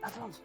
Headphones.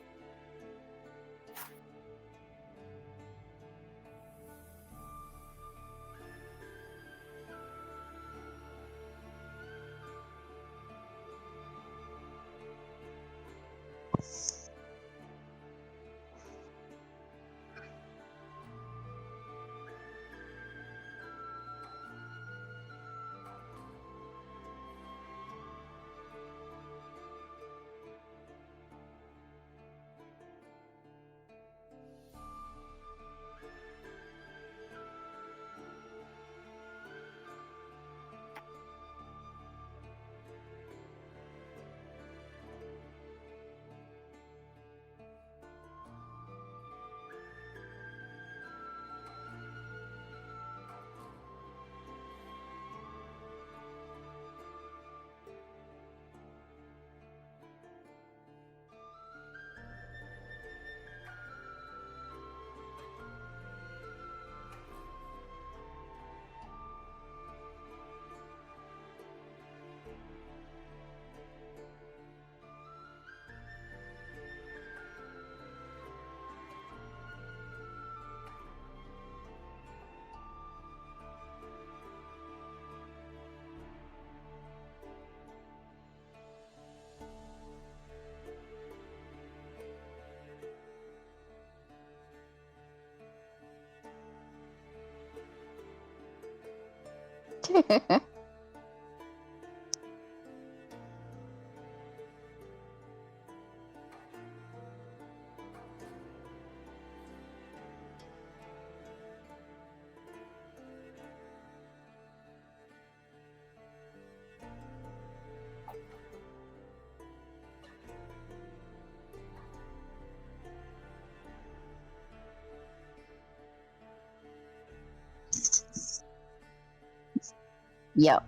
Yep,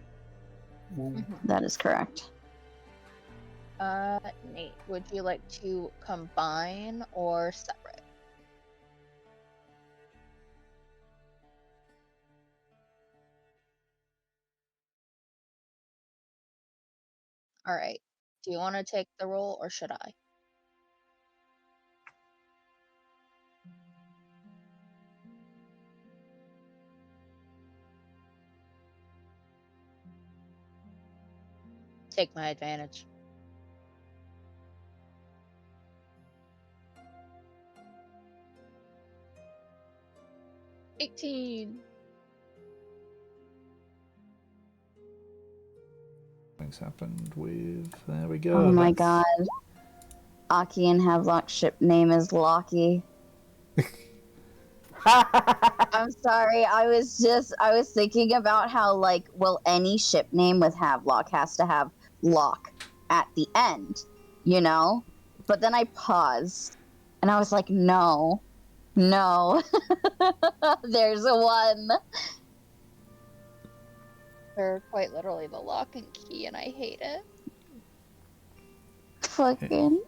Mhm. that is correct. Nate, would you like to combine or separate? All right. Do you want to take the roll or should I? Take my advantage. $18. Things happened with. There we go. Oh my god. Aki and Havelock's ship name is Locky. I'm sorry, I was thinking about how, like, well, any ship name with Havelock has to have lock at the end, you know? But then I paused, and I was like, no. There's a one. They're quite literally the lock and key, and I hate it. Fucking.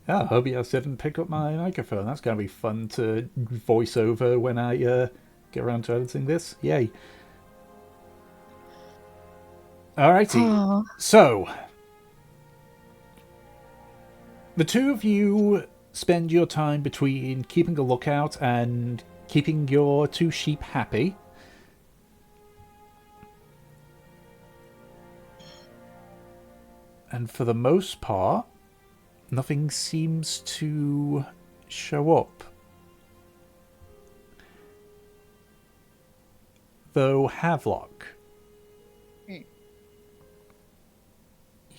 Oh, OBS didn't pick up my microphone. That's going to be fun to voice over when I get around to editing this. Yay. Alrighty. Oh. So, the two of you spend your time between keeping a lookout and keeping your two sheep happy. And for the most part, nothing seems to show up. Though Havelock,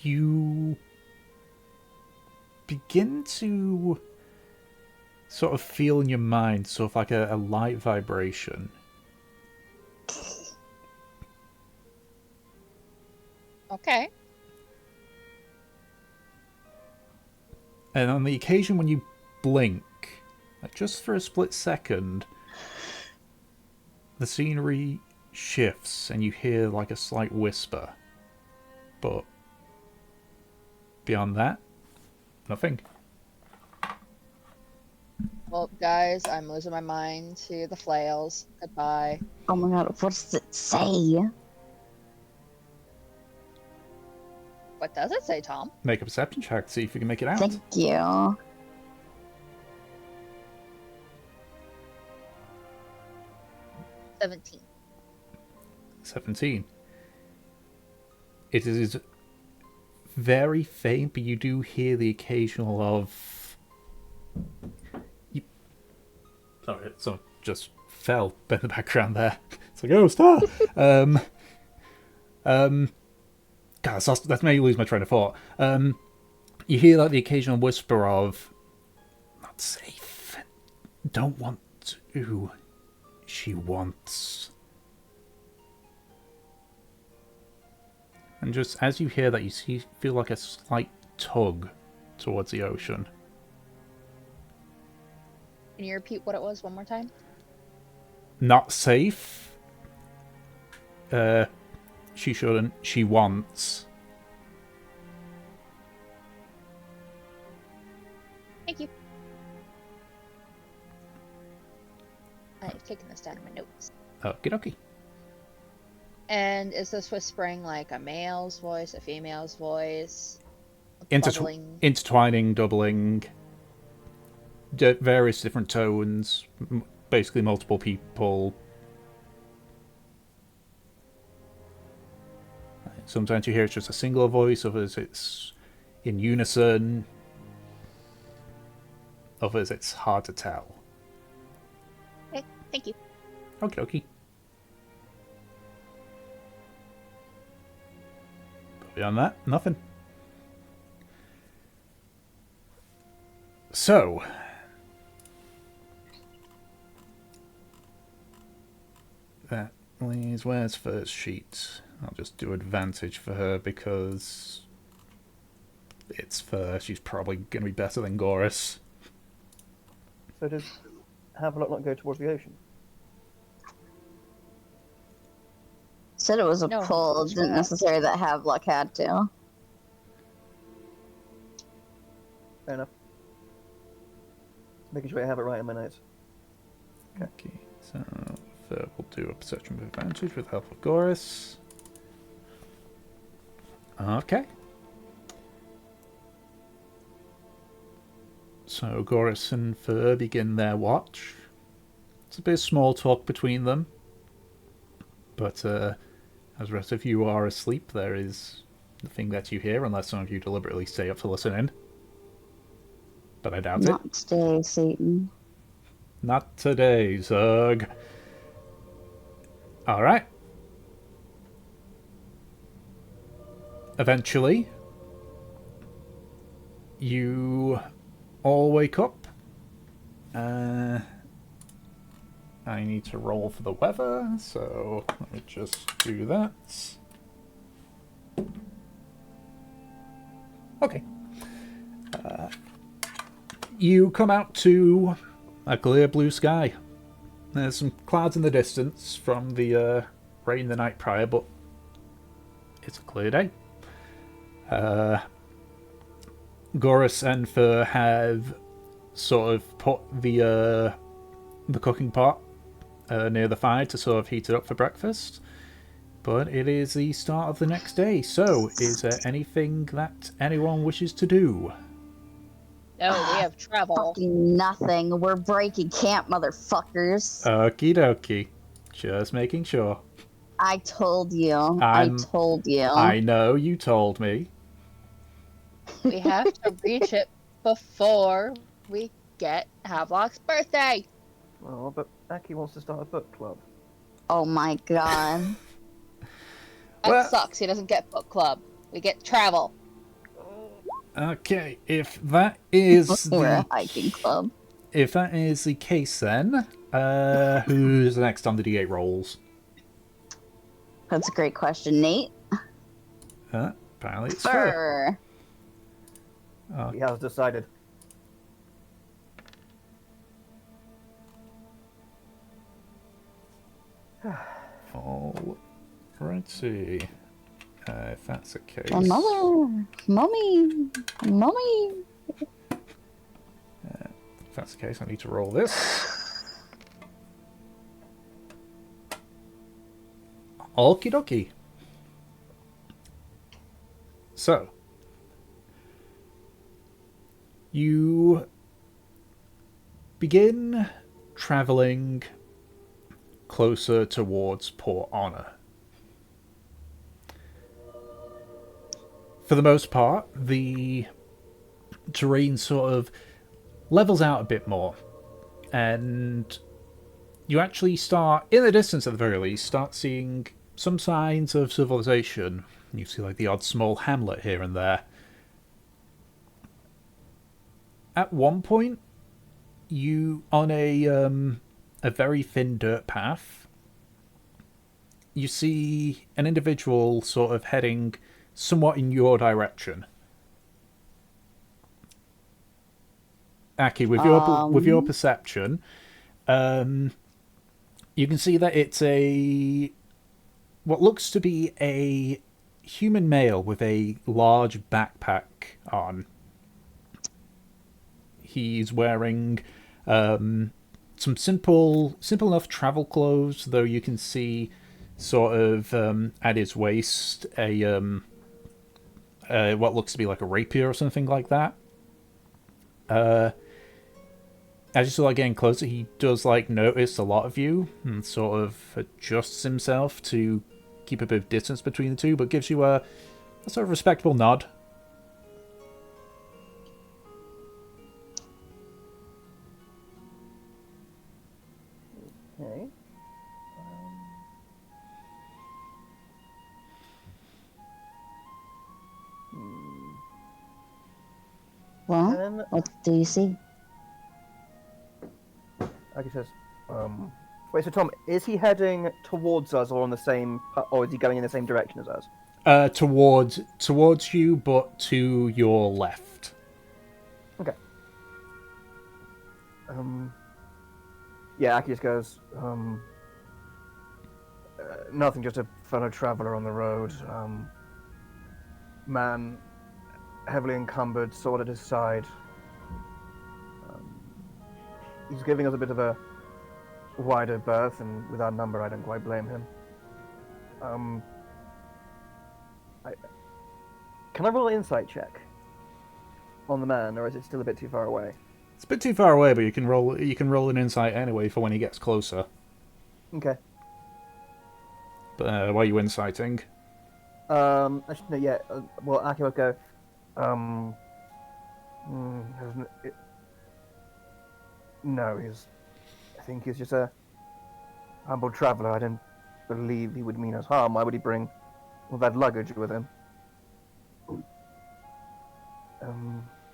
you begin to sort of feel in your mind sort of like a light vibration. Okay. And on the occasion when you blink, like just for a split second, the scenery shifts and you hear like a slight whisper. But beyond that, nothing. Well, guys, I'm losing my mind to the flails. Goodbye. Oh my god, what does it say? What does it say, Tom? Make a perception check, see if you can make it out. Thank you. 17. 17. It is very faint, but you do hear the occasional of... Sorry, someone just fell in the background there. It's like, oh, star! God, that's made me lose my train of thought. You hear like the occasional whisper of, not safe, don't want to, she wants. And just as you hear that, you feel like a slight tug towards the ocean. Can you repeat what it was one more time? Not safe. She shouldn't. She wants. Thank you. I've taken this down in my notes. Okie dokie. And is this whispering like a male's voice, a female's voice? Intertwining, doubling, various different tones, basically multiple people. Sometimes you hear it's just a single voice, others it's in unison, others it's hard to tell. Okay, thank you. Okie dokie. Beyond that, nothing. So, that leaves, where's first sheet? I'll just do advantage for her because it's first. She's probably going to be better than Gorus. So does Havelock not go towards the ocean? Said it was a No, pull. it's Didn't not. necessarily that Havelock had to. Fair enough. Making sure I have it right in my notes. Okay, so third we'll do a perception with advantage with the help of Gorus. Okay. So Gorus and Fur begin their watch. It's a bit of small talk between them. But as the rest of you are asleep, there is nothing that you hear unless some of you deliberately stay up to listen in. But I doubt it. Not today, Satan. Not today, Zug. Alright. Eventually, you all wake up. I need to roll for the weather, so let me just do that. Okay. You come out to a clear blue sky. There's some clouds in the distance from the rain the night prior, but it's a clear day. Gorus and Fur have sort of put the cooking pot near the fire to sort of heat it up for breakfast. But it is the start of the next day, so is there anything that anyone wishes to do? No, we have travel. Fucking nothing. We're breaking camp, motherfuckers. Okie dokie. Just making sure. I told you. I told you. I know you told me. We have to reach it before we get Havelock's birthday. Oh, but Aki wants to start a book club. Oh my god. That Well- sucks. He doesn't get book club. We get travel. Okay, if that is We're a the hiking club. if that is the case, then who's next on the D8 rolls? That's a great question. Nate? Apparently it's Fur. Fur. He has decided. Alrighty. If that's the case. My mother. Mommy. Mommy. If that's the case, I need to roll this. Okie dokie. So, You begin traveling closer towards Port Honor. For the most part, the terrain sort of levels out a bit more, and you actually start, in the distance at the very least, start seeing some signs of civilization. You see like the odd small hamlet here and there. At one point, you, on a very thin dirt path, you see an individual sort of heading somewhat in your direction. Aki, with your perception, you can see that it's what looks to be a human male with a large backpack on. He's wearing some simple enough travel clothes, though you can see sort of at his waist a what looks to be like a rapier or something like that. As you start getting closer, he does like notice a lot of you and sort of adjusts himself to keep a bit of distance between the two, but gives you a sort of respectable nod. Okay. Well, And what do you see? like he says, wait. So Tom, is he heading towards us, or on the same, or is he going in the same direction as us? Towards you, but to your left. Okay. Yeah, Aki just goes, nothing, just a fellow traveler on the road. Man, heavily encumbered, sword at his side. He's giving us a bit of a wider berth, and with our number, I don't quite blame him. Can I roll an insight check on the man, or is it still a bit too far away? It's a bit too far away, but you can roll an insight anyway for when he gets closer. Okay. But why are you inciting? Actually, no, yeah. Well, Aki will go. No, I think he's just a humble traveler. I don't believe he would mean us harm. Why would he bring all that luggage with him?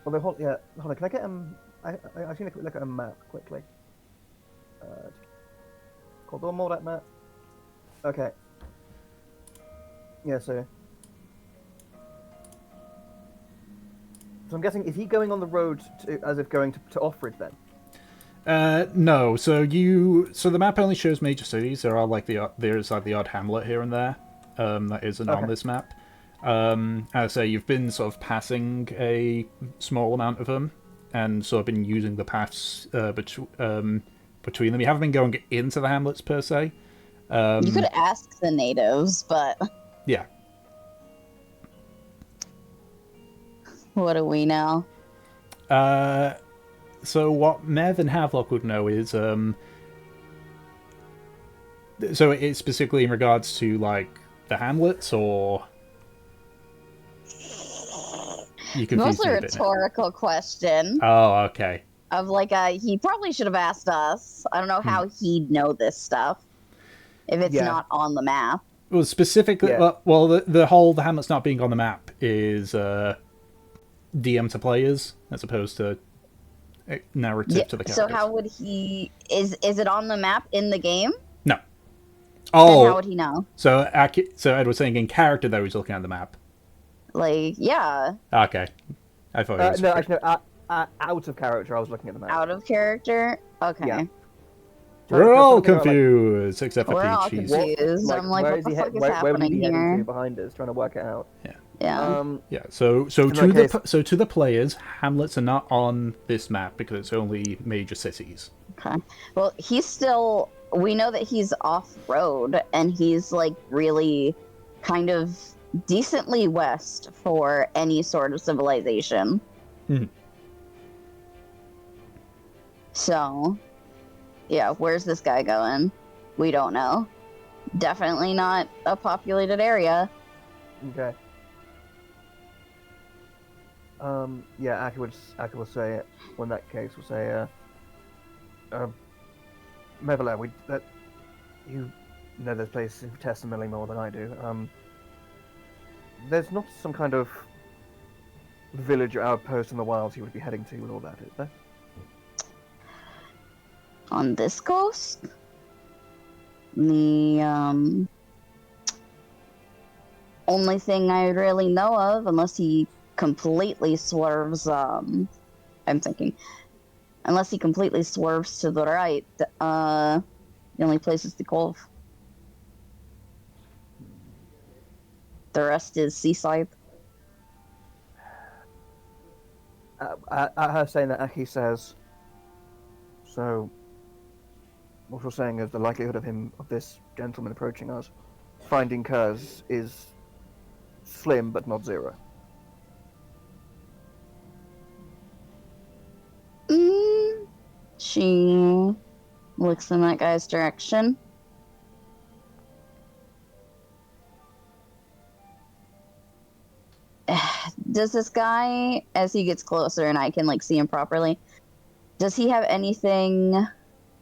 Although, hold on. Can I get I should look at a map quickly. Called more that map. Okay. Yeah. So I'm guessing, is he going on the road as if going to Offred then? No. So the map only shows major cities. There are there's the odd hamlet here and there. That isn't on this map. As I say, you've been sort of passing a small amount of them, and sort of been using the paths between them. You haven't been going into the hamlets per se. You could ask the natives, but yeah. What do we know? So what Mev and Havelock would know is, so it's specifically in regards to, like, the hamlets, or... Mostly a rhetorical question. Oh, okay. Of, like, he probably should have asked us. I don't know how he'd know this stuff if it's not on the map. Well, specifically, well, the hamlet's not being on the map is DM to players as opposed to narrative to the characters. So how would he... Is it on the map in the game? No. Oh. Then how would he know? So Ed was saying in character, though, he's looking at the map. Like, yeah. Okay. I thought it was... No, actually, no, out of character, I was looking at the map. Out of character? Okay. Yeah. We're all confused, except for Peach. We're all confused. I'm like, what the fuck is happening here? Behind us, trying to work it out. Yeah. Yeah. Yeah. So to the players, hamlets are not on this map because it's only major cities. Okay. Well, we know that he's off road, and he's like really kind of decently west for any sort of civilization. So, yeah, where's this guy going? We don't know. Definitely not a populated area. Okay. Yeah, Aki will say, well, in that case, will say, Mevela, you know this place infinitesimally more than I do. There's not some kind of village or outpost in the wilds you would be heading to with all that, is there? On this coast, the only thing I really know of, unless he completely swerves, I'm thinking, unless he completely swerves to the right, the only place is the Cove. The rest is seaside. Her saying that, Aki says, so what you're saying is the likelihood of this gentleman approaching us, finding Kurz is slim but not zero. She looks in that guy's direction. Does this guy, as he gets closer and I can like see him properly, does he have anything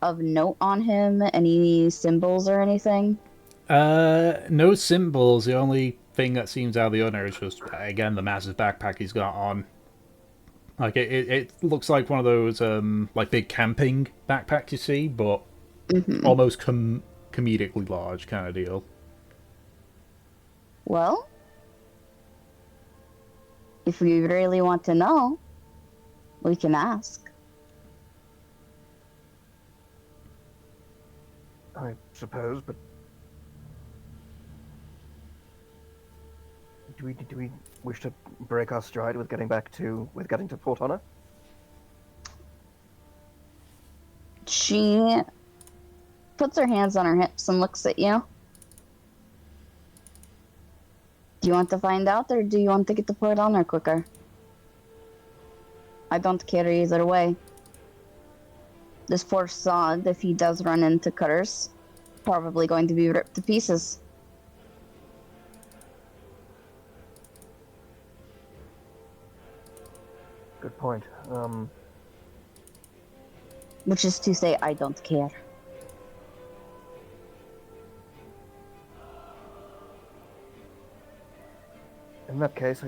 of note on him? Any symbols or anything? No symbols. The only thing that seems out of the ordinary is just, again, the massive backpack he's got on. Like, it looks like one of those, like, big camping backpacks you see, but almost comedically large kind of deal. Well, if we really want to know, we can ask. I suppose, but do we wish to break our stride with getting to Port Honor? She puts her hands on her hips and looks at you. Do you want to find out, or do you want to get to Port Honor quicker? I don't care either way. This poor sod, if he does run into cutters, probably going to be ripped to pieces. Good point. Which is to say, I don't care. In that case,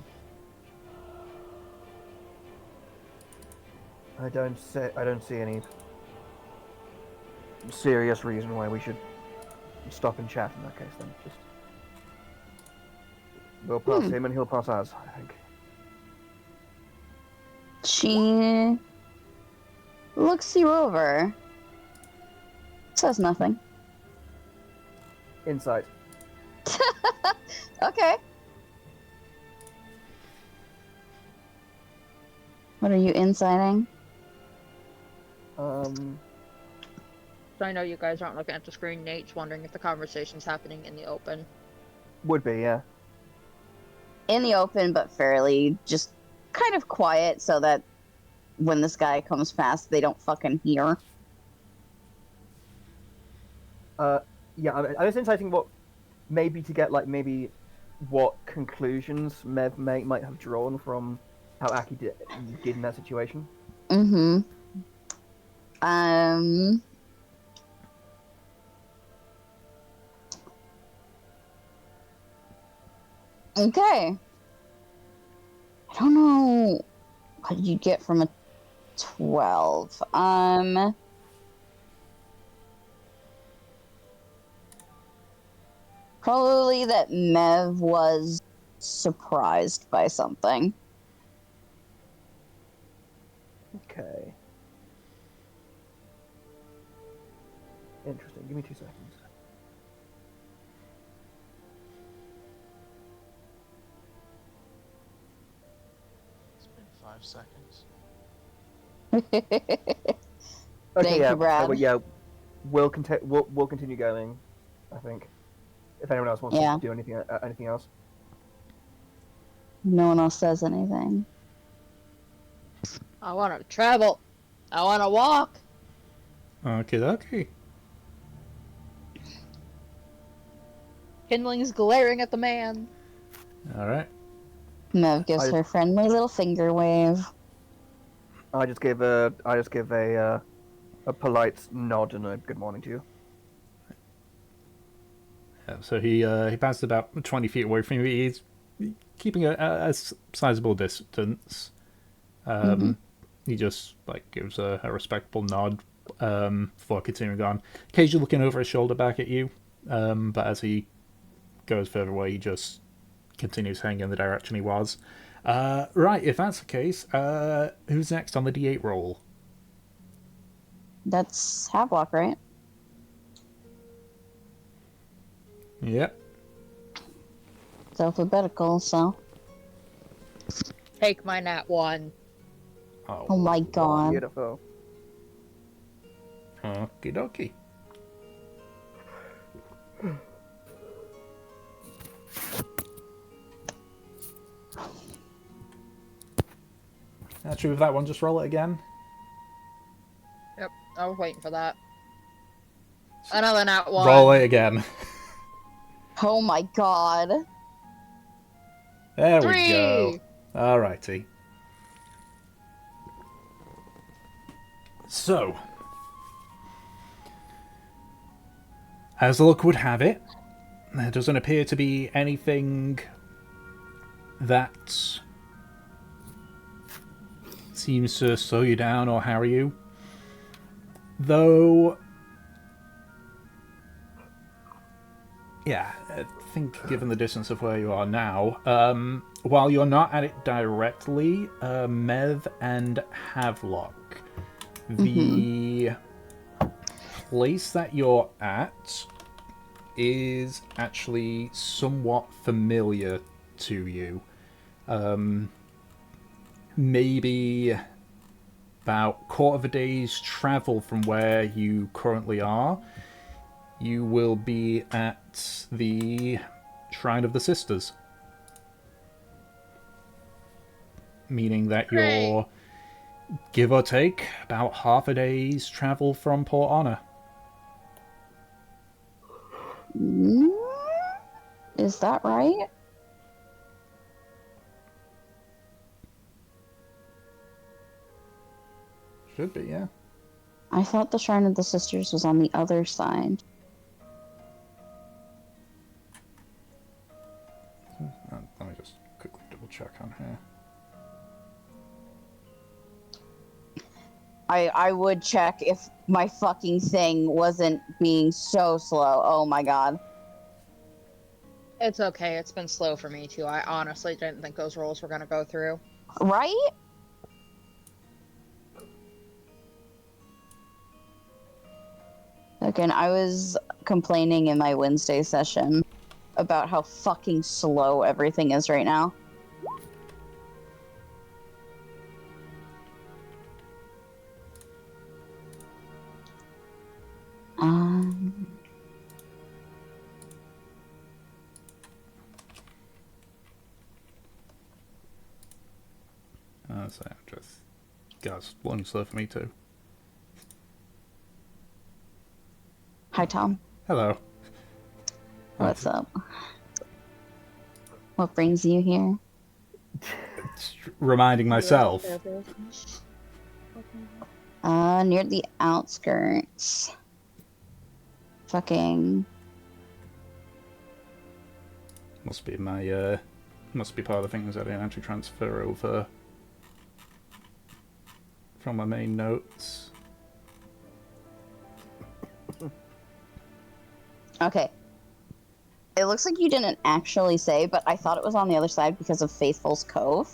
I don't see any serious reason why we should stop and chat. In that case, then just we'll pass him and he'll pass us, I think. She looks you over. Says nothing. Insight. Okay. What are you inciting? So I know you guys aren't looking at the screen. Nate's wondering if the conversation's happening in the open. Would be, yeah. In the open, but fairly just kind of quiet so that when this guy comes past, they don't fucking hear. Yeah, I was inciting what maybe to get maybe what conclusions Mev might have drawn from how Aki did in that situation. Mm-hmm. Okay. I don't know what you get from a 12. Probably that Mev was surprised by something. Okay. Interesting. Give me 2 seconds. It's been 5 seconds. Okay, Thank yeah. you, Brad. But yeah, we'll continue going. I think. If anyone else wants Yeah. to do anything else. No one else says anything. I want to travel. I want to walk. Okay. Kindling's glaring at the man. All right. Mev gives I- her friendly little finger wave. I just give a polite nod and a good morning to you. Yeah, so he passes about 20 feet away from you. He's keeping a sizable distance. He just like gives a respectful nod before continuing on. Occasionally looking over his shoulder back at you, but as he goes further away, he just continues heading in the direction he was. Right, if that's the case, who's next on the D8 roll? That's Havelock, right? Yep. It's alphabetical, so. Take my nat 1. Oh my god. Beautiful. Okie dokie. Actually, with that one, just roll it again. Yep, I was waiting for that. Another nat 1. Roll it again. Oh my god. There 3. we go. Alrighty. So, as the luck would have it, there doesn't appear to be anything that seems to slow you down or harry you. Though, yeah, I think given the distance of where you are now, while you're not at it directly, Mev and Havelock, the place that you're at is actually somewhat familiar to you. Maybe about quarter of a day's travel from where you currently are, you will be at the Shrine of the Sisters. Meaning that you're, give or take, about half a day's travel from Port Honor. Is that right? Should be, yeah. I thought the Shrine of the Sisters was on the other side. Let me just quickly double check on here. I would check if my fucking thing wasn't being so slow. Oh my god. It's okay, it's been slow for me too. I honestly didn't think those rolls were gonna go through. Right? Again, I was complaining in my Wednesday session about how fucking slow everything is right now. So just, guys, one slow for me too. Hi, Tom. Hello. What's up? What brings you here? Just reminding myself. Near the outskirts. Fucking. Must be my, must be part of the things I didn't actually transfer over from my main notes. Okay. It looks like you didn't actually say, but I thought it was on the other side because of Faithful's Cove.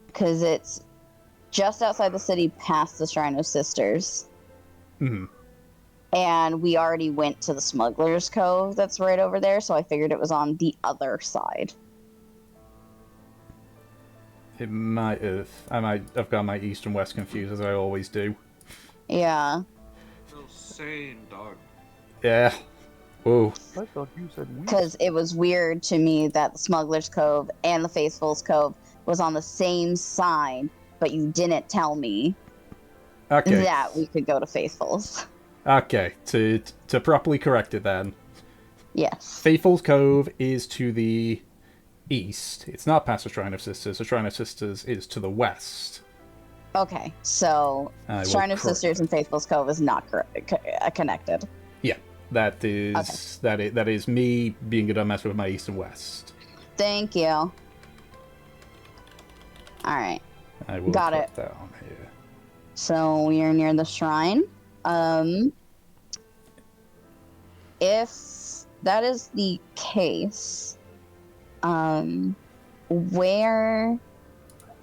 Because it's just outside the city past the Shrine of Sisters. And we already went to the Smuggler's Cove that's right over there, so I figured it was on the other side. It might have. I might have got my east and west confused, as I always do. Yeah. Insane, dog. Yeah. Whoa. I thought you said we. Because it was weird to me that the Smuggler's Cove and the Faithful's Cove was on the same side, but you didn't tell me. Okay. that we could go to Faithful's. Okay. To properly correct it then. Yes. Faithful's Cove is to the east. It's not past the Shrine of Sisters. The Shrine of Sisters is to the west. Okay, so I will Shrine of correct Sisters and Faithful's Cove is not connected. Yeah, that is that is me being a dumbass with my east and west. Thank you. All right. I will Got put it. that on here. So we are near the shrine. If that is the case, where,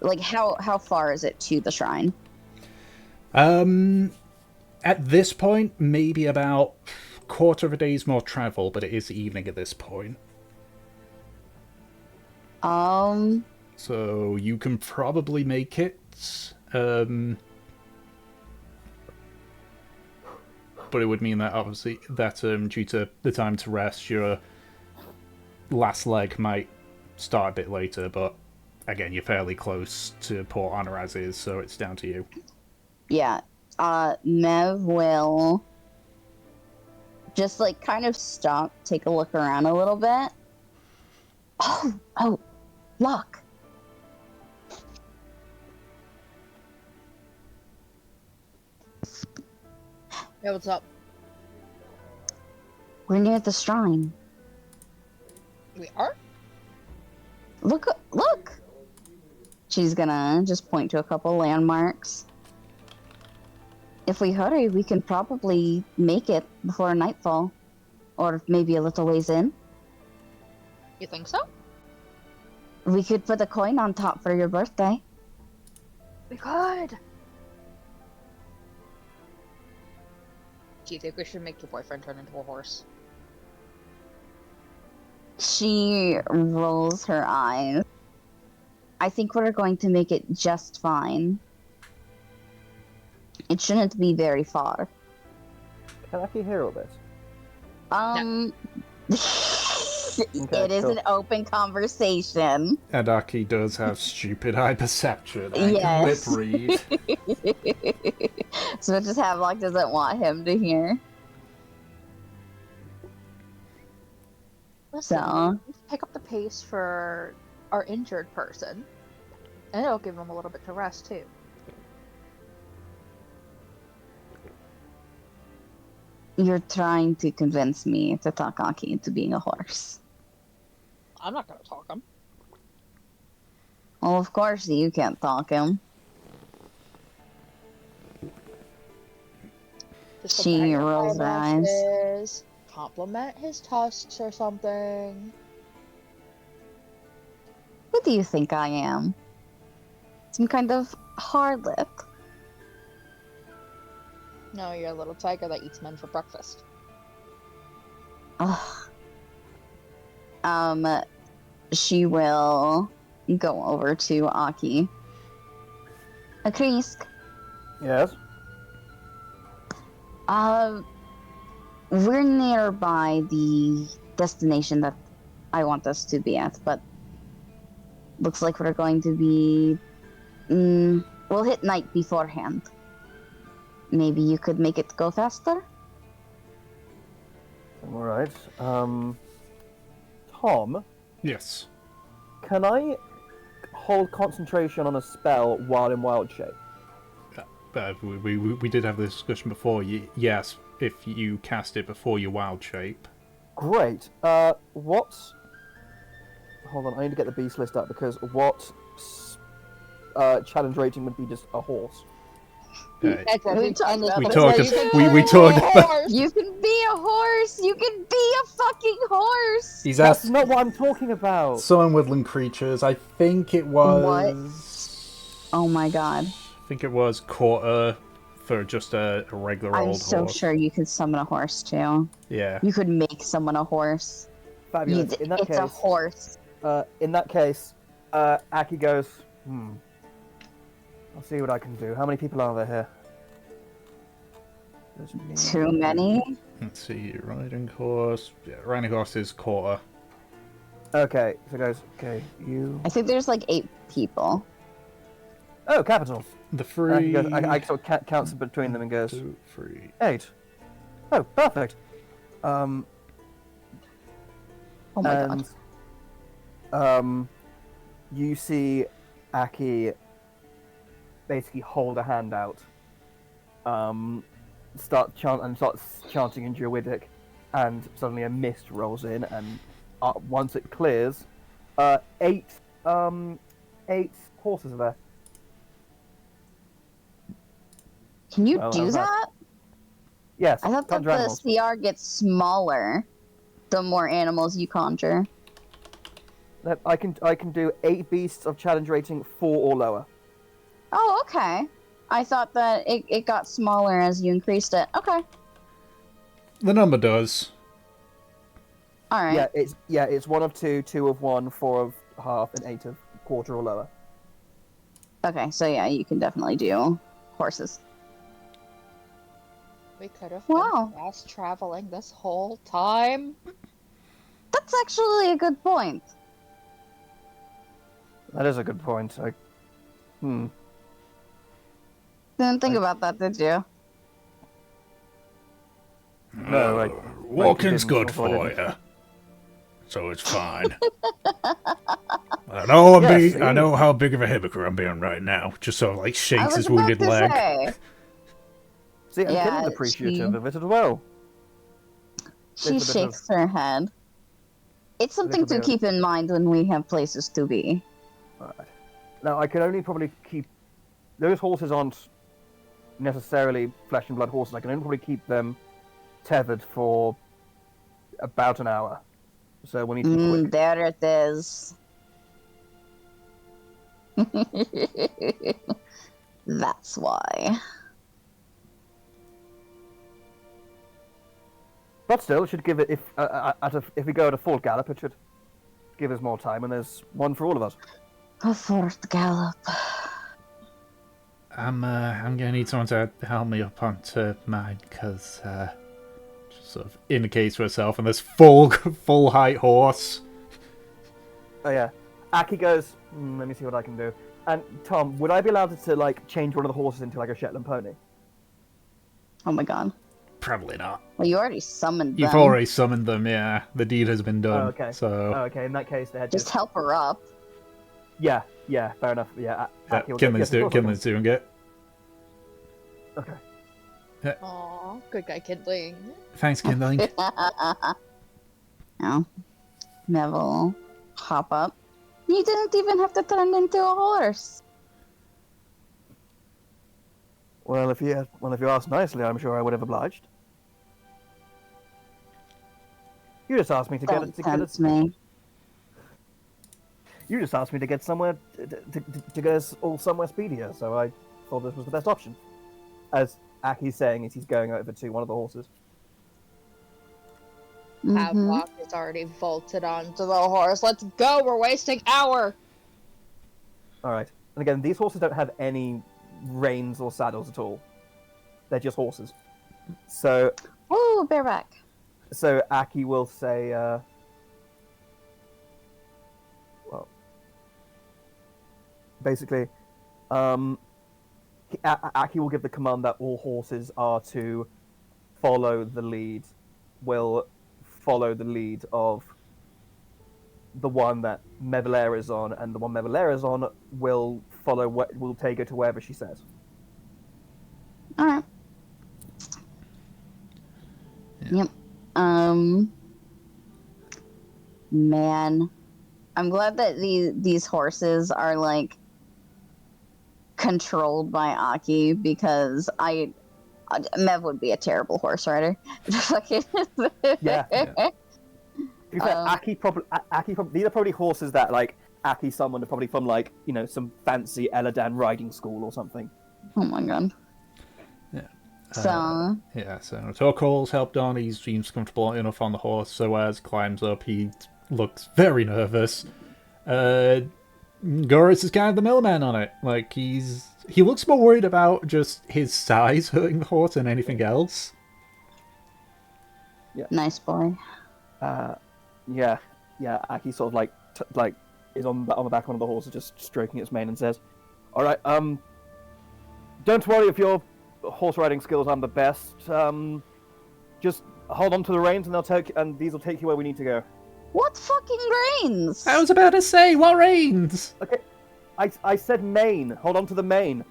like, how far is it to the shrine? At this point, maybe about quarter of a day's more travel, but it is evening at this point. So you can probably make it. But it would mean that obviously that due to the time to rest, your last leg might start a bit later. But again, you're fairly close to Port Honor as is, so it's down to you. Yeah. Mev will just like kind of stop, take a look around a little bit. Oh, look. Yeah, what's up? We're near the shrine. We are? Look. She's gonna just point to a couple landmarks. If we hurry, we can probably make it before nightfall. Or maybe a little ways in. You think so? We could put a coin on top for your birthday. We could. Do you think we should make your boyfriend turn into a horse? She rolls her eyes. I think we're going to make it just fine. It shouldn't be very far. Can I hear all this? It is an open conversation. Adaki does have stupid eye perception and Yes. lip read. So just Havelock doesn't want him to hear. Listen, So let's pick up the pace for our injured person. And it'll give him a little bit to rest, too. you're trying to convince me to talk Aki into being a horse. I'm not gonna talk him. Well, of course you can't talk him. Just She compare your rolls her eyes. eyelashes, compliment his tusks or something. Who do you think I am? Some kind of harlot? No, you're a little tiger that eats men for breakfast. Ugh. She will go over to Aki. Akrisk. Yes. We're nearby the destination that I want us to be at, but looks like we're going to be. We'll hit night beforehand. Maybe you could make it go faster? Alright. Tom, Yes. can I hold concentration on a spell while in wild shape? We did have this discussion before. Yes, if you cast it before your wild shape. Great. What? Hold on, I need to get the beast list up because what challenge rating would be just a horse? That's what We talked about We this. talked. You can We be talked a about. horse. You can be a horse! You can be a fucking horse! He's That's asked not what I'm talking about. summon woodland creatures. I think it was. Oh my god. I think it was quarter for just a regular I'm old so horse. sure you could summon a horse too. Yeah. You could make someone a horse. Fabulous. In that It's case, a horse. Aki goes, I'll see what I can do. How many people are there here? Too many? Let's see. Riding horse. Yeah, riding horse is quarter. Okay, so it goes, okay, you... I think there's like 8 people. Oh, capital. The And three. I sort of counts between them and goes, 2, 3. 8. Oh, perfect. Oh my god. And you see Aki basically hold a hand out, starts chanting in Druidic, and suddenly a mist rolls in, and once it clears, 8 horses are there. Can you Well, do how's that? that? Yes, I thought that conjure the animals. CR gets smaller the more animals you conjure. I can do 8 beasts of challenge rating 4 or lower. Oh, okay. I thought that it got smaller as you increased it. Okay. The number does. All right. It's 1 of 2, 2 of 1, 4 of half, and 8 of quarter or lower. Okay, so yeah, you can definitely do horses. We could have Wow. been fast traveling this whole time. That's actually a good point. That is a good point. Didn't think about that, did you? No, Walking's didn't, good also I for didn't. you. So it's fine. I know Yes, I know how big of a hypocrite I'm being right now. Just sort of like I shakes was his about wounded to leg. say. See, and Yeah, Kim is appreciative she- of it as well. She There's a bit shakes her head. It's something little to bit of- keep in mind when we have places to be. Alright. Now, I can only probably keep... Those horses aren't necessarily flesh and blood horses. I can only probably keep them tethered for about an hour. So we need to be quick. There it is. That's why. But still, it should give it... If we go at a full gallop, it should give us more time, and there's one for all of us. A fourth gallop. I'm gonna need someone to help me up onto mine, because just sort of indicates for herself and this full height horse. Oh yeah. Aki goes, let me see what I can do. And Tom, would I be allowed to like change one of the horses into like a Shetland pony? Oh my god. Probably not. Well, you already summoned You've them. already summoned them, yeah. The deed has been done. Oh, okay. So Okay, in that case, they had Just help her up. Yeah, fair enough. Yeah, Aki will go, Kinley's yes, of course I can. doing it. Okay. Aw, good guy Kindling. Thanks, Kindling. No. Neville, hop up. You didn't even have to turn into a horse. Well, if you asked nicely, I'm sure I would have obliged. You just asked me to Don't tempt me. You just asked me to get somewhere to get us all somewhere speedier, so I thought this was the best option. As Aki's saying, as he's going over to one of the horses. Mhm. Havelock is already vaulted onto the horse. Let's go. We're wasting hour. All right. And again, these horses don't have any reins or saddles at all. They're just horses. So Ooh, bareback. Aki will say, well, basically, Aki will give the command that all horses are to follow the lead. Will follow the lead of the one that Mevalair is on, and the one Mevalair is on will follow. Will take her to wherever she says. All right. Yep. Man, I'm glad that these horses are like controlled by Aki, because Mev would be a terrible horse rider. Yeah. To be fair, Aki probably these are probably horses that like Aki summoned probably from like some fancy Eladan riding school or something. Oh my god. Yeah. So Yeah, so Torkoal's helped on. He seems comfortable enough on the horse, so as climbs up, he looks very nervous. Goris is kind of the middleman on it. Like, he looks more worried about just his size hurting the horse than anything else. nice boy. Yeah. Aki sort of like is on the back of one of the horses, just stroking its mane, and says, All right. Don't worry if your horse riding skills aren't the best. Just hold on to the reins, and these will take you where we need to go. What fucking reins? I was about to say, what reins? Okay. I said mane. Hold on to the mane.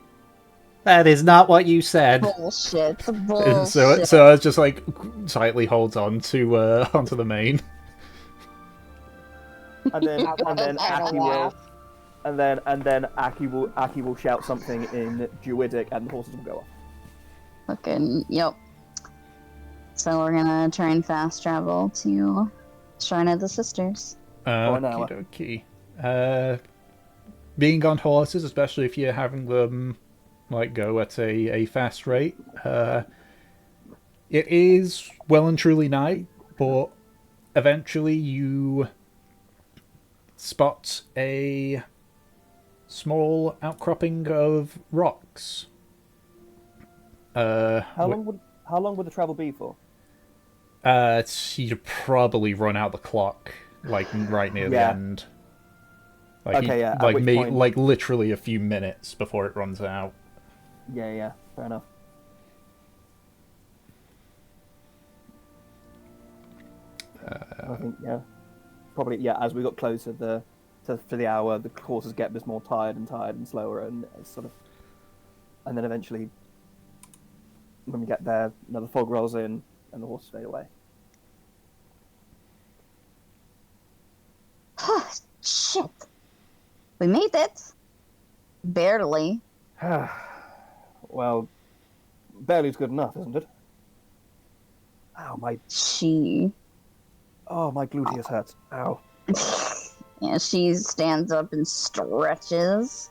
That is not what you said. Bullshit. Bullshit. So I just like tightly holds on to onto the mane. And then I and then gotta Aki will laugh. Aki will shout something in Druidic, and the horses will go off. Fucking yep. So we're gonna try and fast travel to Shrine of the Sisters. an hour. Okie being on horses, especially if you're having them like go at a fast rate, it is well and truly night, but eventually you spot a small outcropping of rocks. How long would the travel be for? You'd probably run out the clock, like right near the Yeah. end. Okay, yeah, at Like which point- like literally a few minutes before it runs out. Yeah, fair enough. I think probably as we got closer to the hour, the horses get just more tired and slower, and it's sort of, and then eventually, when we get there, the fog rolls in and the horses fade away. Shit. We made it. Barely. Well, barely's good enough, isn't it? Ow, my gluteus hurts. Ow. Yeah, she stands up and stretches.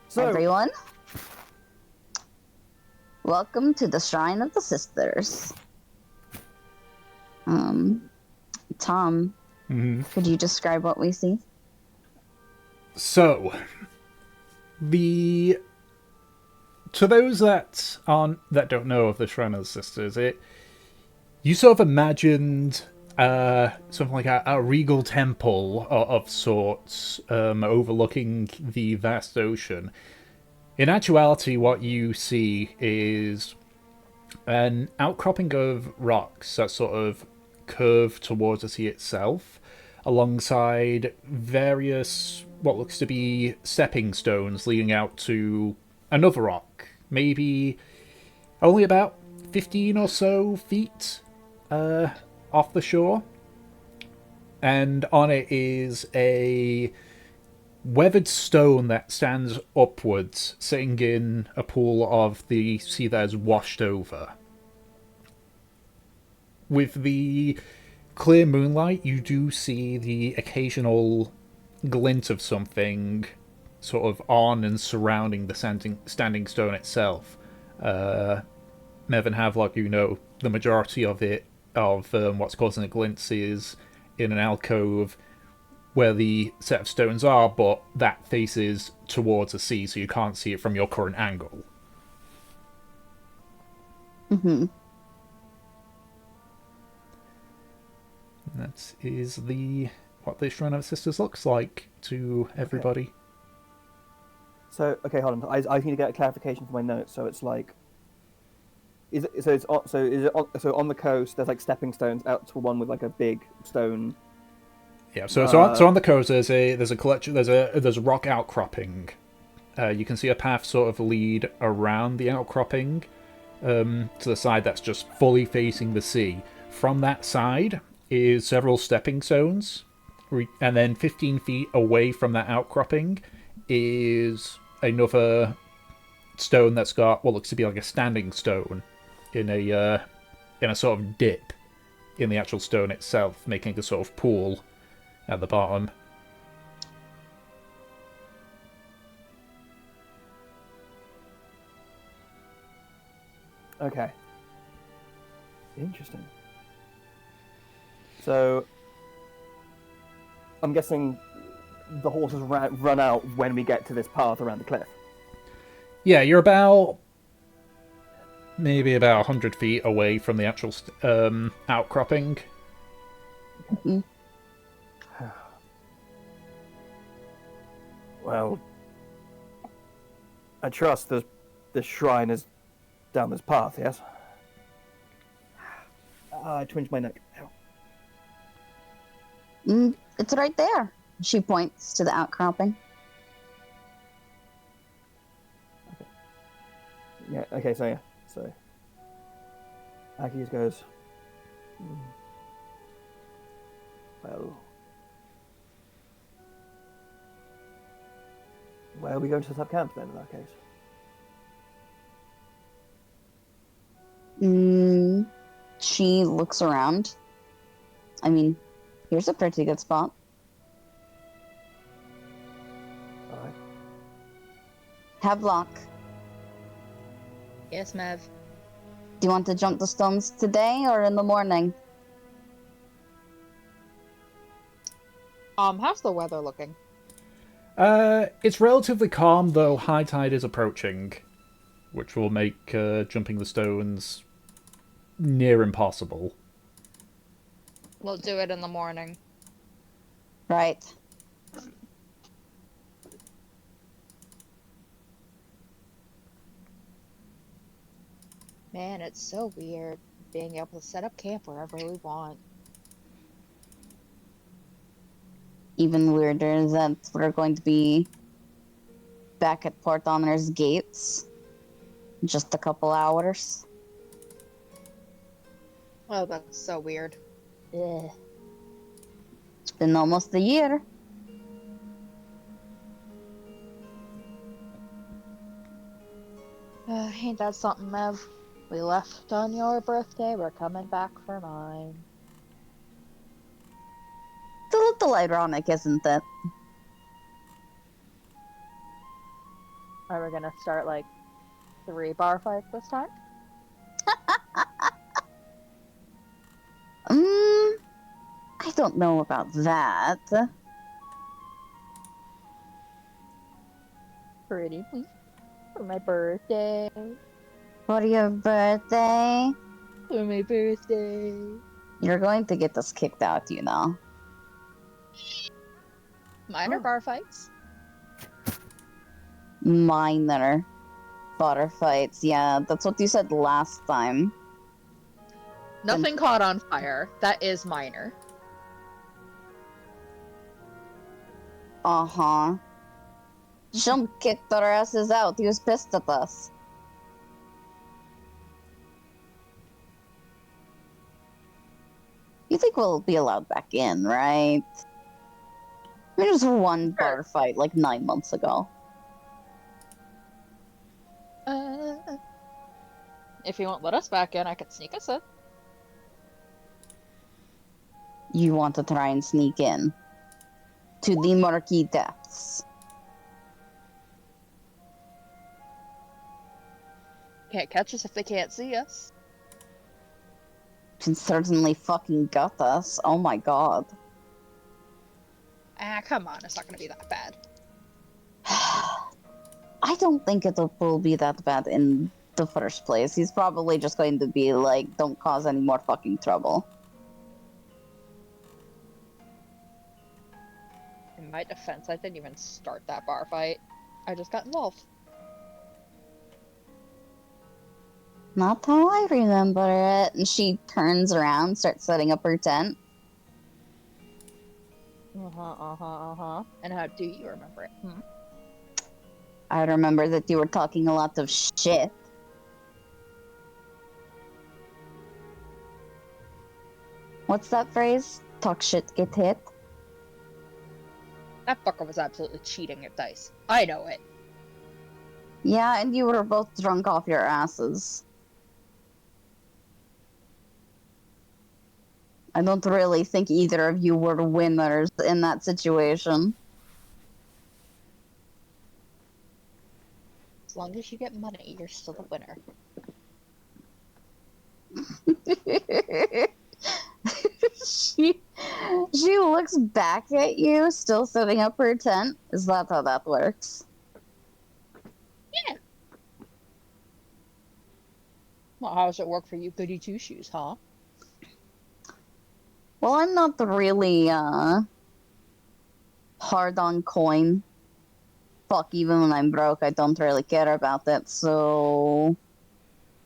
So, Everyone, welcome to the Shrine of the Sisters. Tom, could you describe what we see? So, to those that don't know of the Shrine of the Sisters, you sort of imagined something like a regal temple of sorts, overlooking the vast ocean. In actuality, what you see is an outcropping of rocks that sort of curve towards the sea itself, alongside various what looks to be stepping stones leading out to another rock, maybe only about 15 or so feet off the shore. And on it is a weathered stone that stands upwards, sitting in a pool of the sea that is washed over. With the clear moonlight, you do see the occasional glint of something sort of on and surrounding the standing stone itself. Mev and Havelock, the majority of what's causing the glints is in an alcove where the set of stones are, but that faces towards the sea, so you can't see it from your current angle. Mm-hmm. That is what the Shrine of Sisters looks like to everybody. So okay, hold on. I need to get a clarification for my notes. So it's like, is it on the coast? There's like stepping stones out to one with like a big stone. Yeah. So on the coast there's a collection. There's a rock outcropping. You can see a path sort of lead around the outcropping to the side that's just fully facing the sea. From that side is several stepping stones, and then 15 feet away from that outcropping is another stone that's got what looks to be like a standing stone in a sort of dip in the actual stone itself, making a sort of pool at the bottom. Okay. Interesting. So, I'm guessing the horses run out when we get to this path around the cliff. Yeah, you're maybe about 100 feet away from the actual outcropping. Mm-hmm. Well, I trust this shrine is down this path, yes? I twinged my neck. Ow. It's right there. She points to the outcropping. Yeah, okay, so yeah. So Aki just goes, well, where are we going to set up camp then in that case? She looks around. I mean, here's a pretty good spot. Alright. Havelock, Yes, Mav. do you want to jump the stones today or in the morning? How's the weather looking? It's relatively calm, though high tide is approaching, which will make jumping the stones near impossible. We'll do it in the morning. Right. Man, it's so weird being able to set up camp wherever we want. Even weirder that we're going to be back at Port Honor's gates in just a couple hours. Oh, that's so weird. Ugh. It's been almost a year. Ain't that something, Mev? We left on your birthday, we're coming back for mine. It's a little ironic, isn't it? Are we gonna start like 3 bar fights this time? I don't know about that. Pretty please. For my birthday. For your birthday, For my birthday. you're going to get us kicked out, you know. Minor bar fights. Minor bar fights. Yeah, that's what you said last time. Nothing caught on fire. That is minor. Uh-huh. Jump kicked our asses out. He was pissed at us. You think we'll be allowed back in, right? I mean, it was one bar fight like 9 months ago. If you won't let us back in, I could sneak us in. You want to try and sneak in to the murky depths. Can't catch us if they can't see us. Can certainly fucking gut us. Oh my god. Ah, come on, it's not gonna be that bad. I don't think it will be that bad in the first place. He's probably just going to be like, don't cause any more fucking trouble. In my defense, I didn't even start that bar fight. I just got involved. Not how I remember it. And she turns around, starts setting up her tent. And how do you remember it? I remember that you were talking a lot of shit. What's that phrase? Talk shit, get hit? That fucker was absolutely cheating at dice. I know it. Yeah, and you were both drunk off your asses. I don't really think either of you were winners in that situation. As long as you get money, you're still a winner. she looks back at you, still setting up her tent. Is that how that works? Yeah. Well, how does it work for you goody two-shoes, huh? Well, I'm not really hard on coin. fuck, even when I'm broke, I don't really care about that, so...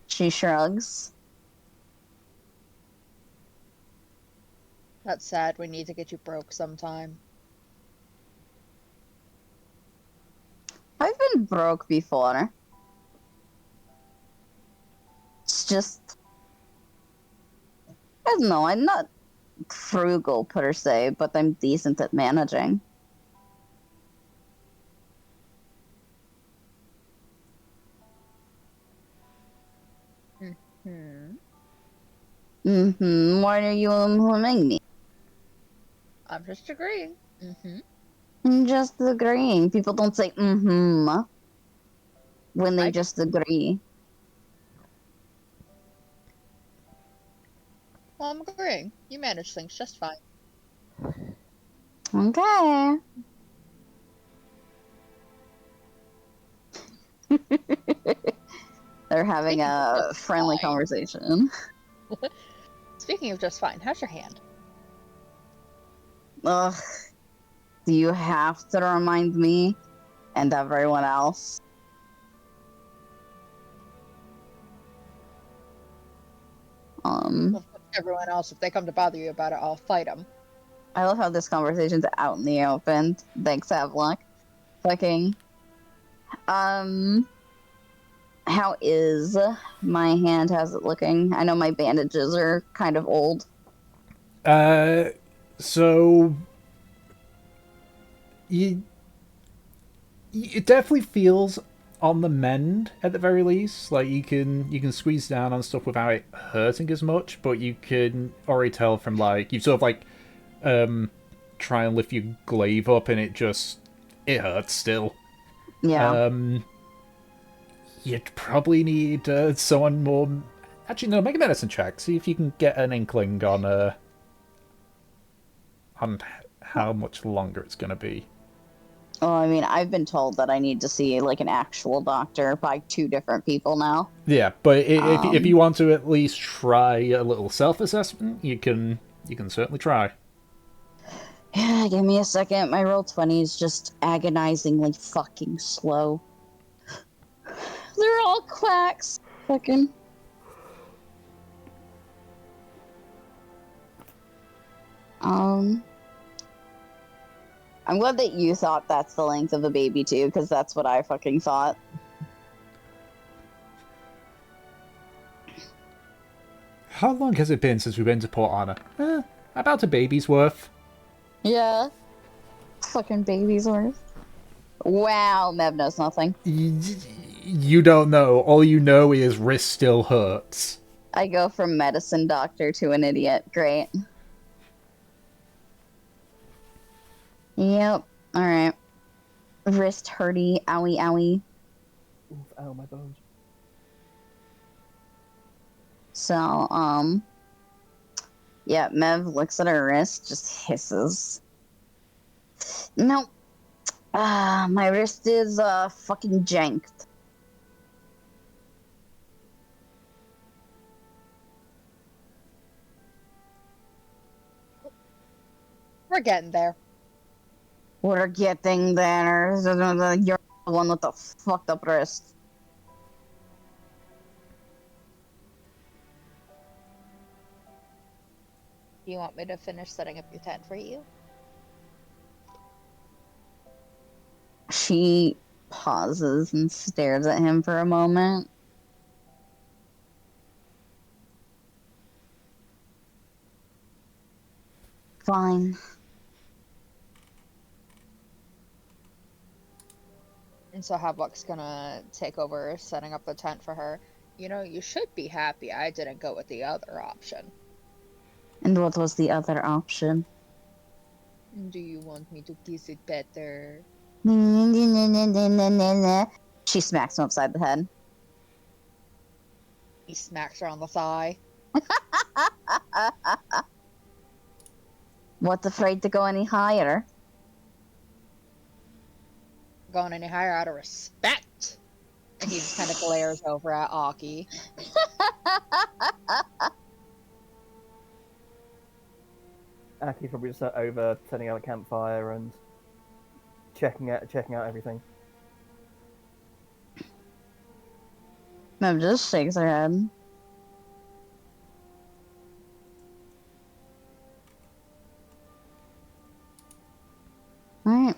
She shrugs. That's sad. We need to get you broke sometime. I've been broke before. It's just... I don't know, I'm not frugal per se, but I'm decent at managing. Hmm. Why are you humming me? I'm just agreeing. Mm-hmm. I'm just agreeing. People don't say when they I just agree. Well, I'm agreeing. You manage things just fine. Okay. They're having Speaking of a just friendly fine. conversation. Speaking of just fine, how's your hand? Ugh. Do you have to remind me and everyone else? Well, everyone else, if they come to bother you about it, I'll fight them. I love how this conversation's out in the open. Thanks, Havelock. Fucking. How is my hand? How's it looking? I know my bandages are kind of old. So you, it definitely feels on the mend at the very least. Like you can squeeze down on stuff without it hurting as much, but you can already tell from like you sort of like try and lift your glaive up and it hurts still. Yeah. You'd probably need someone more. Actually, no, make a medicine check. See if you can get an inkling on how much longer it's gonna be. Well, I mean, I've been told that I need to see like an actual doctor by 2 different people now. Yeah, but if you Um, want to at least try a little self-assessment, you can certainly try. Yeah, give me a second. My roll 20 is just agonizingly fucking slow. They're all quacks. Fucking. Um. I'm glad that you thought that's the length of a baby too, because that's what I fucking thought. How long has it been since we've been to Port Anna? About a baby's worth. Yeah. Fucking baby's worth. Wow, Mev knows nothing. You don't know. All you know is wrist still hurts. I go from medicine doctor to an idiot. Great. Yep. Alright. Wrist hurty. Owie, owie. Oof, ow, my bones. So, yeah, Mev looks at her wrist, just hisses. No. My wrist is, fucking janked. We're getting there. We're getting there. You're the one with the fucked up wrist. Do you want me to finish setting up your tent for you? She pauses and stares at him for a moment. Fine. And so Havlock's gonna take over setting up the tent for her. You know, you should be happy I didn't go with the other option. And what was the other option? Do you want me to kiss it better? She smacks him upside the head. He smacks her on the thigh. What's afraid to go any higher? Going any higher out of respect. And he just kind of glares over at Aki. Aki's probably just over setting out a campfire and checking out everything. Mem just shakes her head. Alright,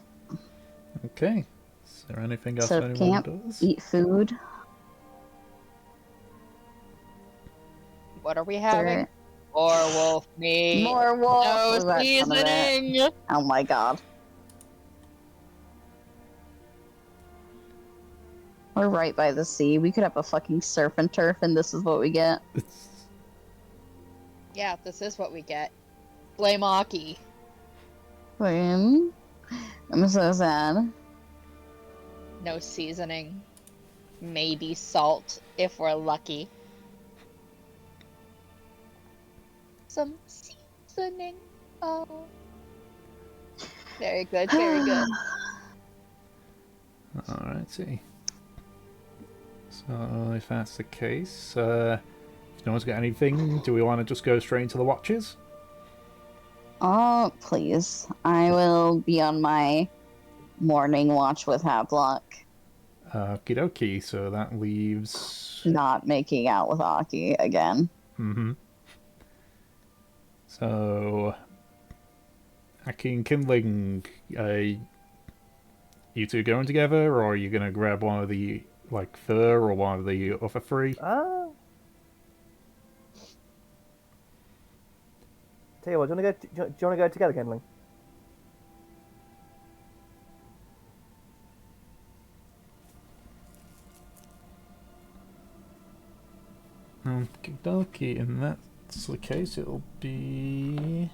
Okay. Is there anything else set up anyone camp, does? eat food. What are we Is having? there More wolf meat. more wolf? No We got a ton of it. seasoning. Oh my god. We're right by the sea. We could have a fucking surf and turf, and this is what we get. Yeah, this is what we get. Blame Aki. I'm so sad. No seasoning. Maybe salt if we're lucky. Some seasoning. Oh. Very good, very good. Alrighty. So, if that's the case, if no one's got anything, do we want to just go straight into the watches? Oh, please. I will be on my morning watch with Havelock. Okie dokie, so that leaves... Not making out with Aki again. Mm-hmm. So... Aki and Kindling, you two going together, or are you going to grab one of the, like, fur or one of the other three? Tell you what, do you want to go together, Kindling? Okie dokie, and that's the case, it'll be...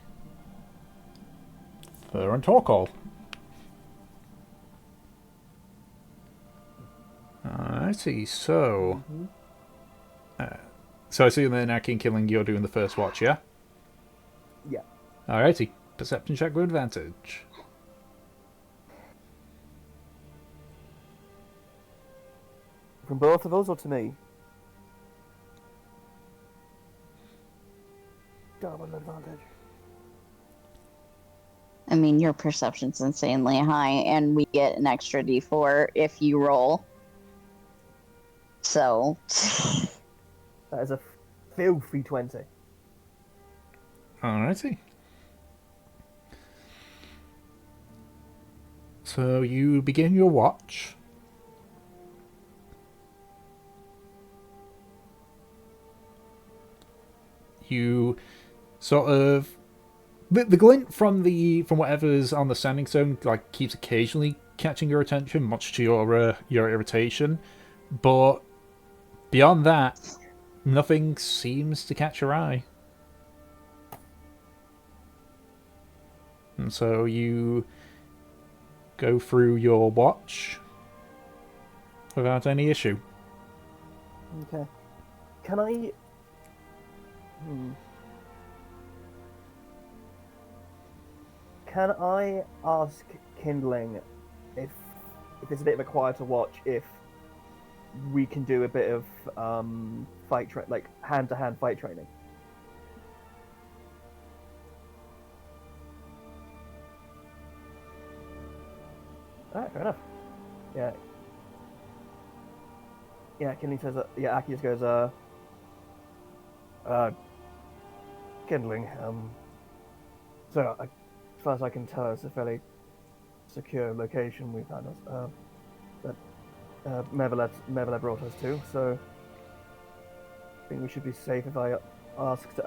Fur and Torkoal. Alrighty, so... so I assume then Aki and Killing, you're doing the first watch, yeah? Yeah. Alrighty, perception check with advantage. From both of us or to me? Double advantage. I mean, your perception's insanely high, and we get an extra d4 if you roll. So... That is a filthy 20. Alrighty. So you begin your watch. You sort of the glint from whatever's on the standing stone like keeps occasionally catching your attention, much to your irritation, but beyond that, nothing seems to catch your eye. And so you go through your watch without any issue. Okay. Can I... Can I ask Kindling if it's a bit of a quieter watch, if we can do a bit of like hand-to-hand fight training? Alright, fair enough. Yeah. Yeah, Kindling says that. Yeah, Aki just goes, Kindling, so as far as I can tell, it's a fairly secure location we found us, that Mevelet brought us to, so I think we should be safe if I asked.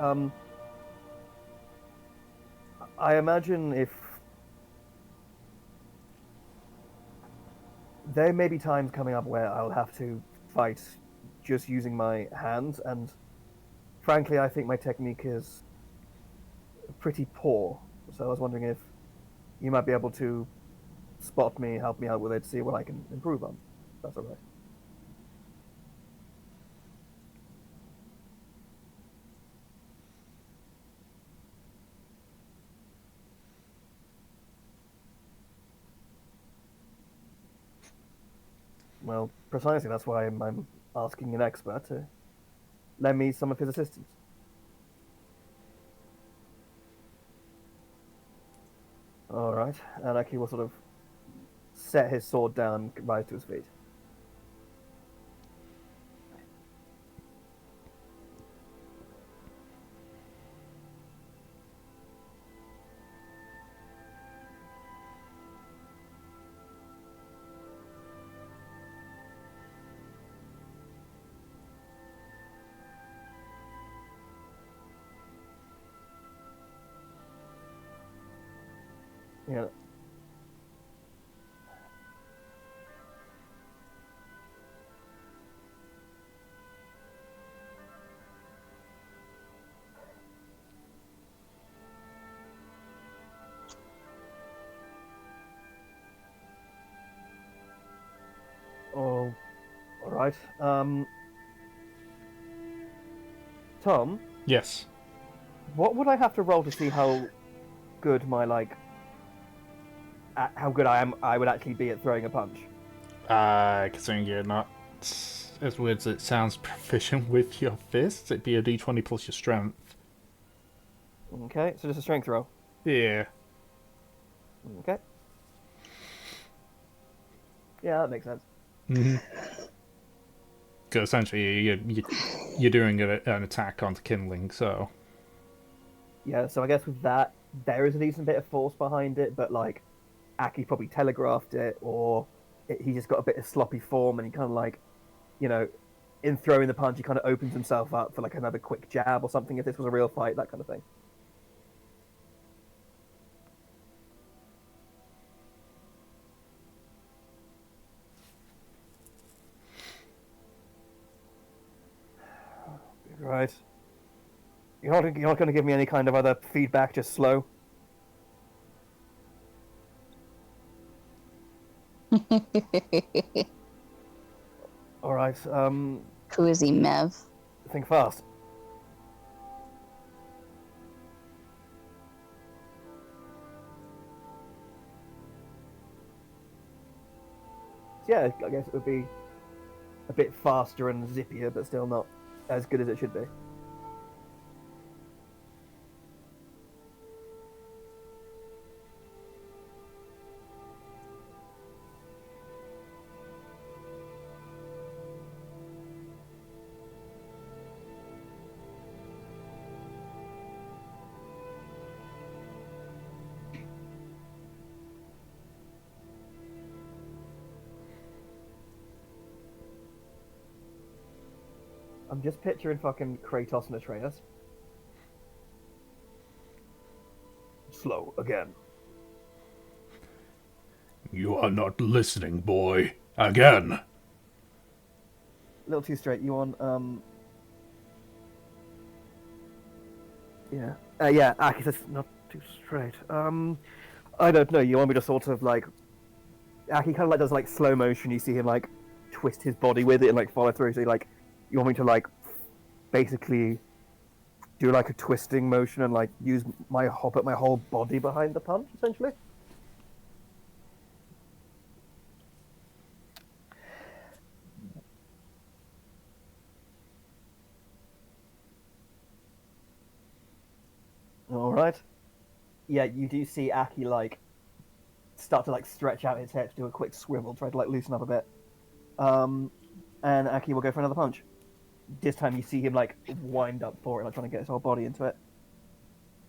I imagine if there may be times coming up where I'll have to fight just using my hands, and frankly, I think my technique is pretty poor. So I was wondering if you might be able to spot me, help me out with it, see what I can improve on. That's all right. Well, precisely, that's why I'm asking an expert to lend me some of his assistance. Alright, and Aki will sort of set his sword down, rise to his feet. Yeah. Oh, all right. Tom, Yes. what would I have to roll to see how good my how good I would actually be at throwing a punch? Considering you're not as weird as it sounds proficient with your fists, it'd be a d20 plus your strength. Okay, so just a strength roll. Yeah. Okay. Yeah, that makes sense. Mm-hmm. Because essentially you're doing an attack onto kindling, so Yeah, so I guess with that, there is a decent bit of force behind it, but like, Aki probably telegraphed it, or he just got a bit of sloppy form, and he kind of like, you know, in throwing the punch, he kind of opens himself up for like another quick jab or something if this was a real fight, that kind of thing. Right. You're not going to give me any kind of other feedback, just slow? All right. Koozie Mev. Think fast. Yeah, I guess it would be a bit faster and zippier, but still not as good as it should be. I'm just picturing fucking Kratos and Atreus. Slow again. you are not listening, boy. Again. A little too straight. You on Yeah. Yeah, Aki says not too straight. I don't know. You want me to sort of like Aki kind of like does like slow motion. You see him like twist his body with it and like follow through. So you want me to like basically do like a twisting motion and like put my whole body behind the punch essentially. All right. Yeah, you do see Aki like start to like stretch out his hips, do a quick swivel, try to like loosen up a bit. And Aki will go for another punch. This time you see him like wind up for it, like trying to get his whole body into it.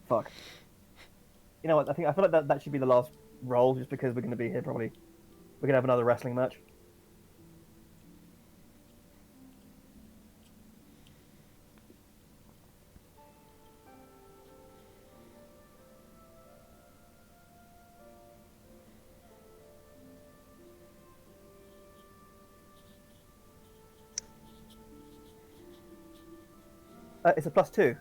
Fuck. You know what? I feel like that should be the last roll, just because we're going to be here probably. We're going to have another wrestling match. It's a +2.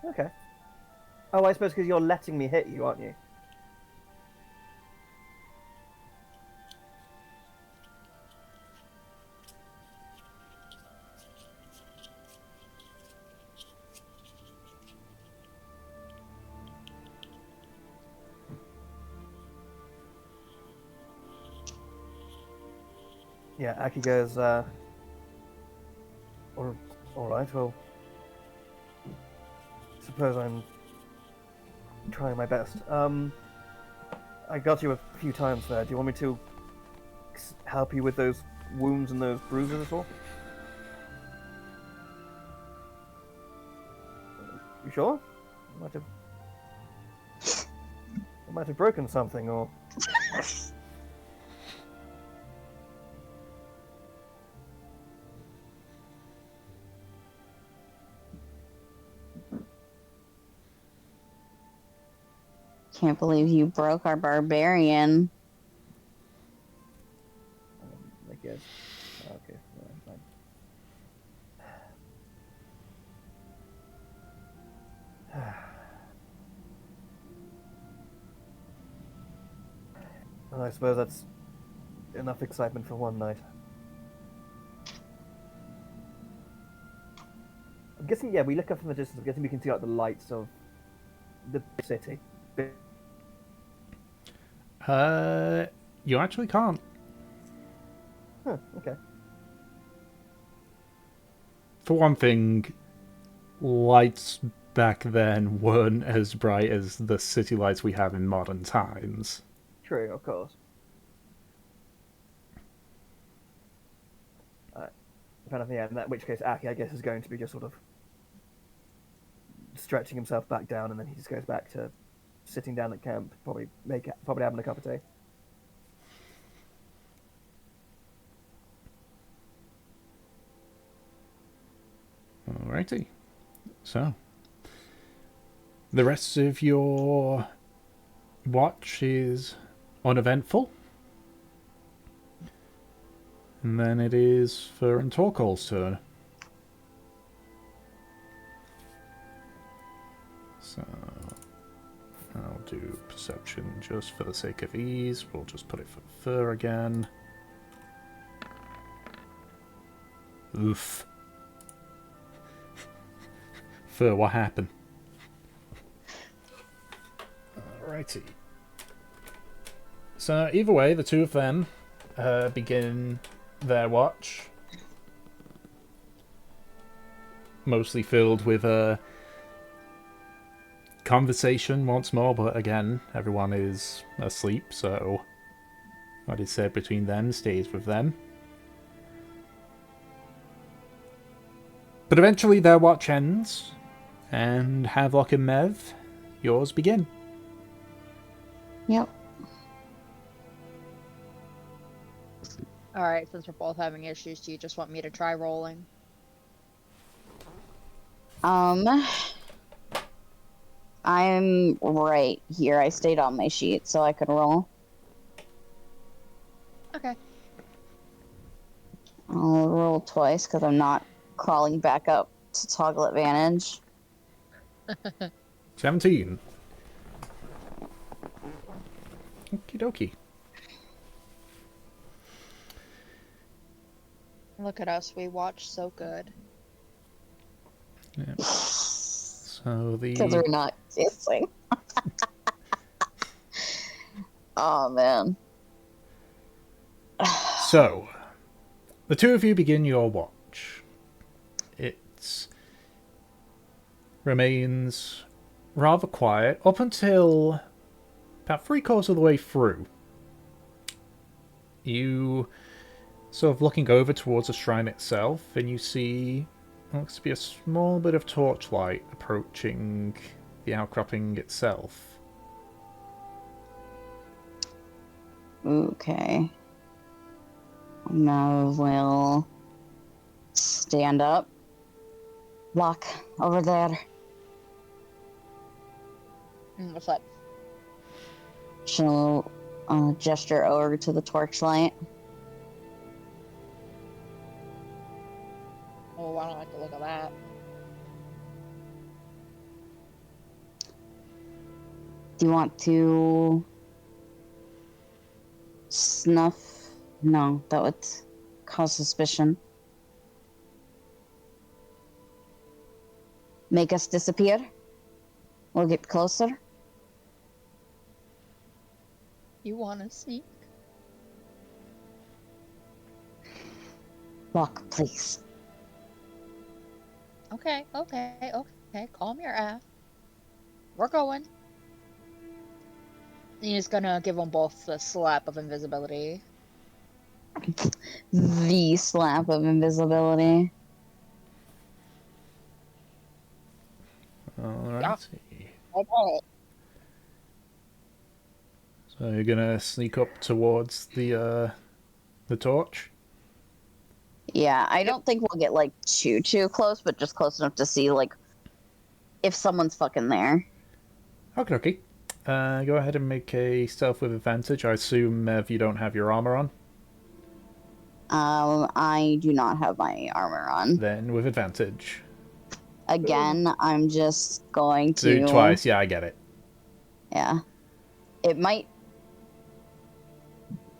Okay. Oh, I suppose because you're letting me hit you, aren't you? Yeah, Aki goes, all right, well, suppose I'm trying my best. I got you a few times there. Do you want me to help you with those wounds and those bruises at all? You sure? I might have broken something, or Can't believe you broke our barbarian. I guess. Okay, fine. Well, I suppose that's enough excitement for one night. I'm guessing, yeah, we look up from the distance. I'm guessing we can see like the lights of the city. You actually can't. Huh, okay. For one thing, lights back then weren't as bright as the city lights we have in modern times. True, of course. Kind of, yeah, in that which case Aki, I guess, is going to be just sort of stretching himself back down, and then he just goes back to sitting down at camp, probably having a cup of tea. Alrighty. So, the rest of your watch is uneventful. And then it is Fur and Torkoal's turn. So, I'll do perception just for the sake of ease. We'll just put it for Fur again. Oof. Fur, what happened? Alrighty. So, either way, the two of them begin their watch. Mostly filled with conversation once more, but again, everyone is asleep, so what is said between them stays with them. But eventually their watch ends, and Havelock and Mev, yours begin. Yep. Alright, since we're both having issues, do you just want me to try rolling? I'm right here. I stayed on my sheet so I could roll. Okay. I'll roll twice because I'm not crawling back up to toggle advantage. 17. Okie dokie. Look at us, we watch so good. Yeah. So Because we're not kissing. Oh, man. So, the two of you begin your watch. It remains rather quiet up until about 3/4 of the way through. You sort of looking over towards the shrine itself, and you see what looks to be a small bit of torchlight approaching the outcropping itself. Okay. Now we'll stand up. Lock over there. What's that? She'll gesture over to the torchlight. Oh, I don't like the look of that. Do you want to snuff? No, that would cause suspicion. Make us disappear? We'll get closer. You want to sneak? Lock, please. Okay. Calm your ass. We're going. He's gonna give them both the slap of invisibility. The slap of invisibility. Alrighty. Okay. So you're gonna sneak up towards the torch? Yeah, I don't think we'll get like too close, but just close enough to see like if someone's fucking there. Okay. Go ahead and make a stealth with advantage. I assume, Mev, you don't have your armor on? I do not have my armor on. Then with advantage. Again, I'm just going to... Do it twice, yeah, I get it. Yeah. It might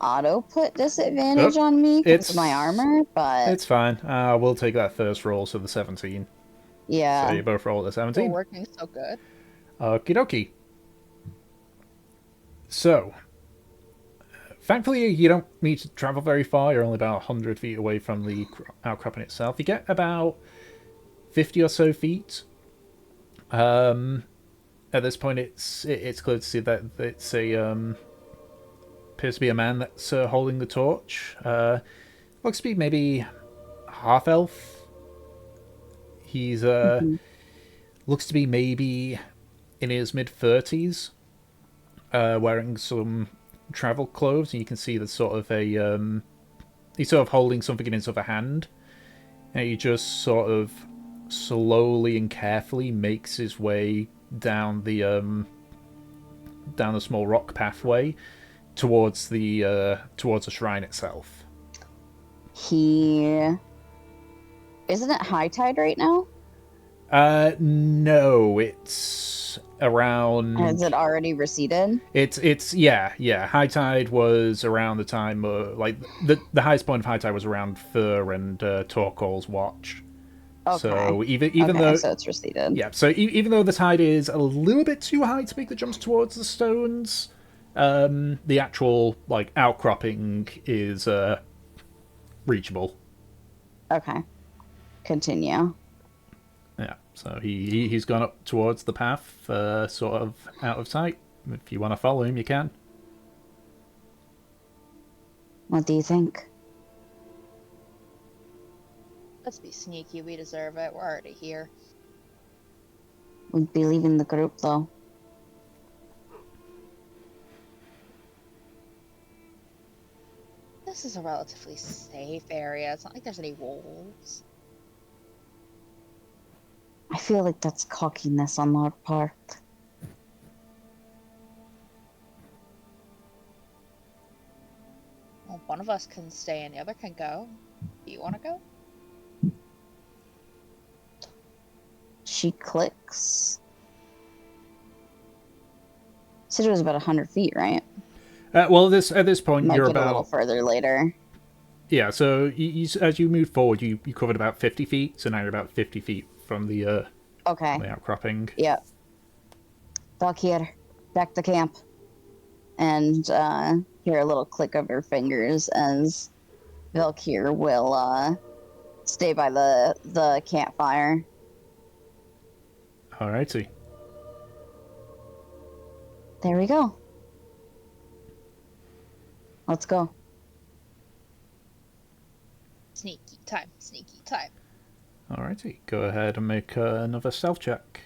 auto put disadvantage on me because of my armor, but... It's fine. We'll take that first roll, so the 17. Yeah. So you both roll the 17. Still working so good. Okie dokie. So, thankfully you don't need to travel very far. You're only about 100 feet away from the outcropping itself. You get about 50 or so feet. At this point, it's clear to see that it's a appears to be a man that's holding the torch. Looks to be maybe half elf. He's looks to be maybe in his mid-30s, wearing some travel clothes, and you can see there's sort of a he's sort of holding something in his other hand, and he just sort of slowly and carefully makes his way down the small rock pathway towards the shrine itself. Isn't it high tide right now? No, it's around... Has it already receded? It's yeah. High tide was around the time, like, the highest point of high tide was around Fur and Torkoal's watch. Okay. So even though... so it's receded. Yeah, so even though the tide is a little bit too high to make the jumps towards the stones, the actual, like, outcropping is reachable. Okay. Continue. Yeah, so he's gone up towards the path, sort of out of sight. If you want to follow him, you can. What do you think? Let's be sneaky. We deserve it. We're already here. We'd be leaving the group, though. This is a relatively safe area. It's not like there's any wolves. I feel like that's cockiness on our part. Well, one of us can stay and the other can go. Do you want to go? She clicks. Said it was about 100 feet, right? Well, at this point, Might you're get a little about... further later. Yeah, so as you move forward, you covered about 50 feet, so now you're about 50 feet from the Okay. the outcropping. Yep. Valkyr, back to camp. And hear a little click of her fingers as Valkyr will stay by the campfire. Alrighty. There we go. Let's go. Sneaky time. Sneaky time. Alrighty. Go ahead and make another stealth check.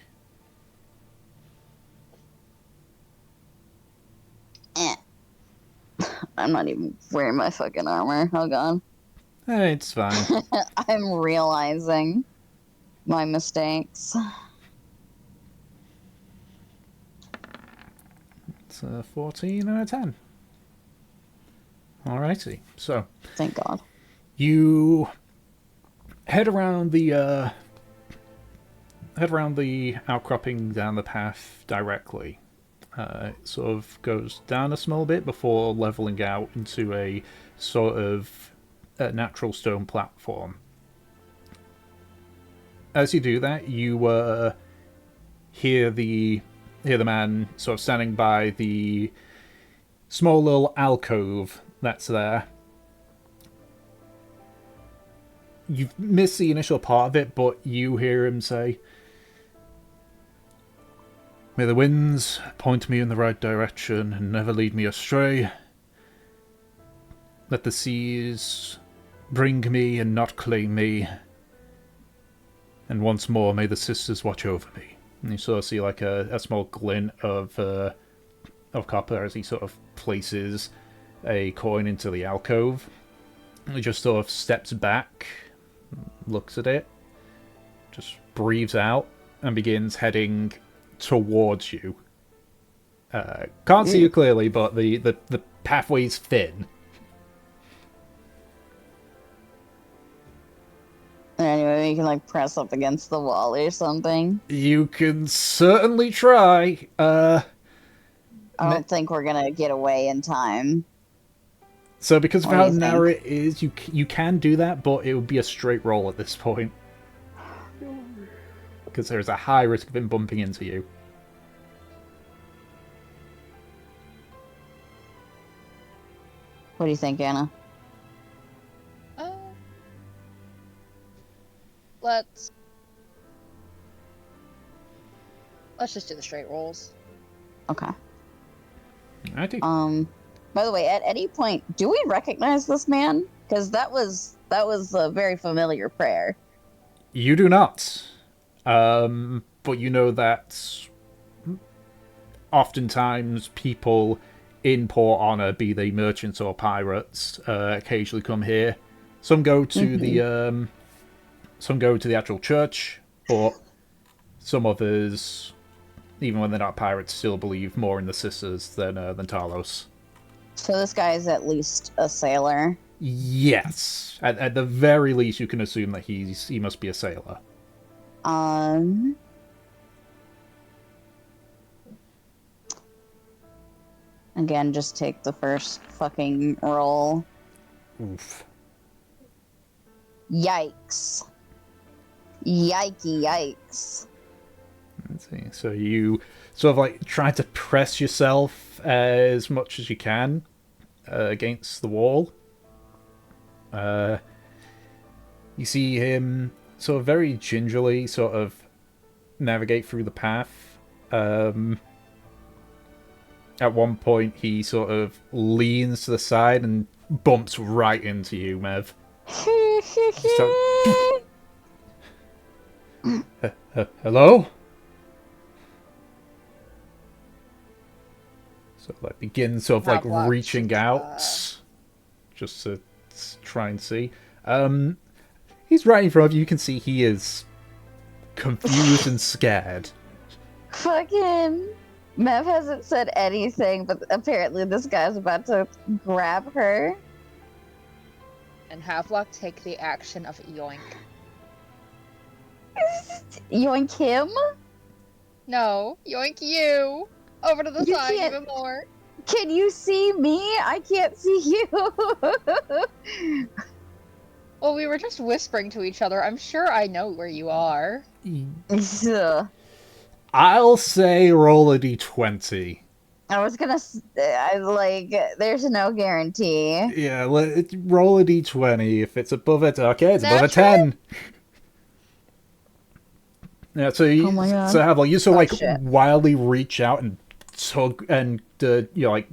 I'm not even wearing my fucking armor. Hold on. It's fine. I'm realizing my mistakes. It's a 14 and a 10. Alrighty. So, Thank God. you head around the outcropping down the path directly. It sort of goes down a small bit before leveling out into a sort of natural stone platform. As you do that, you hear the man sort of standing by the small little alcove that's there. You've missed the initial part of it, but you hear him say, "May the winds point me in the right direction and never lead me astray. Let the seas bring me and not claim me. And once more, may the sisters watch over me." And you sort of see like a small glint of copper as he sort of places a coin into the alcove. He just sort of steps back, looks at it, just breathes out, and begins heading towards you. Can't see you clearly, but the pathway's thin. Anyway, we can like press up against the wall or something. You can certainly try. I don't think we're gonna get away in time. So because of What do how you narrow think? it is, you can do that, but it would be a straight roll at this point. Because there's a high risk of him bumping into you. What do you think, Anna? Uh, let's just do the straight rolls. Okay. Alrighty. By the way, at any point, do we recognize this man? Because that was a very familiar prayer. You do not. But you know that oftentimes people in Port Honor, be they merchants or pirates, occasionally come here. Some go to the actual church, but some others, even when they're not pirates, still believe more in the sisters than Talos. So this guy is at least a sailor. Yes, at the very least, you can assume that he must be a sailor. Again, just take the first fucking roll. Oof. Yikes. Yikes. Let's see. So you sort of like try to press yourself as much as you can against the wall. You see him sort of very gingerly sort of navigate through the path. At one point, he sort of leans to the side and bumps right into you, Mev. Hello? So like begins sort of like Havelock, reaching out just to try and see. He's right in front of you. You can see he is confused and scared. Fucking Mev hasn't said anything, but apparently this guy's about to grab her. And Havelock take the action of yoink. Yoink him? No, yoink you! Over to the You side can't- even more. Can you see me? I can't see you. Well, we were just whispering to each other. I'm sure I know where you are. Ugh. I'll say roll a d20. I was gonna, there's no guarantee. Yeah, roll a d20. If it's above it, okay, it's above a Natural? 10. Yeah, so you, Oh my God. so have like you sort of Oh, like shit. wildly reach out and tug and you know like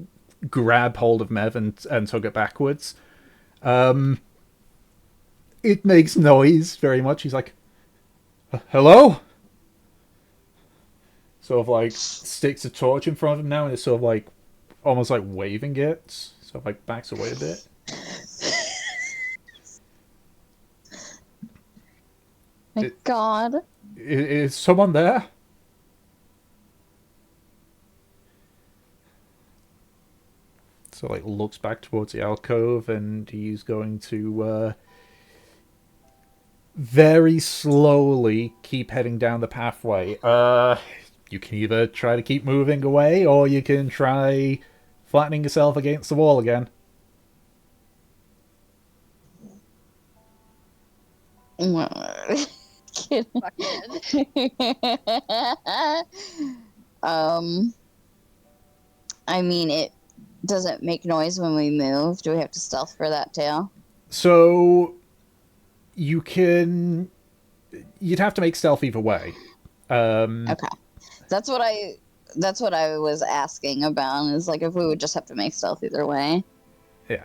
grab hold of Mev and tug it backwards. It makes noise very much. He's like, "Hello." Sort of like sticks a torch in front of him now and is sort of like almost like waving it. Sort of like backs away a bit. My God. Is someone there? So like looks back towards the alcove and he's going to very slowly keep heading down the pathway. You can either try to keep moving away or you can try flattening yourself against the wall again. I mean, it doesn't make noise when we move. Do we have to stealth for that too? So you'd have to make stealth either way. Okay, that's what I was asking about. Is like if we would just have to make stealth either way. Yeah.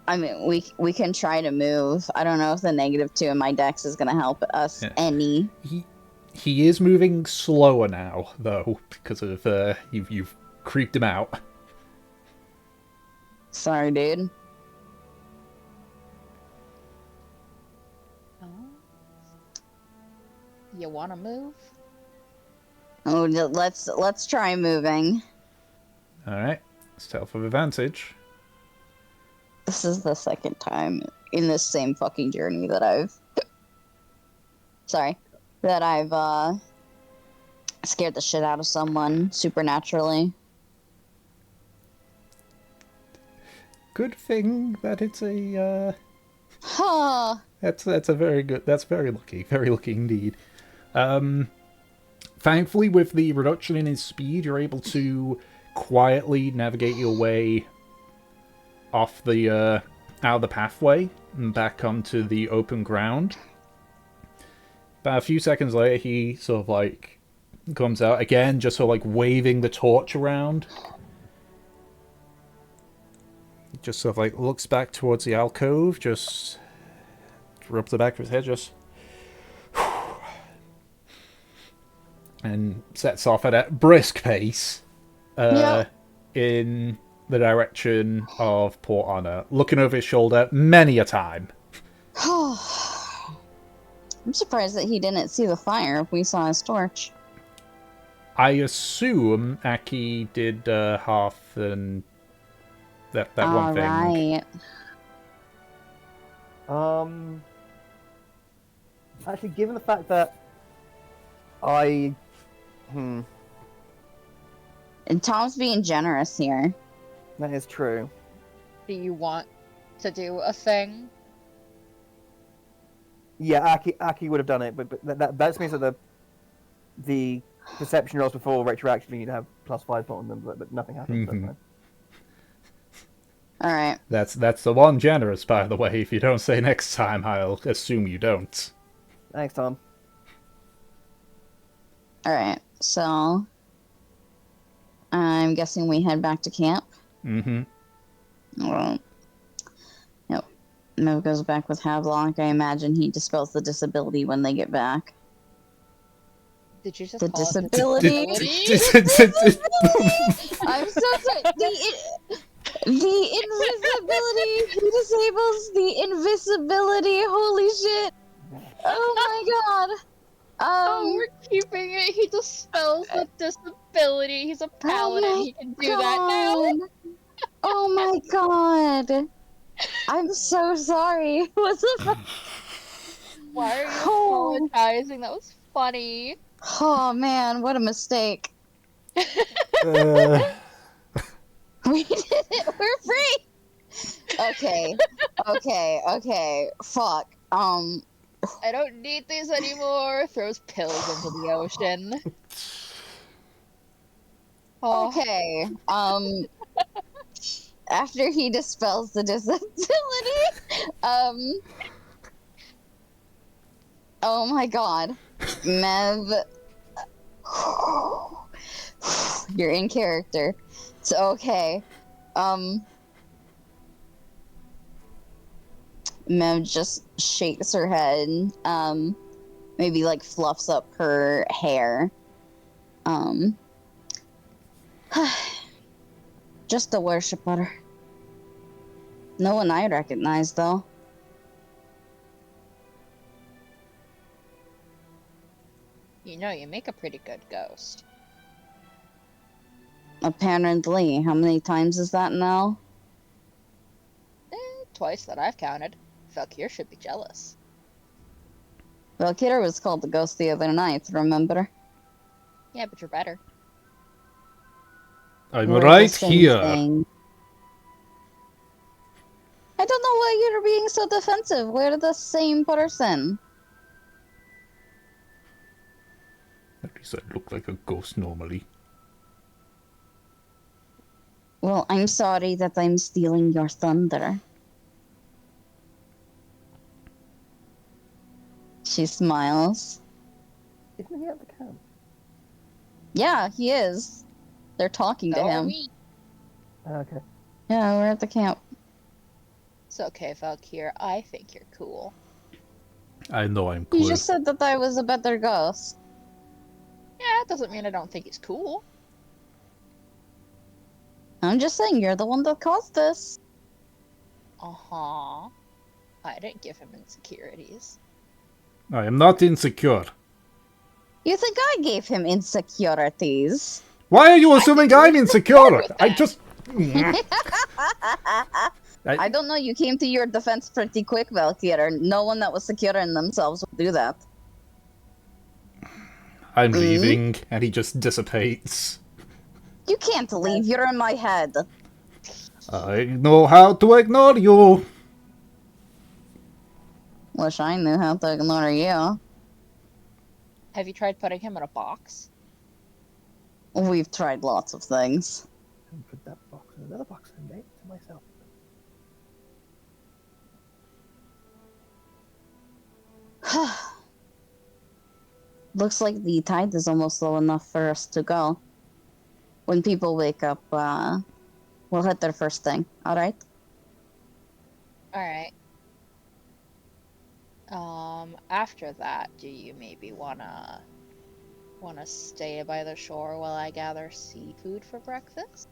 I mean, we can try to move. I don't know if the -2 in my dex is gonna help us any. He is moving slower now, though, because of you've creeped him out. Sorry, dude. You wanna move? Oh, let's try moving. Alright. Stealth of advantage. This is the second time in this same fucking journey that I've scared the shit out of someone supernaturally. Good thing that it's a, Huh. That's a very good... That's very lucky. Very lucky indeed. Thankfully, with the reduction in his speed, you're able to quietly navigate your way off the, out of the pathway and back onto the open ground. About a few seconds later, he sort of, like, comes out again, just sort of, like, waving the torch around. Just sort of, like, looks back towards the alcove, just rubs the back of his head, just... and sets off at a brisk pace in the direction of Port Honor, looking over his shoulder many a time. I'm surprised that he didn't see the fire if we saw his torch. I assume Aki did half and that one thing. Alright. Actually, given the fact that and Tom's being generous here. that is true. Do you want to do a thing? Yeah, Aki would have done it, but that means that the perception rolls before retroactively you'd have +5 on them, but nothing happens. Mhm. So Alright. That's the one generous, by the way. If you don't say next time, I'll assume you don't. thanks, Tom. Alright, so I'm guessing we head back to camp. Mm-hmm. Well, yep. Mev goes back with Havelock. I imagine he dispels the disability when they get back. Did you just The call it disability? I'm so sorry. The invisibility. He disables the invisibility. Holy shit. Oh my god. Oh, we're keeping it. He dispels the disability. He's a paladin. my He can do that now. Oh my god. I'm so sorry. What's the Why are you Oh. apologizing? That was funny. Oh man, what a mistake. We did it. We're free. Okay. Fuck. I don't need these anymore. Throws pills into the ocean. Oh, Okay. After he dispels the disability, oh my god. Mev. You're in character. So, okay. Mev just shakes her head, maybe like fluffs up her hair. Just a worshiper. No one I recognize, though. you know, you make a pretty good ghost. Apparently. How many times is that now? Twice that I've counted. Valkyr should be jealous. Valkyra was called the ghost the other night, remember? Yeah, but you're better. I'm We're the right same here. thing. I don't know why you're being so defensive. We're the same person. At least I look like a ghost normally. Well, I'm sorry that I'm stealing your thunder. She smiles. Isn't he at the camp? Yeah, he is. They're talking to So are him. we. Okay. Yeah, we're at the camp. It's okay, Valkyr. I think you're cool. I know I'm You cool. just said that I was a better ghost. Yeah, it doesn't mean I don't think he's cool. I'm just saying, you're the one that caused this. Uh-huh. I didn't give him insecurities. I am not insecure. You think I gave him insecurities? Why are you assuming think I'm we're insecure? with I that. just. I don't know, you came to your defense pretty quick, Valkyr. No one that was secure in themselves would do that. I'm leaving, and he just dissipates. You can't leave, you're in my head. I know how to ignore you. Wish I knew how to ignore you. Have you tried putting him in a box? We've tried lots of things. And put that box in another box and gave it to myself. Looks like the tide is almost low enough for us to go. When people wake up, we'll hit their first thing, alright? Alright. After that, do you maybe wanna stay by the shore while I gather seafood for breakfast?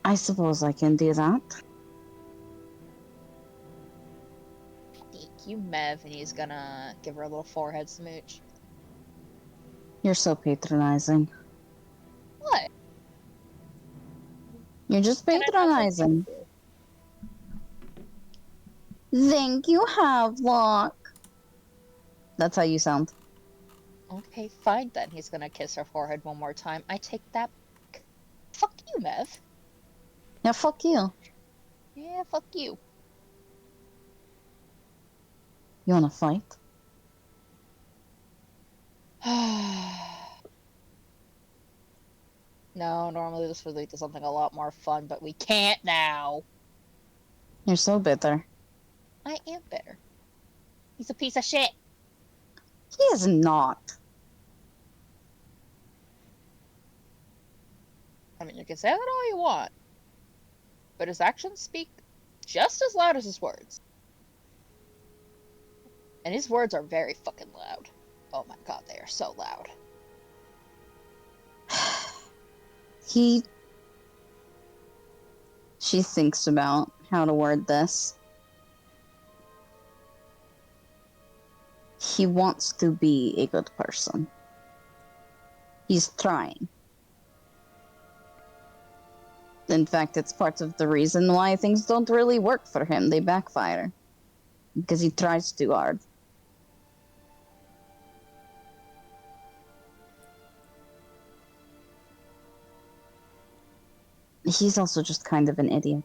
I suppose I can do that. Thank you, Mev, and he's gonna give her a little forehead smooch. You're so patronizing. What? You're just Can I not say patronizing. thank Thank you, Havelock. That's how you sound. you? Okay, fine then. He's gonna kiss her forehead one more time. I take that back. Fuck you, Mev. Yeah, fuck you. Yeah, fuck you. You wanna fight? No, normally this would lead to something a lot more fun, but we can't now. You're so bitter. I am bitter. He's a piece of shit. He is not. I mean, you can say that all you want, but his actions speak just as loud as his words. And his words are very fucking loud. Oh my god, they are so loud. She thinks about how to word this. He wants to be a good person. He's trying. In fact, it's part of the reason why things don't really work for him. They backfire. Because he tries too hard. He's also just kind of an idiot.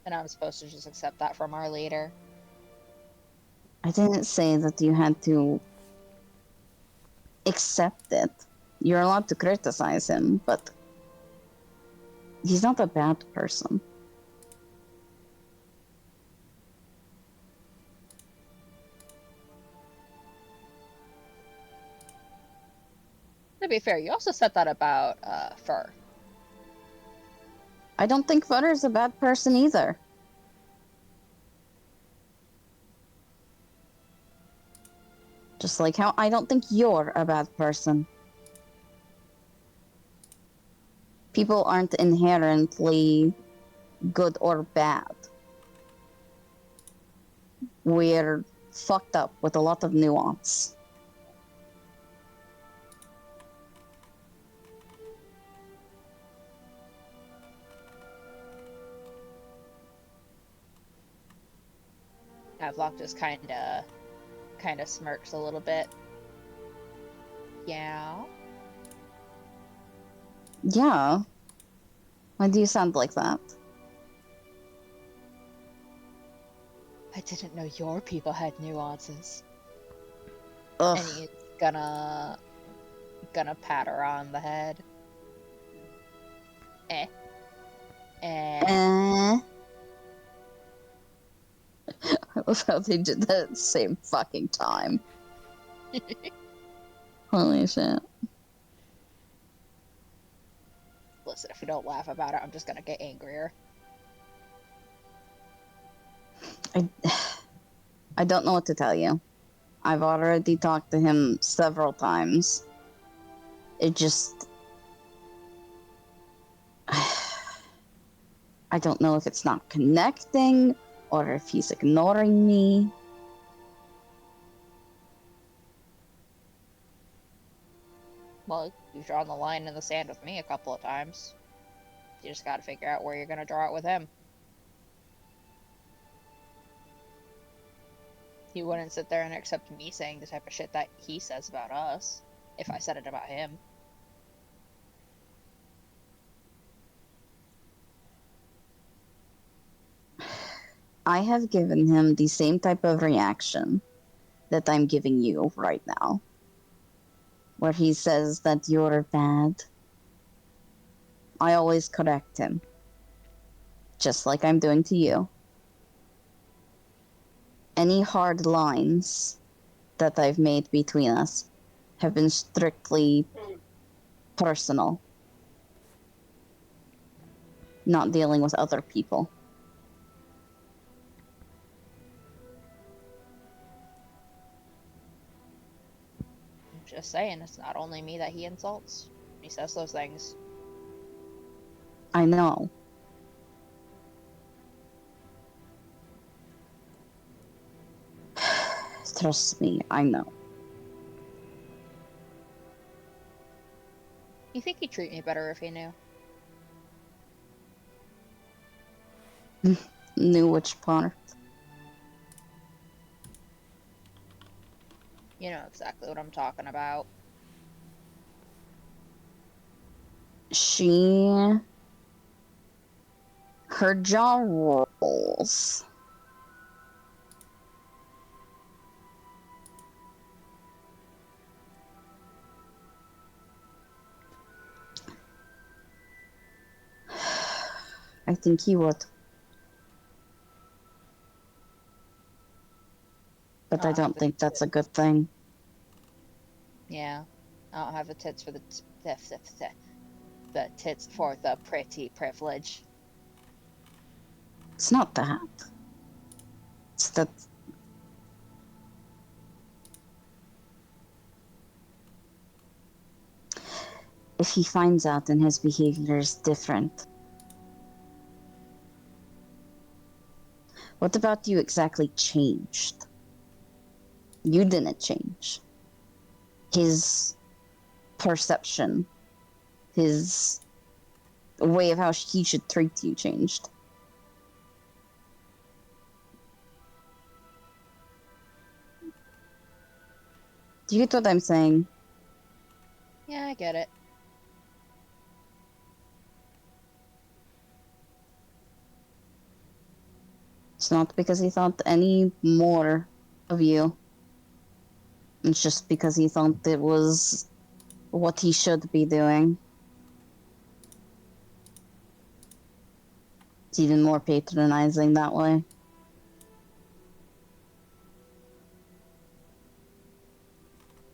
And I'm supposed to just accept that from our leader. I didn't say that you had to accept it. You're allowed to criticize him, but he's not a bad person. To be fair, you also said that about Fur. I don't think Futter's a bad person either. Just like how I don't think you're a bad person. People aren't inherently good or bad. We're fucked up with a lot of nuance. Havelock just kind of smirks a little bit. Yeah. Yeah. Why do you sound like that? I didn't know your people had nuances. Ugh. And he's gonna pat her on the head. Eh. I love how they did that at the same fucking time. Holy shit. Listen, if we don't laugh about it, I'm just gonna get angrier. I don't know what to tell you. I've already talked to him several times. It just... I don't know if it's not connecting or if he's ignoring me. Well, you've drawn the line in the sand with me a couple of times. You just gotta figure out where you're gonna draw it with him. He wouldn't sit there and accept me saying the type of shit that he says about us, if I said it about him. I have given him the same type of reaction that I'm giving you right now, where he says that you're bad. I always correct him, just like I'm doing to you. Any hard lines that I've made between us have been strictly personal, not dealing with other people. I'm just saying, it's not only me that he insults. He says those things. I know. Trust me, I know. You think he'd treat me better if he knew? Knew which part. You know exactly what I'm talking about. Her jaw rolls. I think he would. But I don't think that's a good thing. Yeah. I don't have the tits for the tits for the pretty privilege. It's not that. It's that if he finds out and his behavior is different. What about you exactly changed? You didn't change. His perception, his way of how he should treat you changed. Do you get what I'm saying? Yeah, I get it. It's not because he thought any more of you. It's just because he thought it was what he should be doing. It's even more patronizing that way.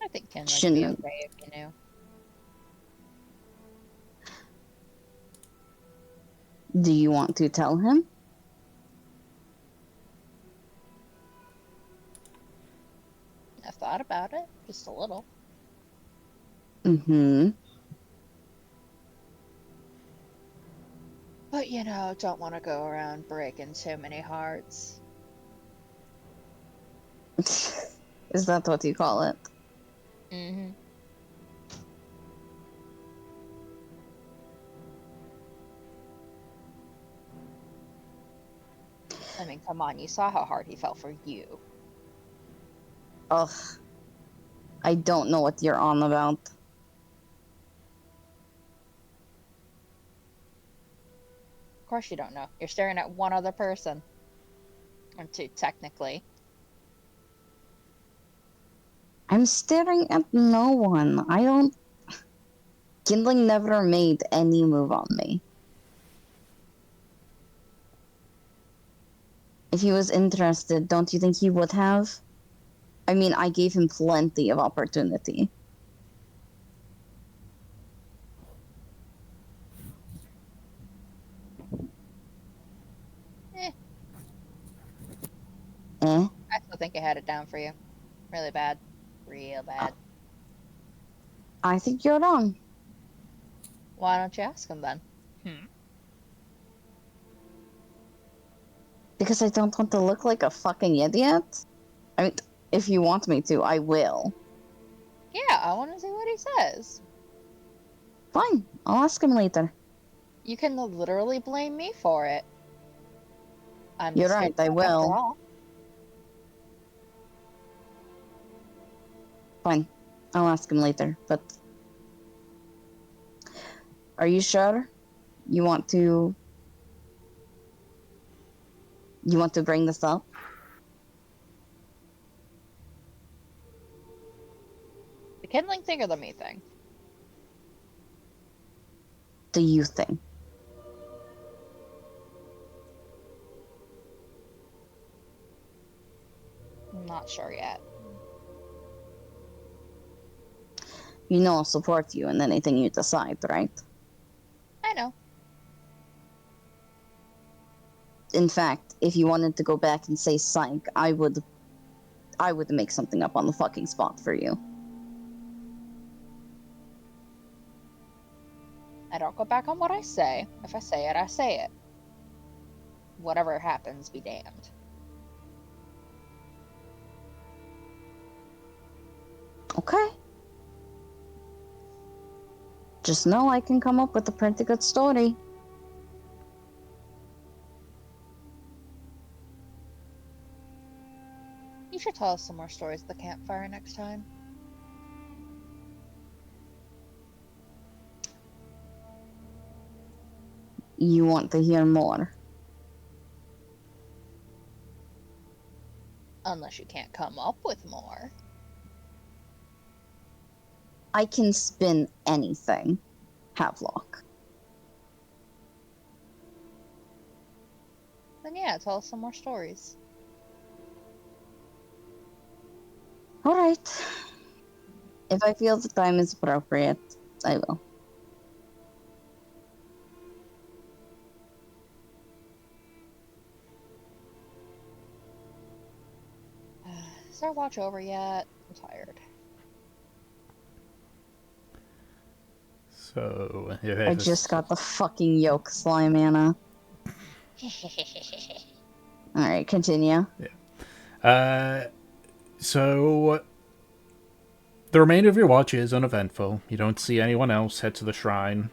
I think Ken would be Shouldn't. okay if he knew. Do you want to tell him? I've thought about it, just a little. Mm-hmm. But you know, don't want to go around breaking too many hearts. Is that what you call it? Mm-hmm. I mean, come on, you saw how hard he felt for you. Ugh. I don't know what you're on about. Of course you don't know. You're staring at one other person. Or two, technically. I'm staring at no one. I don't. Kindling never made any move on me. If he was interested, don't you think he would have? I mean, I gave him plenty of opportunity. Eh, Eh? I still think I had it down for you. Really bad. Real bad. I think you're wrong. Why don't you ask him then? Because I don't want to look like a fucking idiot. I mean, if you want me to, I will. Yeah, I want to see what he says. Fine, I'll ask him later. You can literally blame me for it. I'm the You're right, I scapegoat after will. all. Fine, I'll ask him later, but... Are you sure? You want to... You want to bring this up? The kindling thing or the me thing? The you thing. I'm not sure yet. You know I'll support you in anything you decide, right? I know. In fact, if you wanted to go back and say psych, I would make something up on the fucking spot for you. I don't go back on what I say. If I say it, I say it. Whatever happens, be damned. Okay. Just know I can come up with a pretty good story. You should tell us some more stories at the campfire next time. You want to hear more? Unless you can't come up with more. I can spin anything, Havelock. Then yeah, tell us some more stories. Alright. If I feel the time is appropriate, I will. Is our watch over yet? I'm tired. So, I just got the fucking yolk slime, Anna. Alright, continue. So, the remainder of your watch is uneventful. You don't see anyone else head to the shrine.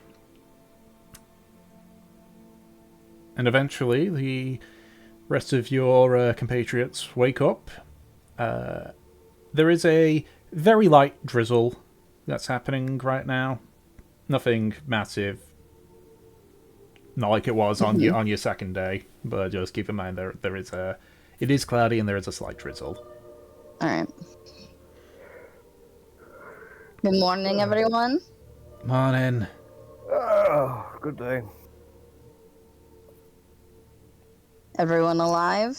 And eventually, the rest of your compatriots wake up. There is a very light drizzle that's happening right now. Nothing massive. Not like it was on your second day, but just keep in mind it is cloudy and there is a slight drizzle. Alright. Good morning, everyone. Morning. Oh, good day. Everyone alive?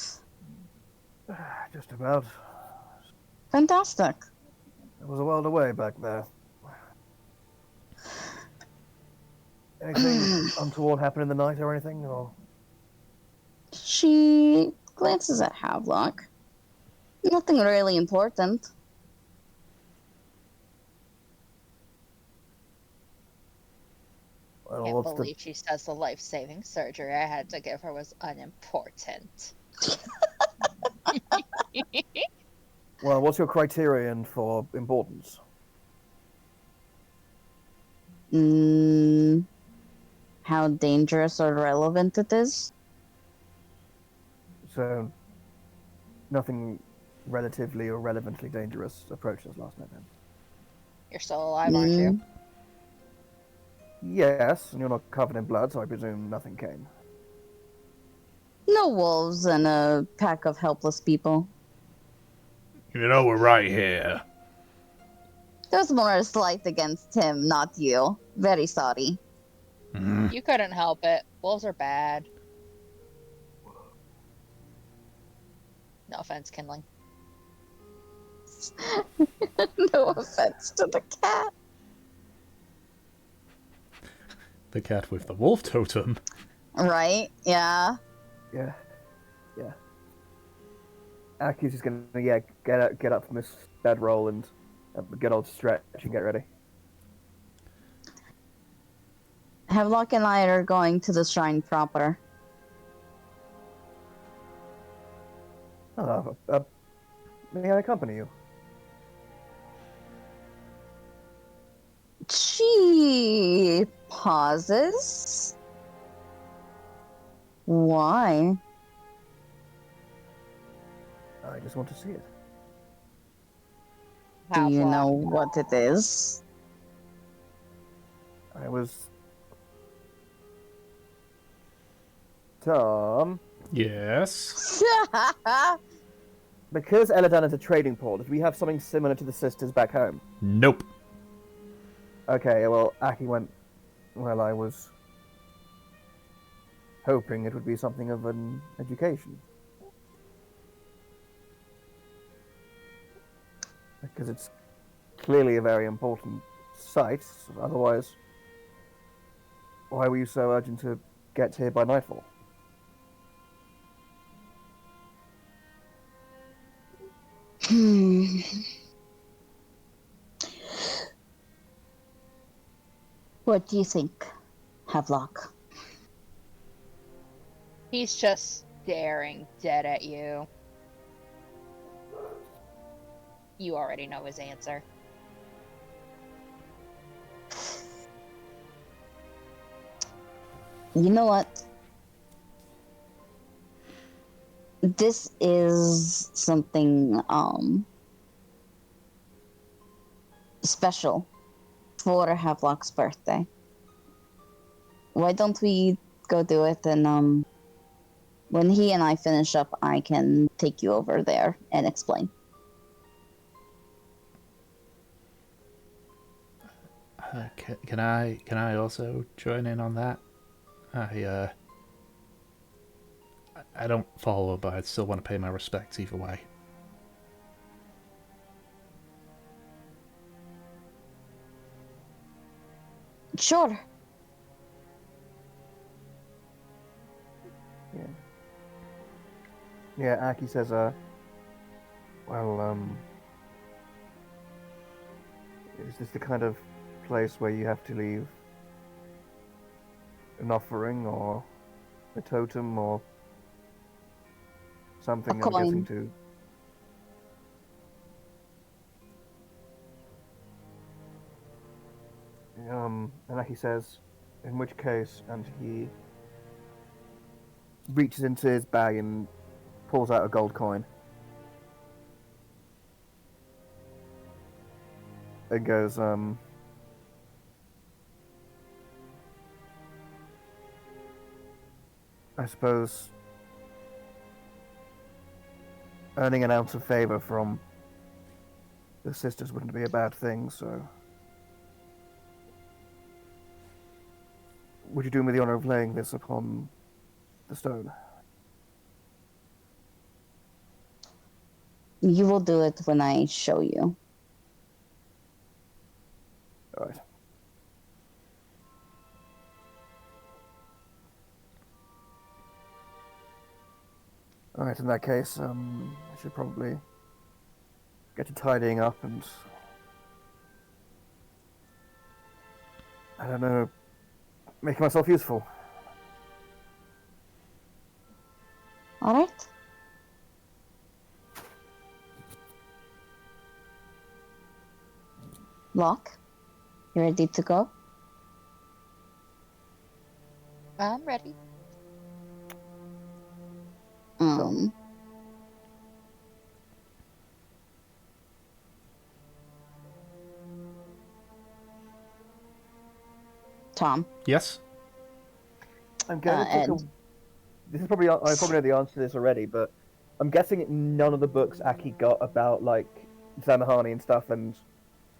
Just about. Fantastic. It was a world away back there. Anything untoward happen in the night or anything? Or She glances at Havelock. Nothing really important. well, Can't what's believe she says the life-saving surgery I had to give her was unimportant. what's your criterion for importance? How dangerous or relevant it is? So, nothing relatively or relevantly dangerous approached us last night then? You're still alive, aren't you? Yes, and you're not covered in blood, so I presume nothing came. No wolves and a pack of helpless people. You know we're right here. There's more a slight against him, not you. Very sorry. You couldn't help it. Wolves are bad. No offense, Kindling. No offense to the cat. The cat with the wolf totem. Right? Yeah. Yeah. Aki's just gonna get up from this bedroll and have a good old stretch and get ready. Havelock and I are going to the shrine proper. May I accompany you? She pauses. Why? I just want to see it. Do you Havelock. know what it is? I was... Tom, Yes. because Eladan is a trading port, do we have something similar to the sisters back home? Nope. Okay, well, Aki went... Well, I was hoping it would be something of an education. Because it's clearly a very important site, otherwise... Why were you so urgent to get here by nightfall? What do you think, Havelock? He's just staring dead at you. You already know his answer. You know what? This is something special for Havelock's birthday. Why don't we go do it, and when he and I finish up, I can take you over there and explain. Can I also join in on that? I don't follow, but I still want to pay my respects either way. Sure. Yeah, Aki says, well, is this the kind of place where you have to leave an offering or a totem or something? A I'm guessing coin. and Aki says, in which case, and he reaches into his bag and pulls out a gold coin. It goes, I suppose earning an ounce of favor from the sisters wouldn't be a bad thing, so... Would you do me the honor of laying this upon the stone? You will do it when I show you. Alright. Alright, in that case, I should probably get to tidying up and... I don't know, making myself useful. Alright? Lock, you ready to go? I'm ready. Um, Tom. Yes? I'm going to take a... and This is probably... I probably know the answer to this already, but I'm guessing none of the books Aki got about, like, Zamahani and stuff and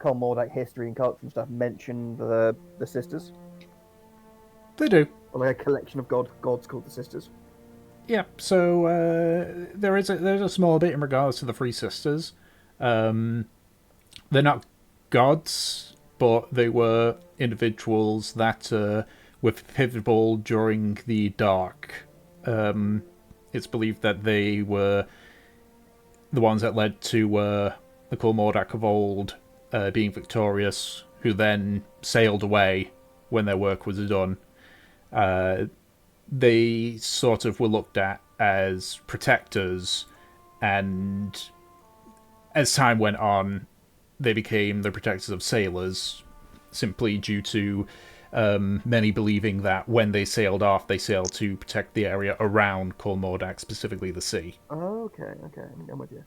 Karmora, like, history and culture and stuff mention the sisters. They do. Or like a collection of gods called the sisters. Yeah, so there's a small bit in regards to the three sisters. They're not gods, but they were individuals that were pivotal during the Dark. It's believed that they were the ones that led to the Karmora of old being victorious, who then sailed away when their work was done. They sort of were looked at as protectors And as time went on, they became the protectors of sailors, simply due to many believing that when they sailed off, they sailed to protect the area around Karmora, specifically the sea. Okay, okay, I'm with you.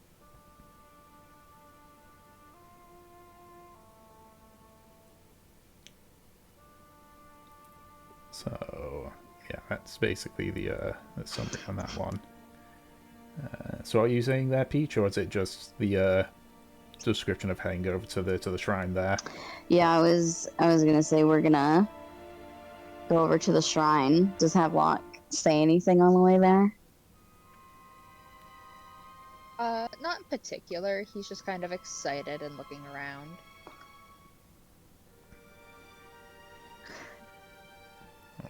So, yeah, that's basically the summary on that one. So, are you saying there, Peach, or is it just the description of heading over to the shrine there? Yeah, I was gonna say we're gonna go over to the shrine. Does Havelock say anything on the way there? Not in particular. He's just kind of excited and looking around.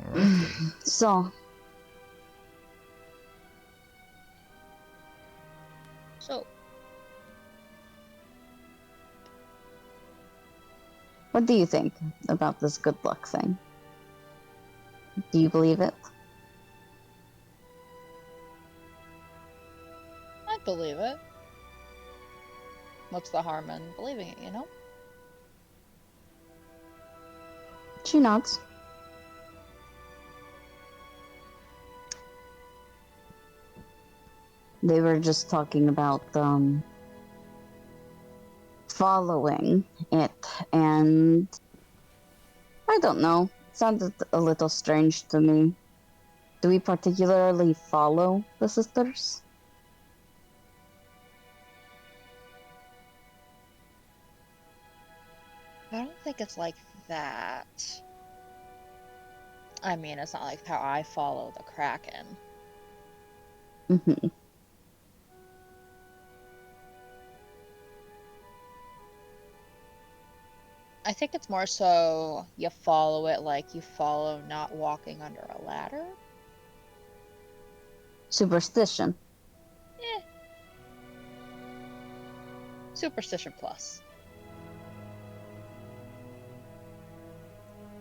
Alright. So, So, what do you think about this good luck thing? Do you believe it? I believe it. What's the harm in believing it, you know? She nods. They were just talking about following it, and I don't know. It sounded a little strange to me. Do we particularly follow the sisters? I don't think it's like that. I mean, it's not like how I follow the Kraken. Mm-hmm. I think it's more so you follow it like you follow not walking under a ladder. Superstition. Eh. Superstition plus.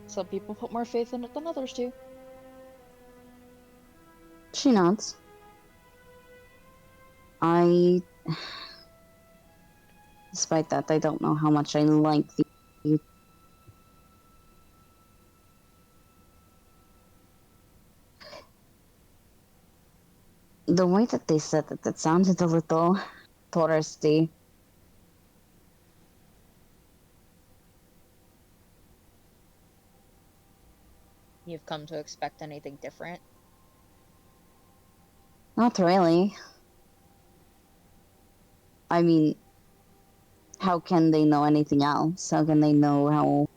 Some people put more faith in it than others do. She nods. Despite that, I don't know how much I like the way that they said it. It sounded a little touristy. You've come to expect anything different. Not really. I mean, how can they know anything else? How can they know how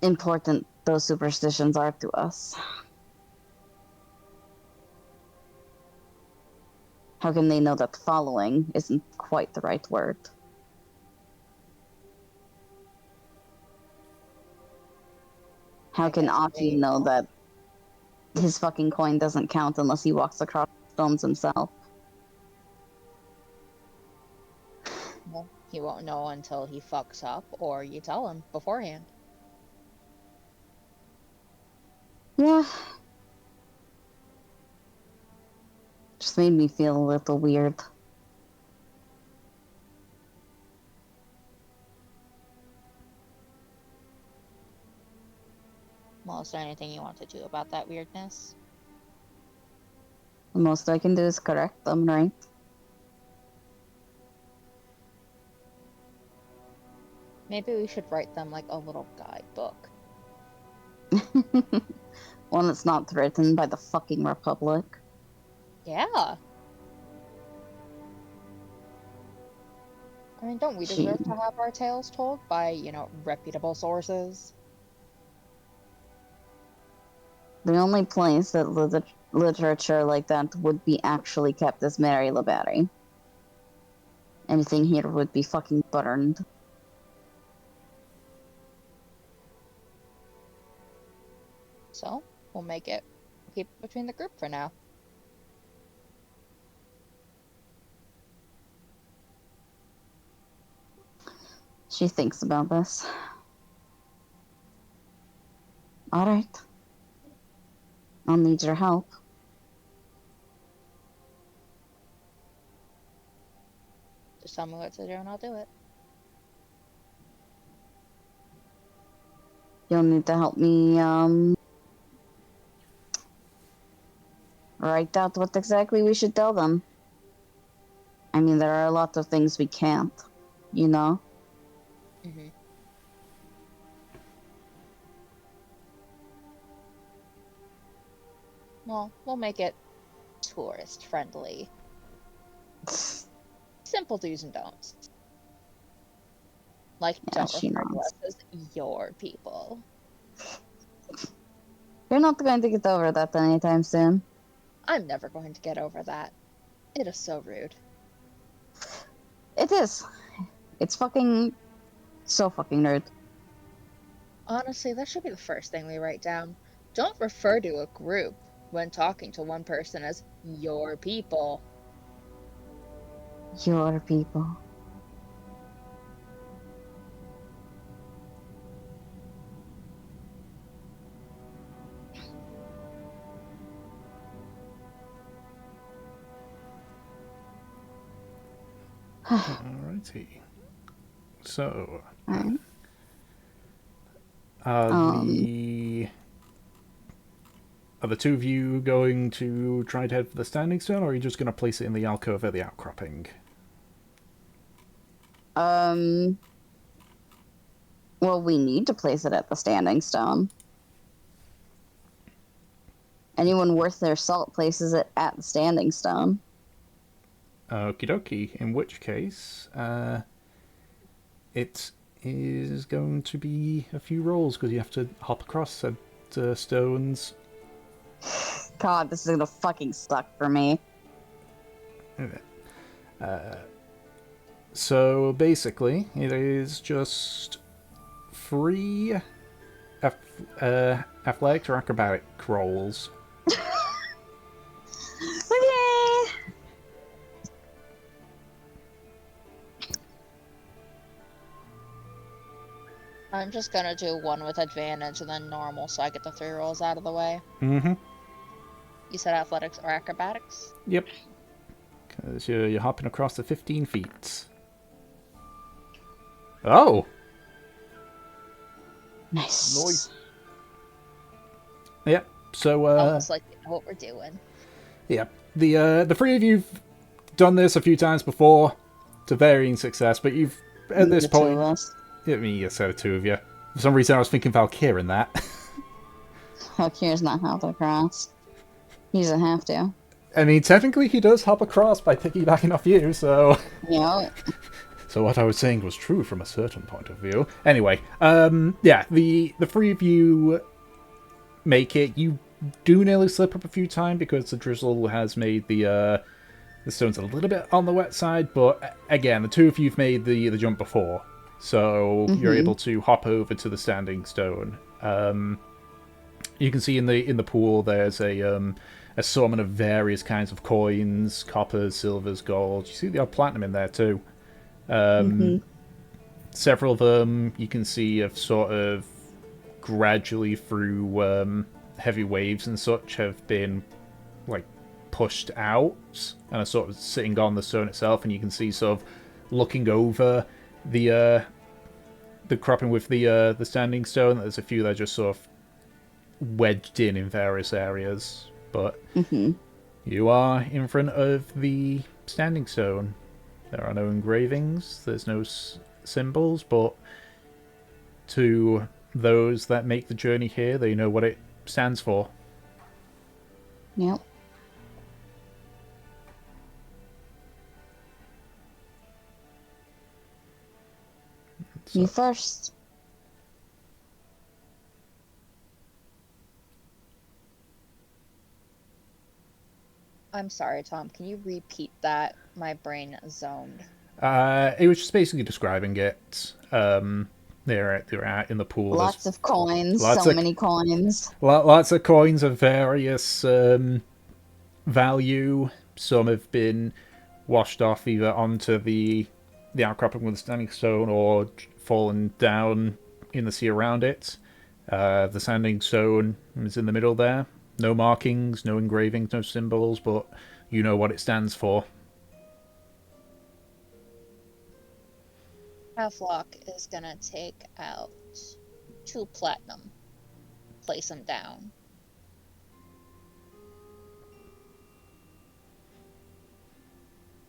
important those superstitions are to us? How can they know that following isn't quite the right word? How I can guess Aki they know don't. that his fucking coin doesn't count unless he walks across stones himself? Well, he won't know until he fucks up, or you tell him beforehand. Yeah. Just made me feel a little weird. Well, is there anything you want to do about that weirdness? The most I can do is correct them, right? Maybe we should write them like a little guidebook. One that's not written by the fucking Republic. Yeah. I mean, don't we deserve to have our tales told by, you know, reputable sources? The only place that literature like that would be actually kept is Mary Labatty. Anything here would be fucking burned. So, we'll make it keep it between the group for now. She thinks about this. Alright. I'll need your help. Just tell me what to do and I'll do it. You'll need to help me, write out what exactly we should tell them. I mean, there are a lot of things we can't, you know? Mm-hmm. Well, we'll make it tourist friendly. Simple do's and don'ts. Like, Yeah, don't she refer to knows. us as your people. You're not going to get over that anytime soon. I'm never going to get over that. It is so rude. It is. It's fucking... so fucking rude. Honestly, that should be the first thing we write down. Don't refer to a group when talking to one person as your people. Your people. Alrighty. So, Alright. the are the two of you going to try to head for the standing stone, or are you just going to place it in the alcove at the outcropping? Well, we need to place it at the standing stone. Anyone worth their salt places it at the standing stone. Okie dokie. In which case, it is going to be a few rolls because you have to hop across said stones. God, this is gonna fucking suck for me. So basically, it is just 3 athletic or acrobatic rolls. Okay. I'm just gonna do one with advantage and then normal so I get the 3 rolls out of the way. Mm-hmm. You said athletics or acrobatics? Yep. Because you're hopping across the 15 feet. Oh! Nice. Nice. Yep. So, Almost like we know what we're doing. yeah. The 3 of you've done this a few times before to varying success, but you've, at this The two of point... us. I mean, yes, there are 2 of you. For some reason, I was thinking Valkyr in that. Valkyr's not hopping across. He doesn't have to. I mean, technically, he does hop across by piggybacking off you, so... You know? So what I was saying was true from a certain point of view. Anyway, yeah, the 3 of you make it. You do nearly slip up a few times because the drizzle has made the stones a little bit on the wet side, but again, the 2 of you've made the jump before, so you're able to hop over to the standing stone. You can see in the pool there's a assortment of various kinds of coins, coppers, silvers, gold. You see the odd platinum in there too. Several of them you can see have sort of gradually through heavy waves and such have been like pushed out and are sort of sitting on the stone itself, and you can see sort of looking over the cropping with the standing stone. There's a few that are just sort of wedged in various areas, but you are in front of the standing stone. There are no engravings, there's no symbols, but to those that make the journey here, they know what it stands for. Yep. So, You first. I'm sorry, Tom. Can you repeat that? My brain zoned. it was just basically describing it. They're out in the pool. Lots of coins. lots So of- many coins. Lots of coins of various value. Some have been washed off either onto the outcropping with the standing stone or fallen down in the sea around it. The standing stone is in the middle there. No markings, no engravings, no symbols, but you know what it stands for. Halflock is gonna take out 2 platinum, place them down.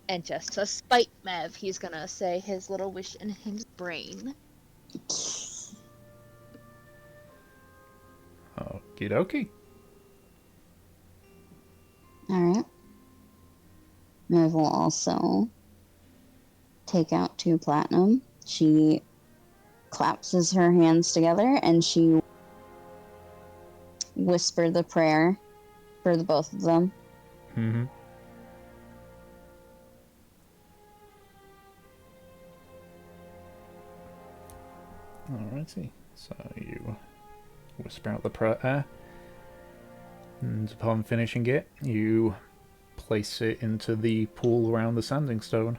And just to spite Mev, he's gonna say his little wish in his brain. Okie dokie. Alright. Mev will also take out 2 platinum. She collapses her hands together and she whisper the prayer for the both of them. Mm-hmm. Alrighty. So you whisper out the prayer, and upon finishing it, you place it into the pool around the sanding stone.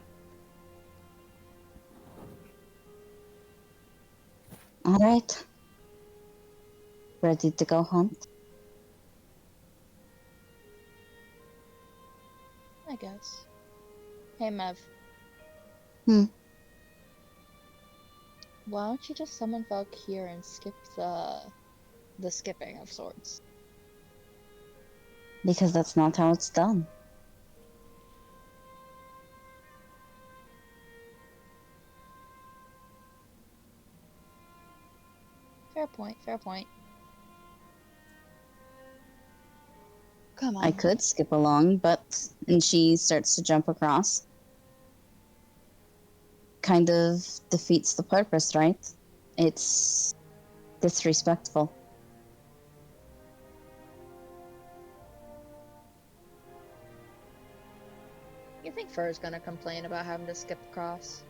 Alright. Ready to go hunt? I guess. Hey, Mev. Hmm. Why don't you just summon Valkyr and skip the skipping of sorts? Because that's not how it's done. Fair point, fair point. Come on. I could skip along, but... And she starts to jump across. Kind of defeats the purpose, right? It's disrespectful. You think Fur's gonna complain about having to skip across?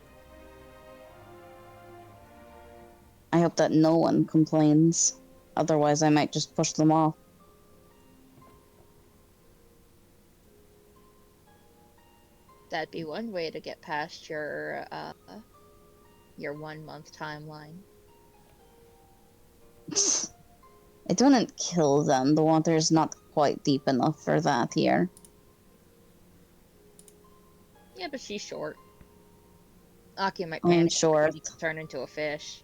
I hope that no one complains. Otherwise, I might just push them off. That'd be one way to get past your 1 month timeline. It wouldn't kill them. The water's not quite deep enough for that here. Yeah, but she's short. Aki might I'm panic short. because he can turn into a fish.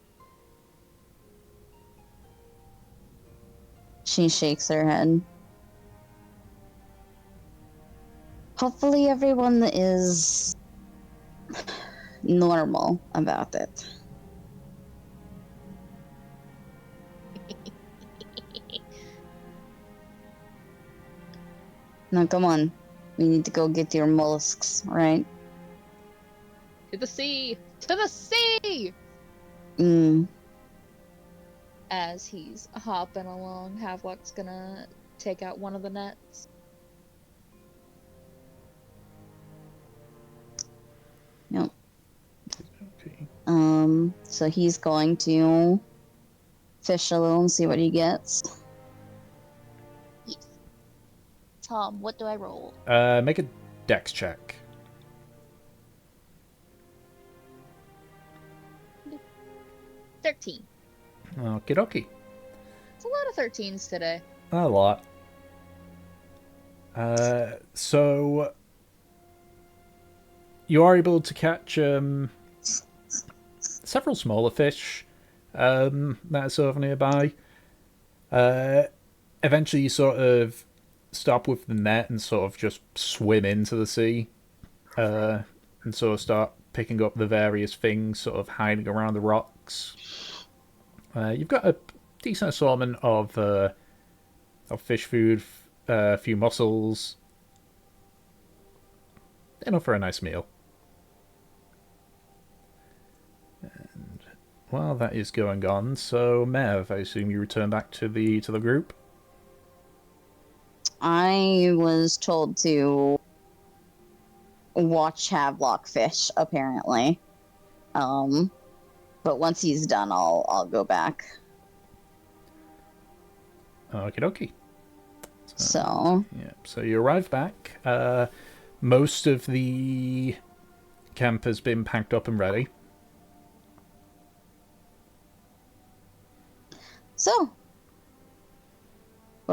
She shakes her head. Hopefully everyone is normal about it. Now come on. We need to go get your mollusks, right? To the sea! To the sea! Mm. As he's hopping along, Havelock's gonna take out one of the nets. Yep. Okay. So he's going to fish a little and see what he gets. Yes. Tom, what do I roll? Make a dex check. 13. Okie dokie. It's a lot of 13s today. A lot. So you are able to catch several smaller fish that are sort of nearby. Eventually you sort of stop with the net and sort of just swim into the sea, and sort of start picking up the various things sort of hiding around the rocks. You've got a decent assortment of fish food, a few mussels, enough for a nice meal. And while that is going on, so Mev, I assume you return back to the group. I was told to watch Havelock fish, apparently. But once he's done, I'll go back. Okie dokie. So Yeah, so you arrive back. Most of the camp has been packed up and ready.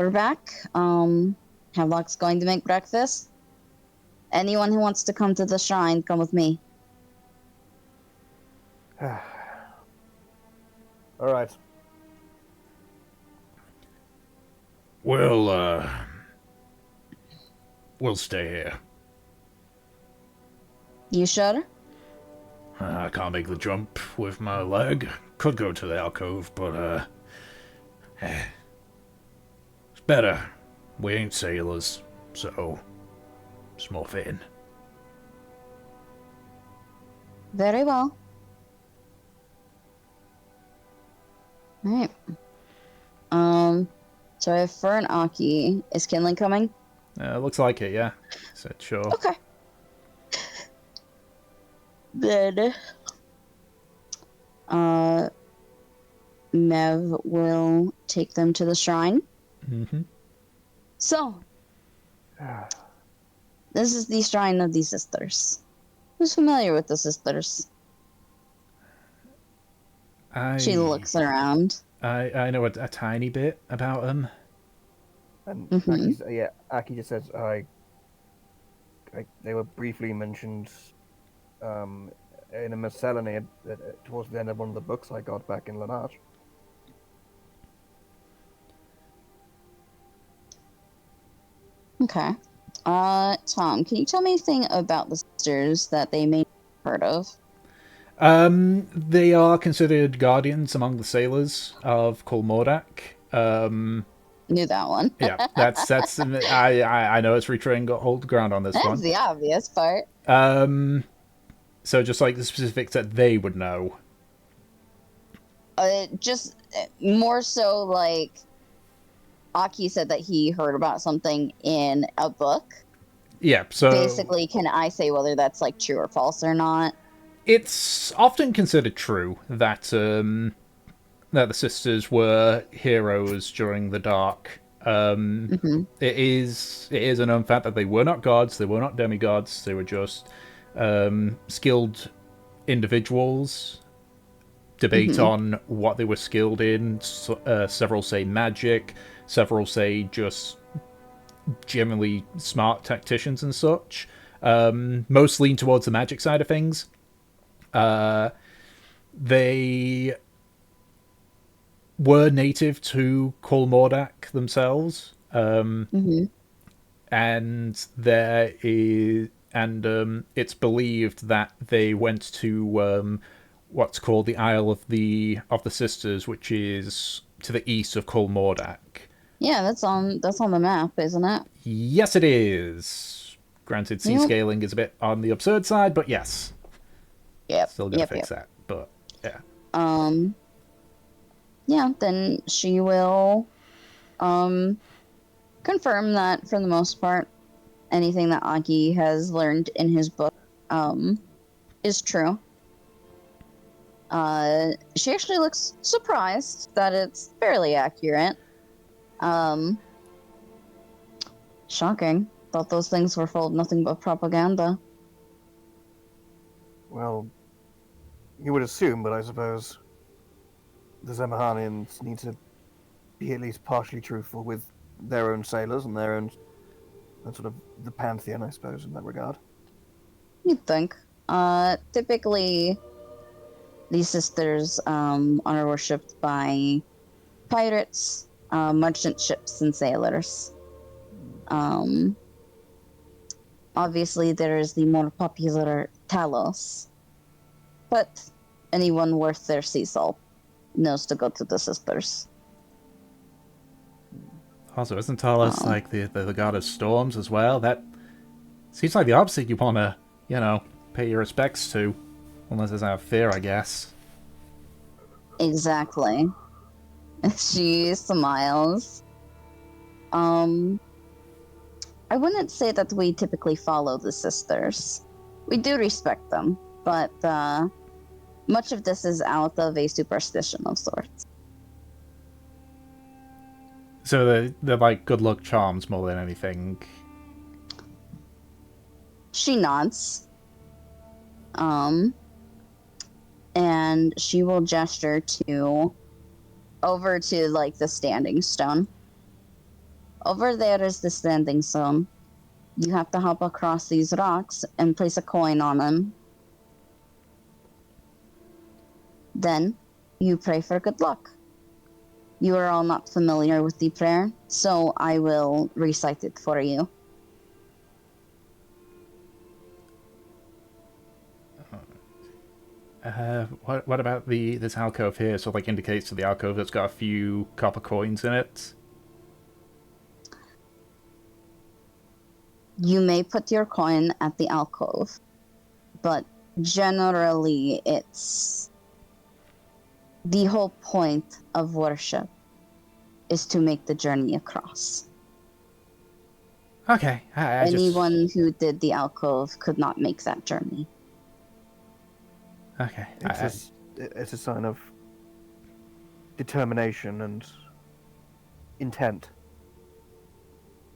we're back. Havelock's going to make breakfast. Anyone who wants to come to the shrine, come with me. All right. We'll stay here. You sure? I can't make the jump with my leg. Could go to the alcove, but it's better. We ain't sailors, so it's more fitting. Very well. Alright. So if for an Aki, is Kinley coming? Looks like it, yeah. Said sure. Okay. Then, Mev will take them to the shrine. Mm-hmm. So, this is the shrine of the sisters. Who's familiar with the sisters? She looks around. I know a tiny bit about them. And Mhm. Aki just says, they were briefly mentioned in a miscellany towards the end of one of the books I got back in Lanarch. Okay. Tom, can you tell me anything about the sisters that they may have heard of? They are considered guardians among the sailors of Karmora. Knew that one. Yeah, that's I know it's retreading hold ground on this That's one. the obvious part. So just like the specifics that they would know. Just more so like Aki said that he heard about something in a book. Yeah, so Basically, can I say whether that's like true or false or not? it's often considered true that that the sisters were heroes during the Dark. Mm-hmm. It is a known fact that they were not gods, they were not demigods, they were just skilled individuals. Debate on what they were skilled in. Several say magic, several say just generally smart tacticians and such. Most lean towards the magic side of things. They were native to Kolmordak themselves, and there is, and it's believed that they went to what's called the Isle of the Sisters, which is to the east of Kolmordak. Yeah, that's on the map, isn't it? Yes, it is. Granted, sea scaling is a bit on the absurd side, but yes. Yep. Still gotta fix that, but yeah. Yeah, then she will confirm that for the most part anything that Aki has learned in his book is true. She actually looks surprised that it's fairly accurate. Shocking. Thought those things were full of nothing but propaganda. Well, you would assume, but I suppose the Zemahanians need to be at least partially truthful with their own sailors and their own sort of the pantheon, I suppose, in that regard. You'd think. Typically, these sisters are worshipped by pirates, merchant ships, and sailors. Obviously, there is the more popular Talos, but anyone worth their sea salt knows to go to the sisters. Also, isn't Talos like the god of storms as well? That seems like the opposite you want to, pay your respects to. Unless it's out of fear, I guess. Exactly. She smiles. I wouldn't say that we typically follow the sisters. We do respect them, but much of this is out of a superstition of sorts. So they're like good luck charms more than anything. She nods. And she will gesture over to like the standing stone. Over there is the standing stone. You have to hop across these rocks and place a coin on them. Then you pray for good luck. You are all not familiar with the prayer, so I will recite it for you. What about this alcove here? So like indicates to the alcove that's got a few copper coins in it. You may put your coin at the alcove, but generally it's the whole point of worship is to make the journey across. Okay, I just... Anyone who did the alcove could not make that journey. Okay, It's a sign of determination and intent.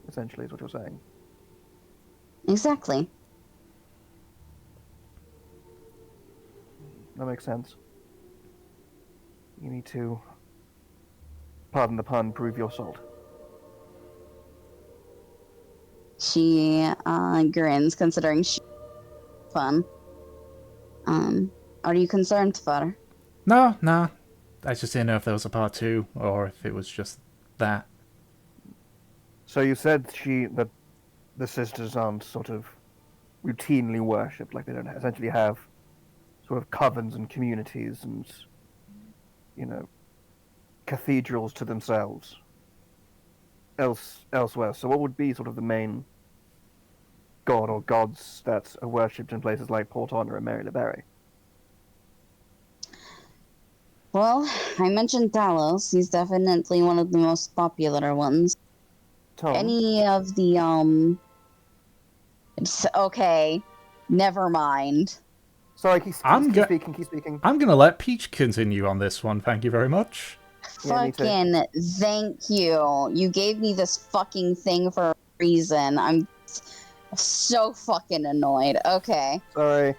Essentially, is what you're saying. Exactly. That makes sense. You need to, pardon the pun, prove your salt. She grins, considering she fun. Are you concerned for her? No. I just didn't know if there was a part 2 or if it was just that. So you said that the sisters aren't sort of routinely worshipped, like they don't essentially have sort of covens and communities and, cathedrals to themselves elsewhere. So what would be sort of the main god or gods that are worshipped in places like Port Honor and Mary LeBerry? Well, I mentioned Talos. He's definitely one of the most popular ones. Tom? Any of the okay, never mind. Sorry, keep speaking. I'm gonna let Peach continue on this one, thank you very much. Yeah, me too. Fucking thank you. You gave me this fucking thing for a reason. I'm so fucking annoyed. Okay. Sorry.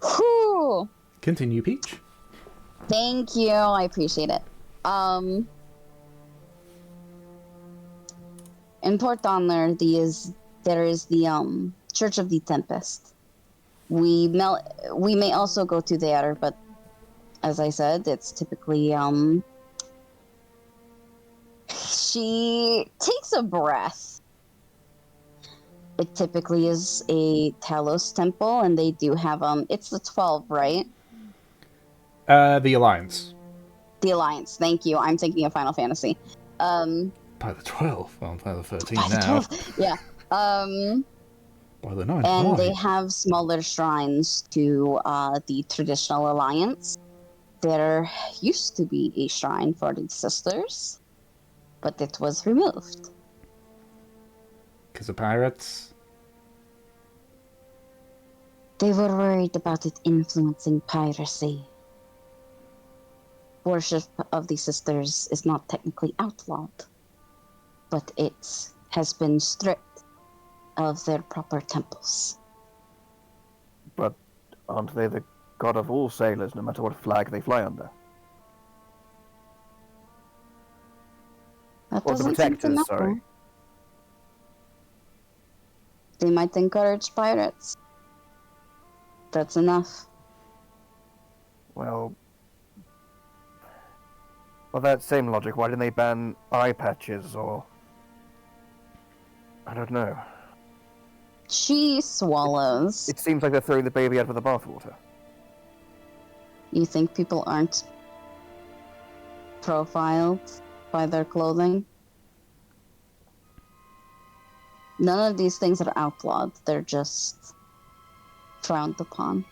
Whew. Continue, Peach. Thank you. I appreciate it. In Port Donner, there is the Church of the Tempest. We may also go to there, but as I said, it's typically she takes a breath. It typically is a Talos temple, and they do have it's the 12, right? The Alliance. The Alliance. Thank you. I'm thinking of Final Fantasy. By the 12. Well, by the 13 by the now. 12. Yeah. By the 9. And Why? they have smaller shrines to the traditional Alliance. There used to be a shrine for the sisters, but it was removed. Because of pirates? They were worried about it influencing piracy. Worship of the sisters is not technically outlawed, but it has been stripped of their proper temples. But aren't they the god of all sailors, no matter what flag they fly under? That Or the doesn't seem to protectors, matter. sorry. They might encourage pirates. That's enough. Well, by that same logic, why didn't they ban eye patches or... I don't know. She swallows. It seems like they're throwing the baby out with the bathwater. You think people aren't profiled by their clothing? None of these things are outlawed. They're just frowned upon.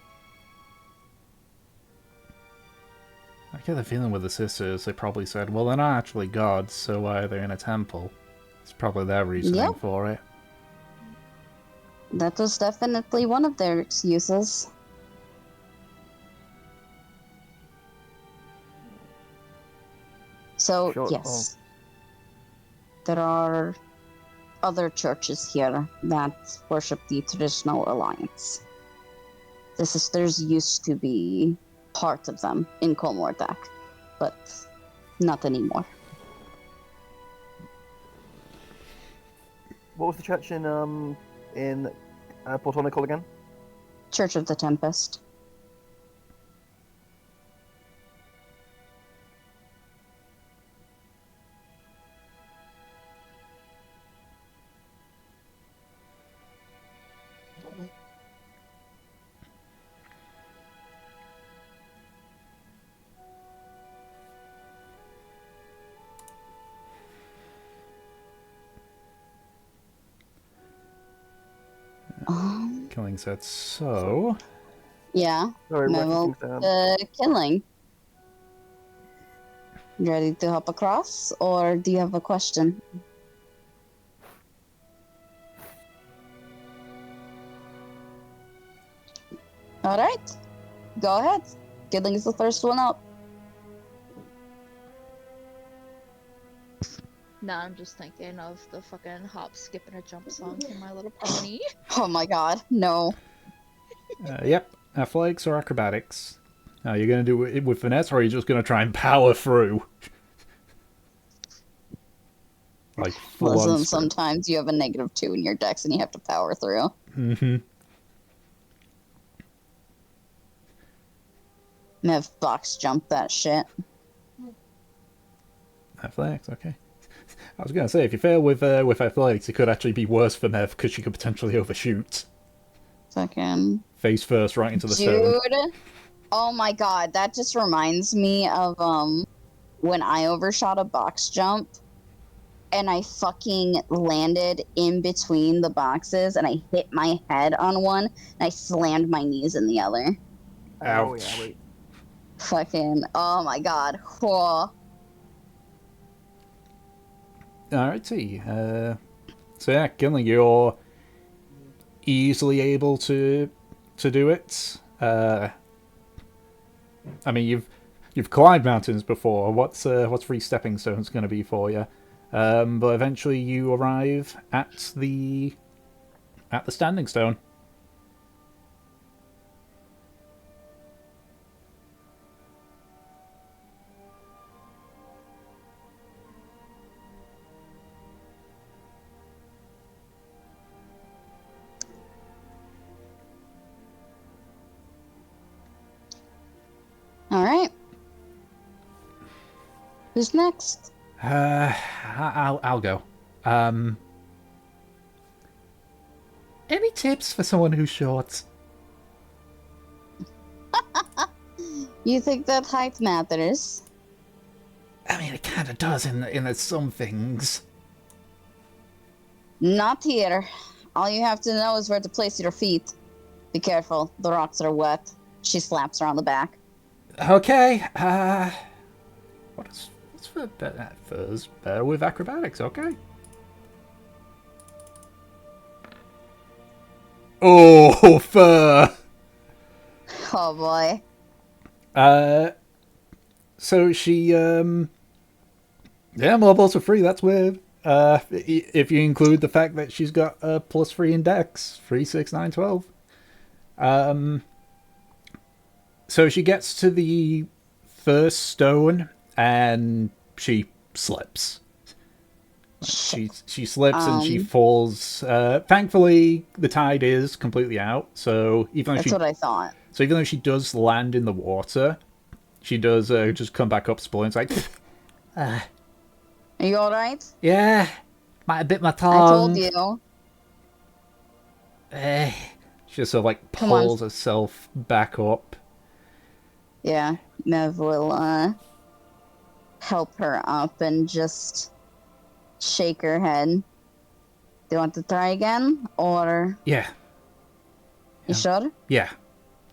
I get the feeling with the sisters, they probably said, well, they're not actually gods, so why are they in a temple? It's probably their reasoning for it. That was definitely one of their excuses. So, Sure. yes. There are other churches here that worship the traditional Alliance. The sisters used to be part of them in Karmora, but not anymore. What was the church in Platonical again? Church of the Tempest. Killing said so. Yeah. Sorry, I'm writing Memo things down. killing. You ready to hop across, or do you have a question? All right, go ahead. Killing is the first one up. Now I'm just thinking of the fucking hop, skip, and a jump song from My Little Pony. Oh my god, no. Yep, athletics or acrobatics. You're going to do it with finesse, or are you just going to try and power through? Like, full on Listen, sprint. sometimes you have a -2 in your dex and you have to power through. Mm-hmm. Mev box jump that shit. Athletics, okay. I was going to say, if you fail with athletics, it could actually be worse for Mev, because she could potentially overshoot. Fucking Face first right into the stone. dude. Oh my god, that just reminds me of when I overshot a box jump and I fucking landed in between the boxes and I hit my head on one and I slammed my knees in the other. Oh, Ouch. yeah, wait. Fucking, oh my god. Whoa. Alrighty. So yeah, Gilling, you're easily able to do it. I mean, you've climbed mountains before. What's three stepping stones going to be for you? But eventually you arrive at the standing stone. Alright. Who's next? I'll go. Any tips for someone who's short? You think that height matters? I mean, it kind of does in some things. Not here. All you have to know is where to place your feet. Be careful, the rocks are wet. She slaps her on the back. Okay. What's for fur's better with acrobatics? Okay. Oh, fur. Oh boy. So she yeah, multiples of 3. That's weird. If you include the fact that she's got a +3 in Dex, 3, 6, 9, 12. So she gets to the first stone and she slips. She slips and she falls. Thankfully, the tide is completely out. So even though That's what I thought. so even though she does land in the water, she does just come back up, spluttering. It's like, Are you alright? yeah, might have bit my I told tongue. you. She just sort of like Come on. pulls herself back up. Yeah, Mev will help her up and just shake her head. Do you want to try again? Or Yeah, you sure? yeah.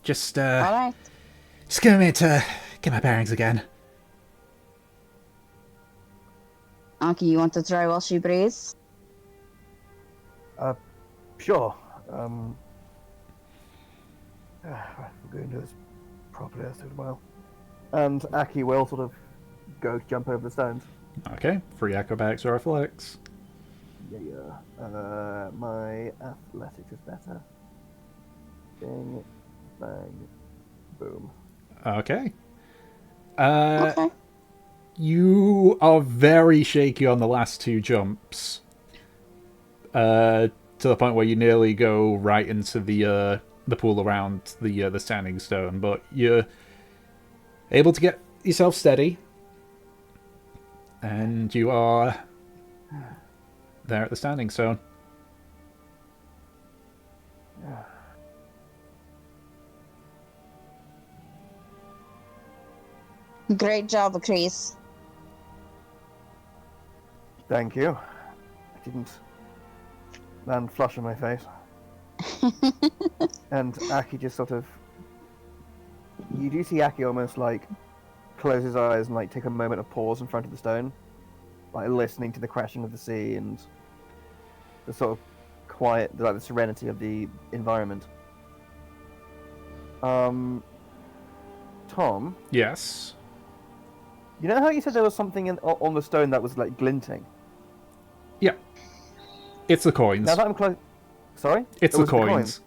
Just Alright. just give me to get my bearings again. Okay, you want to try while she breathes? Sure. We're going to do this properly as well. And Aki will sort of go jump over the stones. Okay, 3 acrobatics or athletics. Yeah. My athletics is better. Bing, bang, boom. Okay. Okay. You are very shaky on the last 2 jumps. to the point where you nearly go right into the pool around the standing stone, but you're able to get yourself steady, and you are there at the standing stone. Great job, Chris. Thank you. I didn't land flush on my face. And Aki just sort of... You do see Aki almost like close his eyes and like take a moment of pause in front of the stone, like listening to the crashing of the sea and the sort of quiet, like the serenity of the environment. Tom, Yes. you know how you said there was something on the stone that was like glinting? Yeah. It's the coins. Now that I'm close... Sorry? It's It the was coins.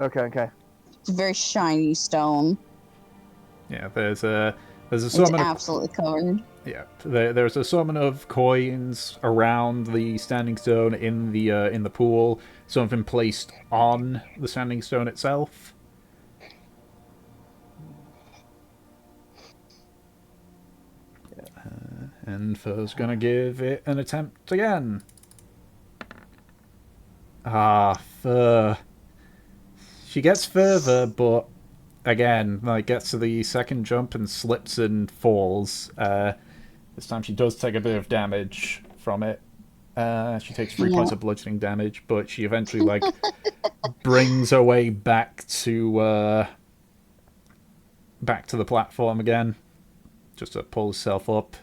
Okay. It's a very shiny stone. Yeah, there's a It's assortment of absolutely covered. yeah. There's an assortment of coins around the standing stone in the pool. Some have been placed on the standing stone itself. And Fur's gonna give it an attempt again. Ah, Fur. She gets further, but again, like gets to the second jump and slips and falls. This time she does take a bit of damage from it. She takes 3 points of bludgeoning damage, but she eventually like brings her way back to the platform again, just to pull herself up.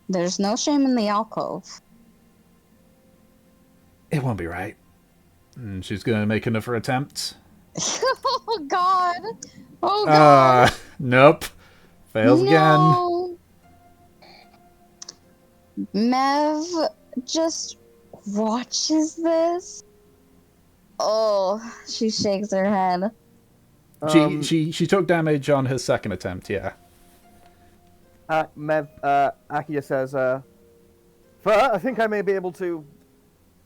There's no shame in the alcove. It won't be right. And she's gonna make another attempt. Oh God! Oh God! Nope. Fails again. No. Mev just watches this. Oh, she shakes her head. She took damage on her second attempt, yeah. Aki just says, Fur, I think I may be able to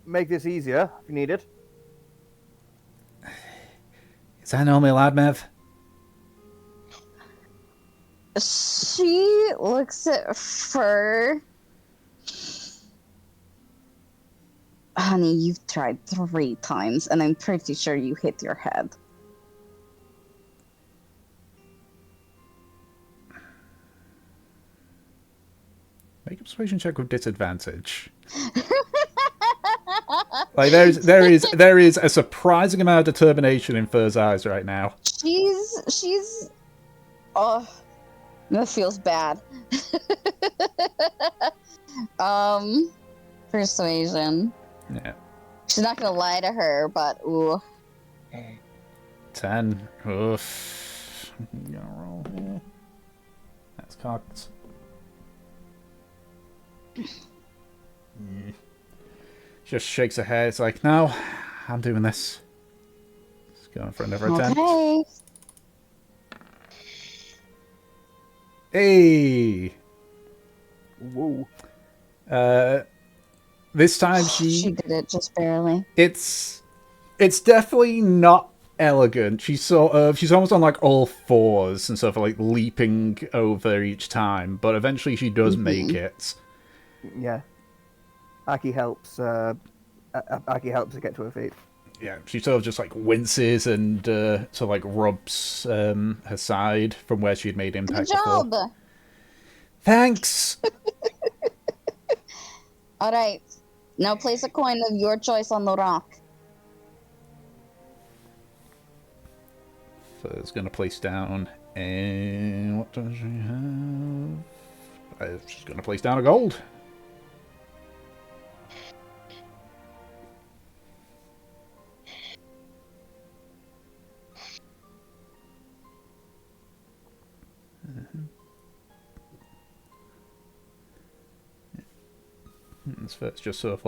make this easier if you need it. Is that normally allowed, Mev? She looks at Fur. Honey, you've tried 3 times, and I'm pretty sure you hit your head. Make a persuasion check with disadvantage. Like there is a surprising amount of determination in Fur's eyes right now. She's oh, that feels bad. Persuasion. Yeah. She's not gonna lie to her, but ooh. 10. Oof. I'm gonna roll here. That's cocked. Just shakes her head. It's like, no, I'm doing this. Just going for another attempt. Okay. Hey. Whoa. This time She did it just barely. It's definitely not elegant. She's almost on like all fours and sort of like leaping over each time, but eventually she does make it. Yeah. Aki helps. Aki helps to get to her feet. Yeah, she sort of just like winces and sort of like rubs her side from where she had made impact Good job. before. Thanks. All right. Now place a coin of your choice on the rock. Fur's gonna place down, and what does she have? She's gonna place down a gold. It's just sort of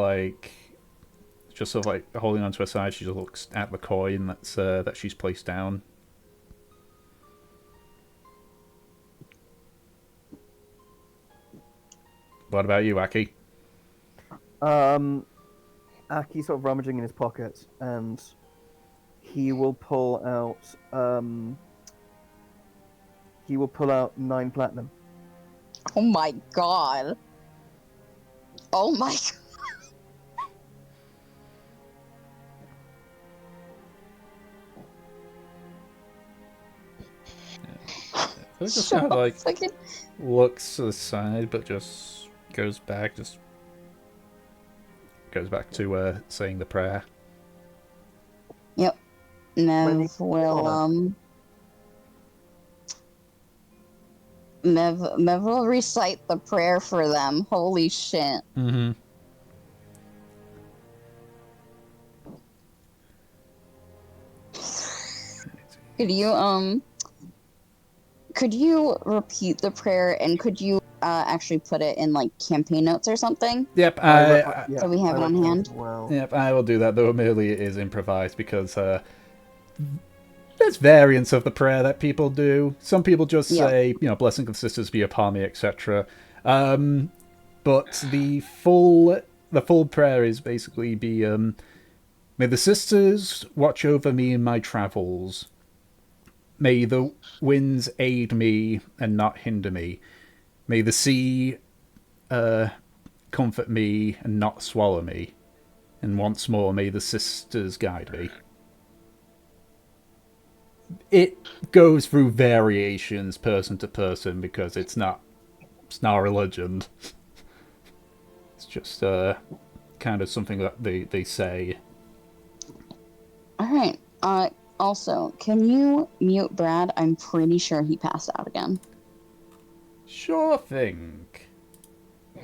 like holding onto her side. She just looks at the coin that she's placed down. What about you, Aki? Aki's sort of rummaging in his pocket, and he will pull out. He will pull out 9 platinum. Oh my god. Oh my god. It just kind of like Fucking- looks to the side, but just goes back to saying the prayer. Yep. When Mev you- will Mev will recite the prayer for them. Holy shit. Mm-hmm. Could you repeat the prayer, and could you actually put it in like campaign notes or something? Yep, Yeah, So we have I it on reckon hand? as Well, yep, I will do that, though admittedly it is improvised because there's variants of the prayer that people do. Some people just Yeah. say, blessing of sisters be upon me, etc. But the full prayer is basically may the sisters watch over me in my travels. May the winds aid me and not hinder me. May the sea comfort me and not swallow me. And once more, may the sisters guide me. It goes through variations person to person because it's not a religion. It's just kind of something that they say. Alright. Also, can you mute Brad? I'm pretty sure he passed out again. Sure thing. He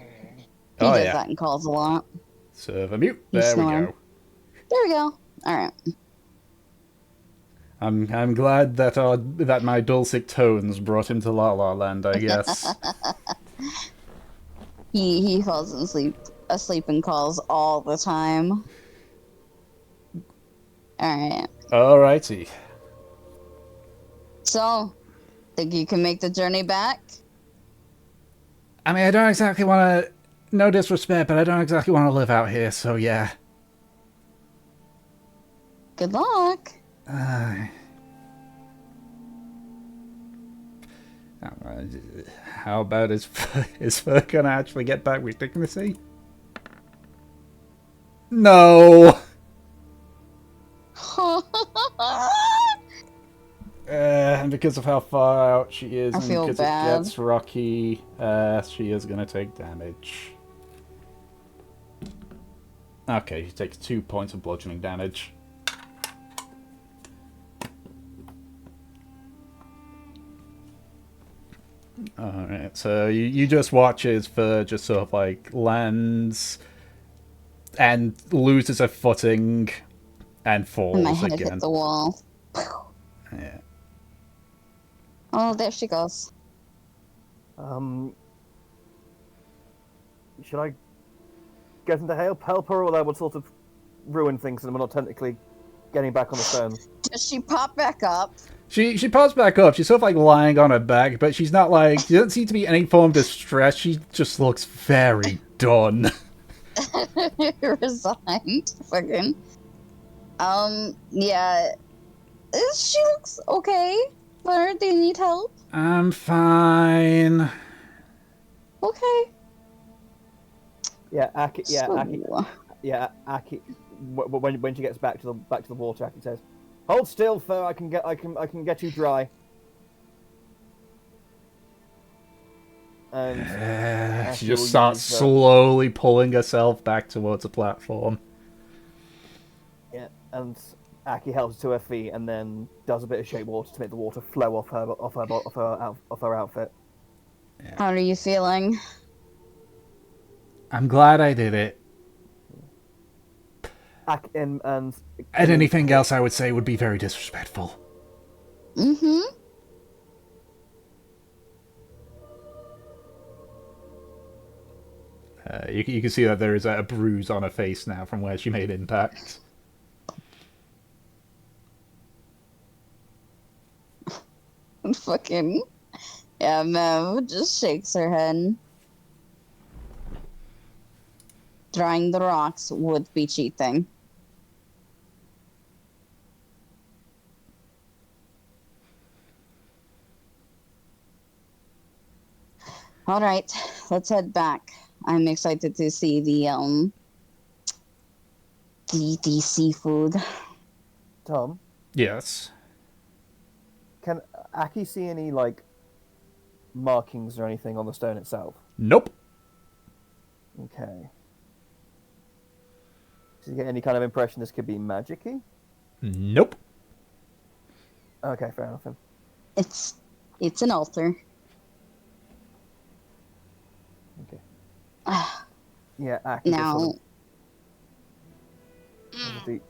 Oh does yeah. that in calls a lot. Server mute. He's There we snoring. go. There we go. Alright. I'm glad that my dulcet tones brought him to La La Land, I guess. He falls asleep in calls all the time. Alright. Alrighty. So, think you can make the journey back? I mean, I don't exactly want to... No disrespect, but I don't exactly want to live out here, so yeah. Good luck. How about is Fur gonna actually get back with dignity? No! And because of how far out she is, I and feel because bad. it gets rocky, she is gonna take damage. Okay, she takes 2 points of bludgeoning damage. Alright, so you just watch as Fur just sort of like lands and loses her footing and And falls my head again. hit the wall. Yeah. Oh, there she goes. Should I get him to help her, or that would sort of ruin things, and we're not technically getting back on the stone? Does she pop back up? She pops back up. She's sort of like lying on her back, but she's not like... She doesn't seem to be any form of distress. She just looks very done. Resigned. Fucking. Yeah. She looks okay. But do you need help? I'm fine. Okay. Yeah, Aki. Yeah, So- Aki. Yeah, Aki. When she gets back to the water, Aki says, "Hold still, Fur. I can get you dry." And She will just starts use, slowly pulling herself back towards the platform. yeah, and Aki helps her to her feet, and then does a bit of shape water to make the water flow off her outfit. How are you feeling? I'm glad I did it. And And anything else I would say would be very disrespectful. Mm-hmm. You can see that there is a bruise on her face now from where she made impact. Fucking. Yeah, Mev just shakes her head. drawing the rocks would be cheating. All right, let's head back. I'm excited to see the seafood. Tom, Yes. can Aki see any like markings or anything on the stone itself? Nope. Okay. Does he get any kind of impression this could be magic-y? Nope. Okay, fair enough then. It's an altar. Okay. Yeah, Aki just Now, sort of has a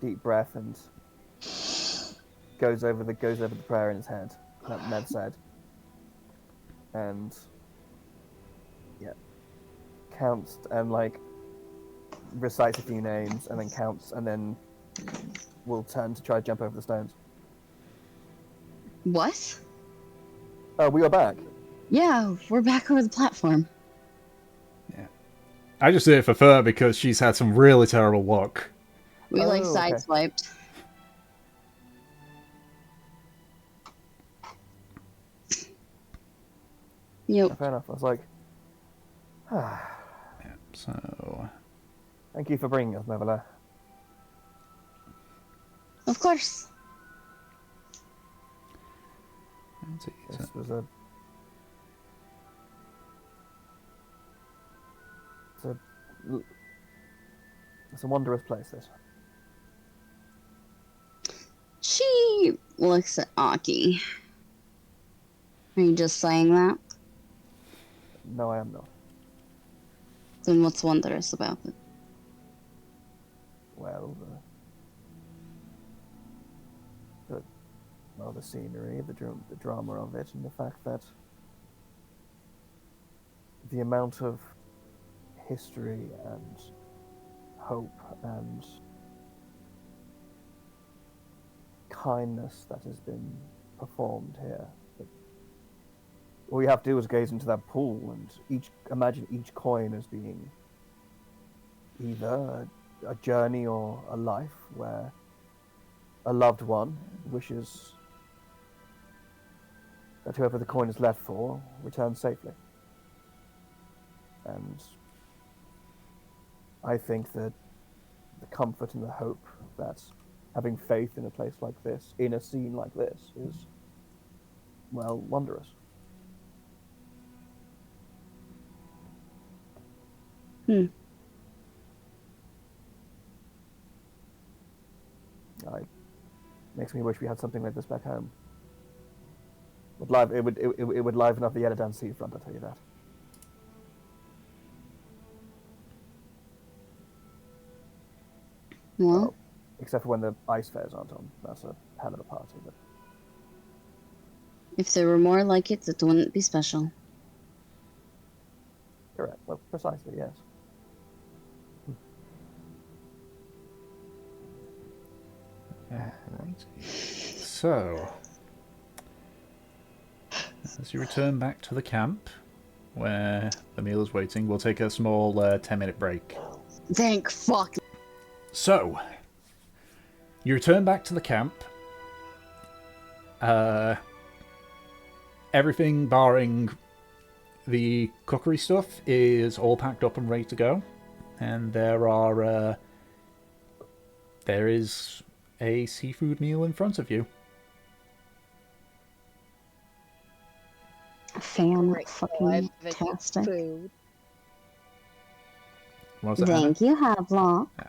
deep breath and goes over the prayer in his head that Ned said, and yeah, counts and like recites a few names and then counts and then will turn to try to jump over the stones. what? Oh, we are back. Yeah, we're back over the platform. I just did it for Fur because she's had some really terrible luck. We like Oh, okay. sideswiped. Yep. Fair enough. I was like, So, thank you for bringing us, Mevela. Of course. let's see. This was a it's a wondrous place. This. She looks at Aki. Are you just saying that? No, I am not. Then what's wondrous about it? Well, the scenery, the drama of it, and the fact that the amount of history and hope and kindness that has been performed here. All you have to do is gaze into that pool and imagine each coin as being either a journey or a life where a loved one wishes that whoever the coin is left for returns safely. And I think that the comfort and the hope that having faith in a place like this, in a scene like this, is, well, wondrous. Makes me wish we had something like this back home. It would liven up the Yeladan seafront, I'll tell you that. Well, Except for when the ice fairs aren't on. That's a hell of a party. But if there were more like it, it wouldn't be special. correct. Well, precisely, yes. So, as you return back to the camp, where the meal is waiting, we'll take a small 10-minute break. Thank fuck. So, you return back to the camp. Everything barring the cookery stuff is all packed up and ready to go. And there is a seafood meal in front of you. Great. Fucking I've tastic. food. What was that, Hannah? Thank you, Havelock. Ah,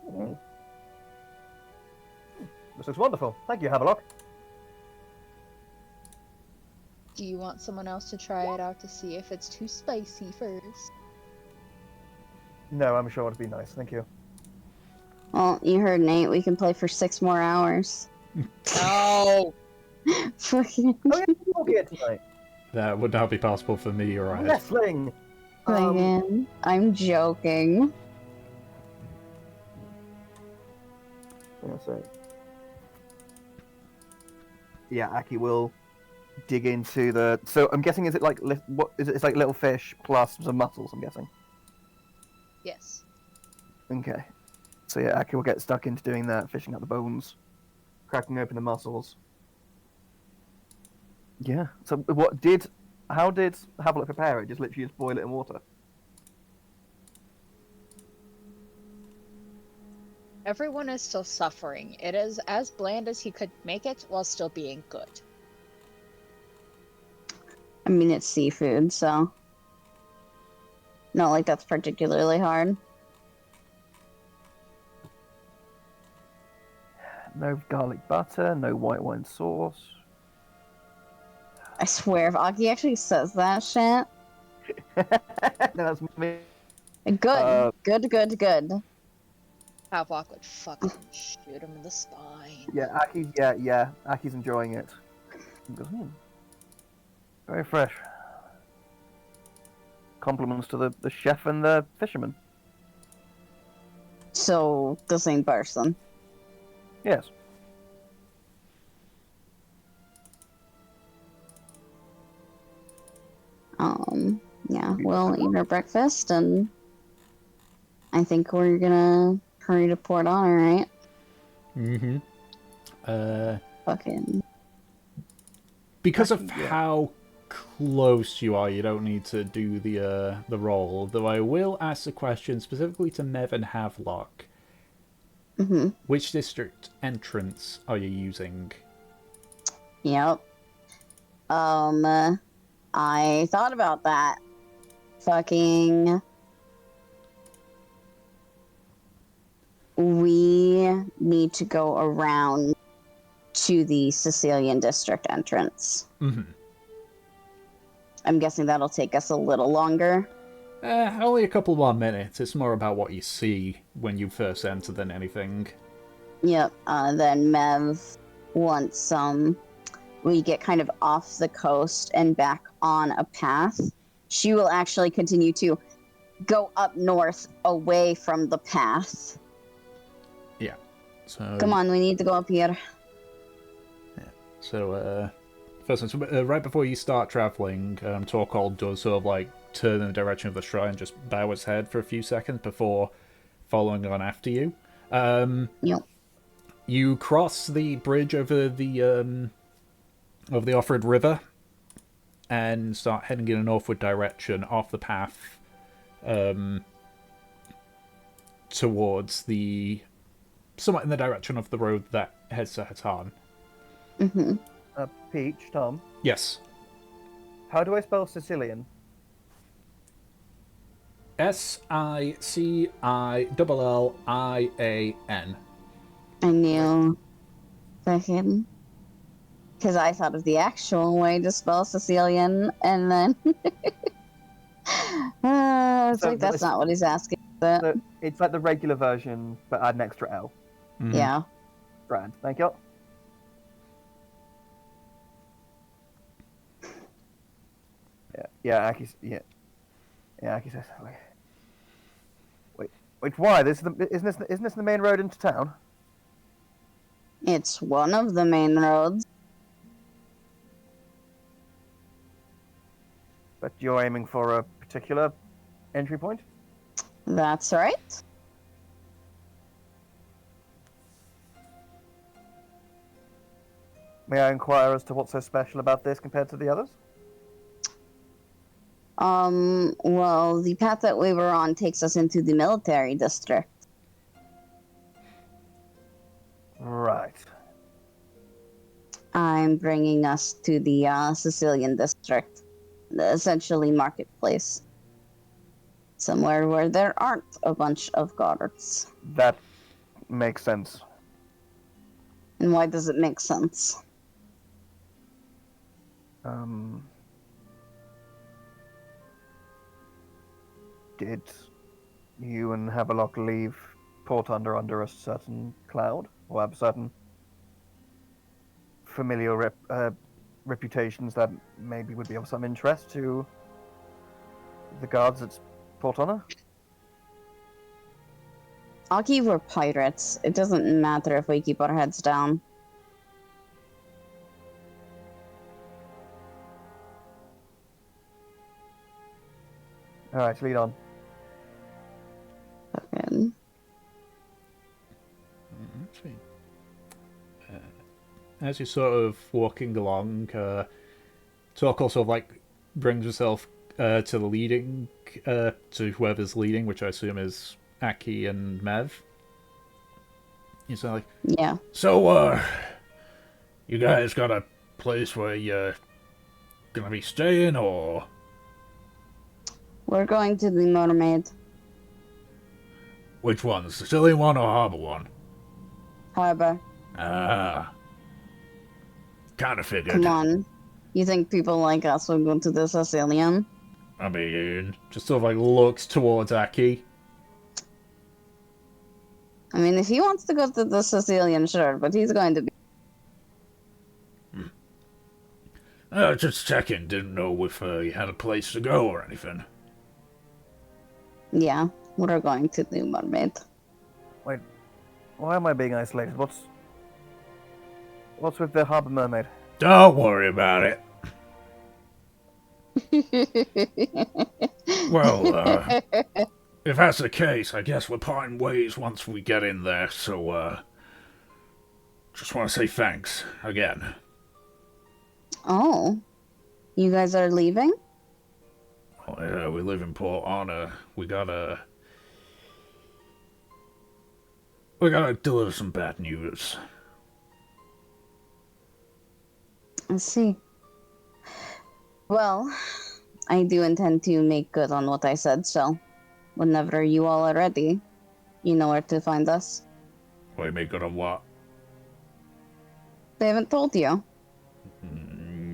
right. This looks wonderful. Thank you, Havelock. Do you want someone else to try it out to see if it's too spicy first? No, I'm sure it'd be nice. Thank you. Well, you heard Nate. We can play for 6 more hours. No! Fucking Oh, yeah, we'll get tonight. That would not be possible for me or Ed. Wrestling. Megan. I'm joking. Yeah, Aki will dig into the. So I'm guessing, is it like what is it? It's like little fish plus some mussels. I'm guessing. Yes. Okay. So yeah, Aki will get stuck into doing that, fishing out the bones, cracking open the mussels. Yeah. So how did Havelock prepare it? Just literally just boil it in water. Everyone is still suffering. It is as bland as he could make it while still being good. I mean, it's seafood, so not like that's particularly hard. No garlic butter, no white wine sauce. I swear, if Aki actually says that shit, No, that's me. good, good. Havelock would fucking shoot him in the spine. Yeah, Aki's enjoying it. He goes, very fresh. Compliments to the chef and the fisherman. So, the same person. Yes. Yeah, we'll eat our breakfast, and I think we're gonna hurry to Port Honor, right? Mm-hmm. Fucking. Because of Yeah. how close you are, you don't need to do the roll. Though I will ask the question specifically to Mev and Havelock. Mm-hmm. Which district entrance are you using? Yep. I thought about that. Fucking. We need to go around to the Sicilian district entrance. Mm-hmm. I'm guessing that'll take us a little longer. Only a couple more minutes. It's more about what you see when you first enter than anything. Yep. Then Mev, once we get kind of off the coast and back on a path, she will actually continue to go up north away from the path. Yeah. So Come on, we need to go up here. So, first one, right before you start traveling, Torkold does sort of like turn in the direction of the shrine, just bow its head for a few seconds before following on after you. Yep. You cross the bridge over the Offred River and start heading in a northward direction off the path towards somewhat in the direction of the road that heads to Hatan. Mm-hmm. Peach, Tom, Yes. how do I spell Sicilian? Sicillian. I knew. Fucking. Because I thought of the actual way to spell Sicilian, and then. It's So like, that's not what he's asking. But It's like the regular version, but add an extra L. Mhm. yeah. Grand, thank you. Aki says, wait, why? Isn't this the main road into town? It's one of the main roads. But you're aiming for a particular entry point? That's right. May I inquire as to what's so special about this compared to the others? Well, the path that we were on takes us into the military district. Right. I'm bringing us to the Sicilian district, essentially marketplace. Somewhere where there aren't a bunch of guards. That makes sense. And why does it make sense? Did you and Havelock leave Port under a certain cloud? Or have certain familiar reputations that maybe would be of some interest to the guards at Port Honor? Aki, we're pirates. It doesn't matter if we keep our heads down. Alright, lead on. Fucking. Sweet. As you're sort of walking along, Talk also like brings herself to the leading, to whoever's leading, which I assume is Aki and Mev. He's like, Yeah. so, you guys got a place where you're gonna be staying, or? We're going to the Mermaid Which one? The Sicilian one or Harbour one? Harbor. Ah. Kinda figured. Come on. You think people like us will go to the Sicilian? I mean, just sort of like looks towards Aki. I mean, if he wants to go to the Sicilian, sure, but he's going to be. Just checking. Didn't know if you had a place to go or anything. Yeah, we're going to the Mermaid. Wait, why am I being isolated? What's with the Harbour Mermaid? Don't worry about it. Well, if that's the case, I guess we're parting ways once we get in there, so, just want to say thanks, again. Oh, you guys are leaving? Oh, yeah, we live in Port Honor. We gotta deliver some bad news. I see. Well, I do intend to make good on what I said, so whenever you all are ready, you know where to find us. Wait, make good on what? They haven't told you.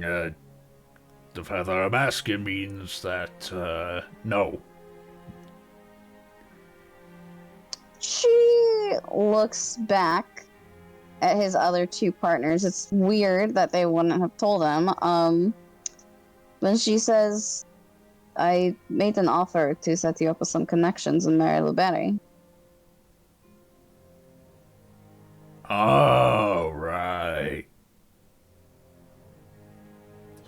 The fact that I'm asking means that, no. She looks back at his other two partners. It's weird that they wouldn't have told him. But she says, I made an offer to set you up with some connections in Mary Luberry. Oh, right.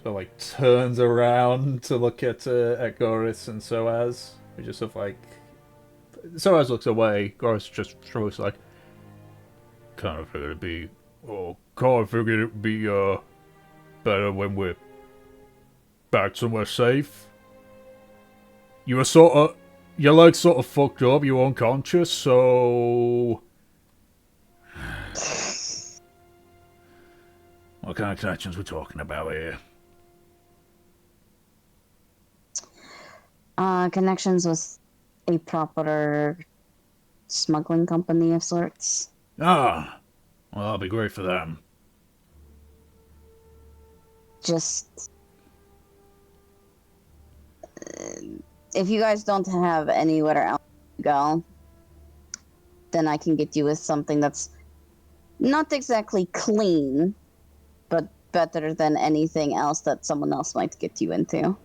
So, like, turns around to look at Goris and Soaz. We just sort of like... Soaz looks away. Goris just throws like... Kind of figured it'd be... Oh, kind of figured it'd be, better when we're back somewhere safe. You were sort of... Your leg's sort of fucked up. You were unconscious, so... What kind of connections we're talking about here? Connections with a proper smuggling company of sorts. Ah, well, that'll be great for them. Just... if you guys don't have anywhere else to go, then I can get you with something that's not exactly clean, but better than anything else that someone else might get you into.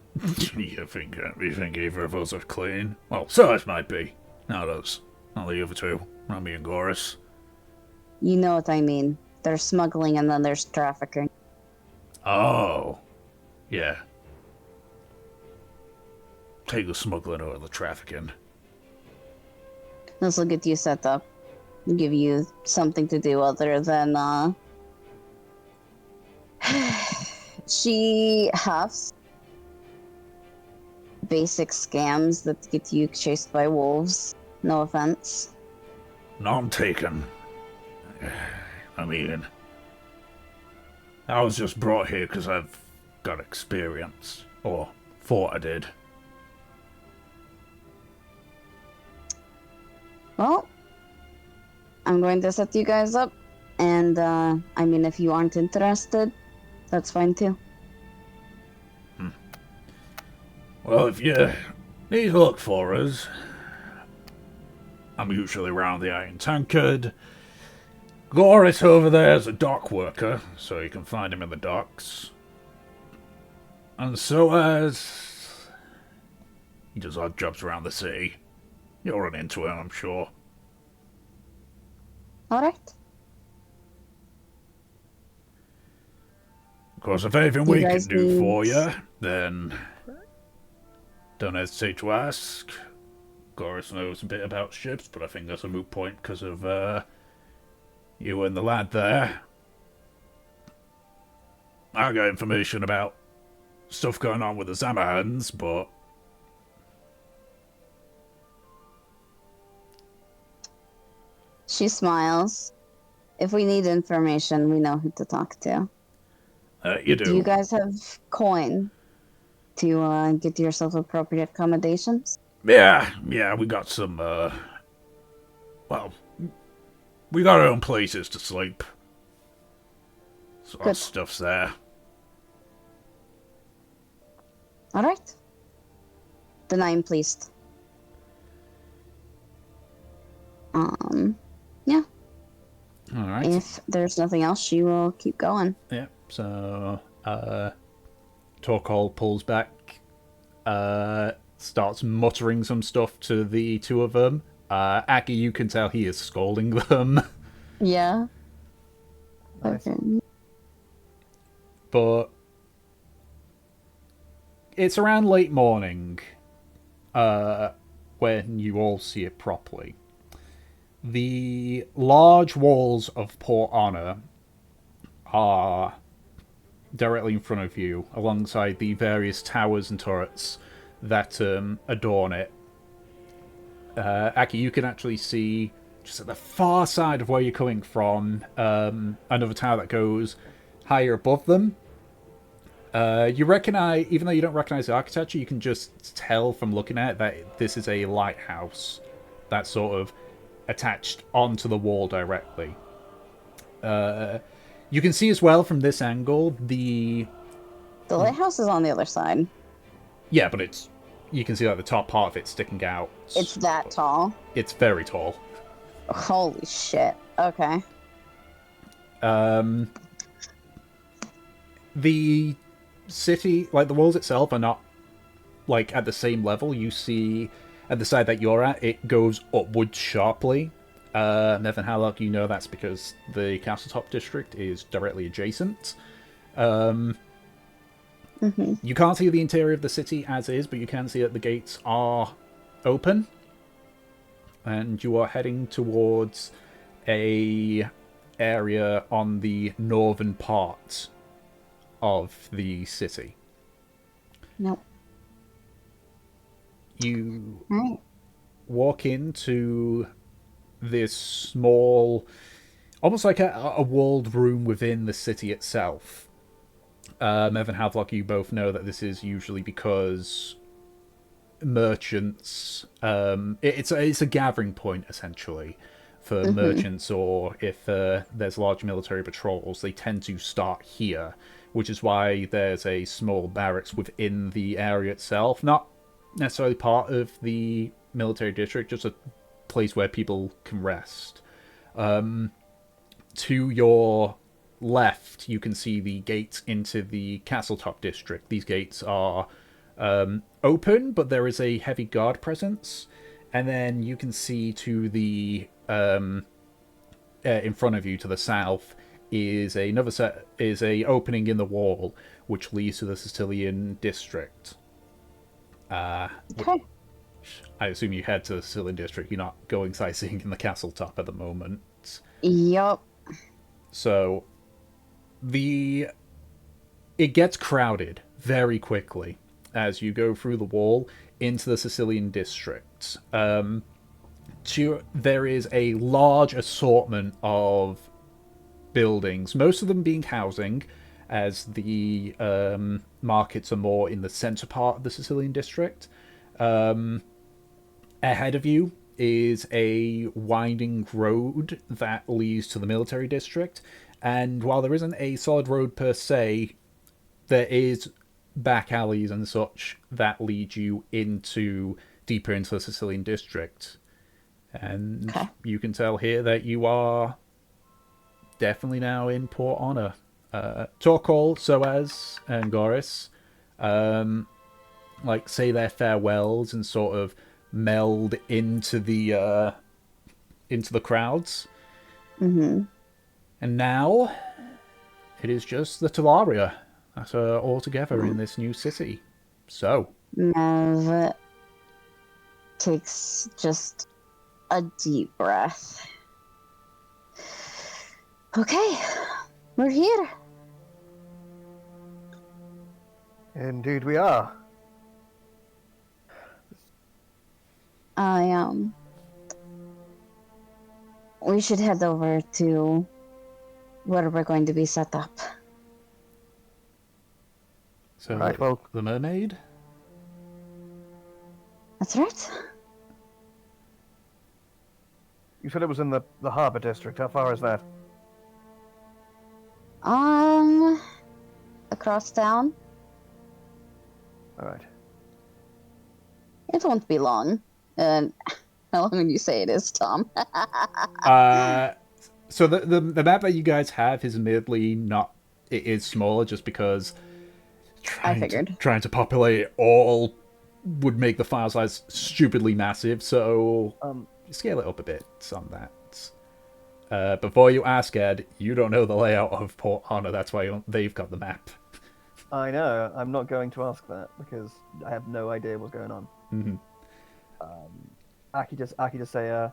You think either of us are clean? Well, Size might be. Not us. Not the other two. Not me and Goris. You know what I mean. There's smuggling and then there's trafficking. Oh. Yeah. Take the smuggling over the trafficking. This will get you set up. Give you something to do other than, she huffs. Basic scams that get you chased by wolves. No offense. None taken. I mean... I was just brought here because I've got experience. Or thought I did. Well, I'm going to set you guys up. And, I mean, if you aren't interested, that's fine too. Well, if you need to look for us, I'm usually around the Iron Tankard. Goris over there is a dock worker, so you can find him in the docks. And so as he does odd jobs around the city. You'll run into him, I'm sure. Alright. Of course, if anything You we can guys do need- for you, then don't hesitate to ask. Goris knows a bit about ships, but I think that's a moot point because of you and the lad there. I got information about stuff going on with the Zamahans, but She smiles. If we need information, we know who to talk to. you do. Do you guys have coin to get yourself appropriate accommodations? Yeah, we got some, well, we got our own places to sleep. So our Good. stuff's there. All right. Then I am pleased. Yeah. Alright. If there's nothing else, she will keep going. Yeah, so, Torkol pulls back, starts muttering some stuff to the two of them. Aki, you can tell he is scolding them. Yeah. Nice. Okay. But it's around late morning when you all see it properly. The large walls of Port Honor are directly in front of you, alongside the various towers and turrets that adorn it. Aki, you can actually see, just at the far side of where you're coming from, another tower that goes higher above them. You recognize, even though you don't recognize the architecture, you can just tell from looking at it that this is a lighthouse that's sort of attached onto the wall directly. You can see as well from this angle The lighthouse is on the other side. yeah, but it's, you can see like the top part of it sticking out. It's that tall. It's very tall. Holy shit. Okay. The city, like the walls itself, are not like at the same level. You see at the side that you're at, it goes upwards sharply. Nevin Hallock, you know that's because the Castletop district is directly adjacent. You can't see the interior of the city as is, but you can see that the gates are open. And you are heading towards a area on the northern part of the city. Nope. You Right. walk into this small, almost like a walled room within the city itself. Evan Havelock, you both know that this is usually because merchants, it's a gathering point essentially for merchants, or if there's large military patrols, they tend to start here, which is why there's a small barracks within the area itself, not necessarily part of the military district, just a place where people can rest. To your left, you can see the gates into the Castletop district. These gates are open, but there is a heavy guard presence. And then you can see to the in front of you, to the south, is a opening in the wall which leads to the Sicilian district. Okay. I assume you head to the Sicilian district. You're not going sightseeing in the Castletop at the moment. Yup. So it gets crowded very quickly as you go through the wall into the Sicilian district. There is a large assortment of buildings, most of them being housing, as the markets are more in the center part of the Sicilian district. Ahead of you is a winding road that leads to the military district, and while there isn't a solid road per se, there is back alleys and such that lead you deeper into the Sicilian district. And Okay. you can tell here that you are definitely now in Port Honor. Torkol, Soaz, and Goris say their farewells and sort of meld into the crowds. Mm-hmm. And now it is just the Talaria that are all together in this new city. So, Mev takes just a deep breath. Okay, we're here. Indeed, we are. We should head over to where we're going to be set up. So, Right, well- the mermaid? That's right. You said it was in the harbour district. How far is that? Across town. All right. It won't be long. And how long would you say it is, Tom? So the map that you guys have is admittedly not. It is smaller just because figured. trying to populate it all would make the file size stupidly massive. So scale it up a bit on that. Before you ask, Ed, you don't know the layout of Port Honor. That's why they've got the map. I know. I'm not going to ask that because I have no idea what's going on. Mhm. Aki just say,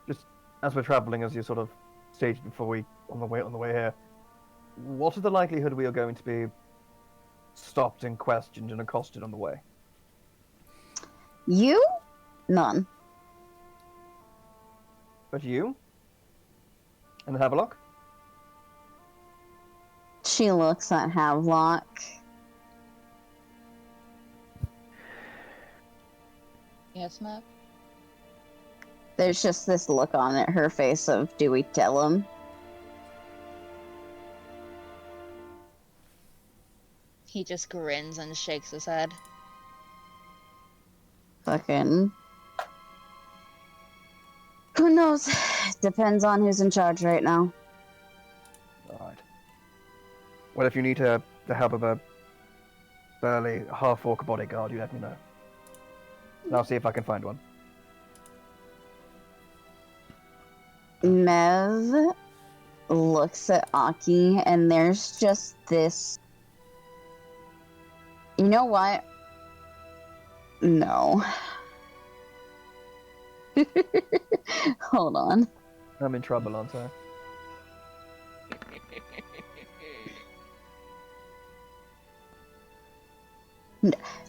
just as we're traveling, as you sort of stated before on the way here, what is the likelihood we are going to be stopped and questioned and accosted on the way? You? None. But you? And Havelock? She looks at Havelock. Yes, Matt? There's just this look on her face of, do we tell him? He just grins and shakes his head. Fucking... Who knows? Depends on who's in charge right now. Alright. Well, if you need the help of a burly half-orc bodyguard, you let me know. And I'll see if I can find one. Mev looks at Aki, and there's just this... You know what? No. Hold on. I'm in trouble, aren't I?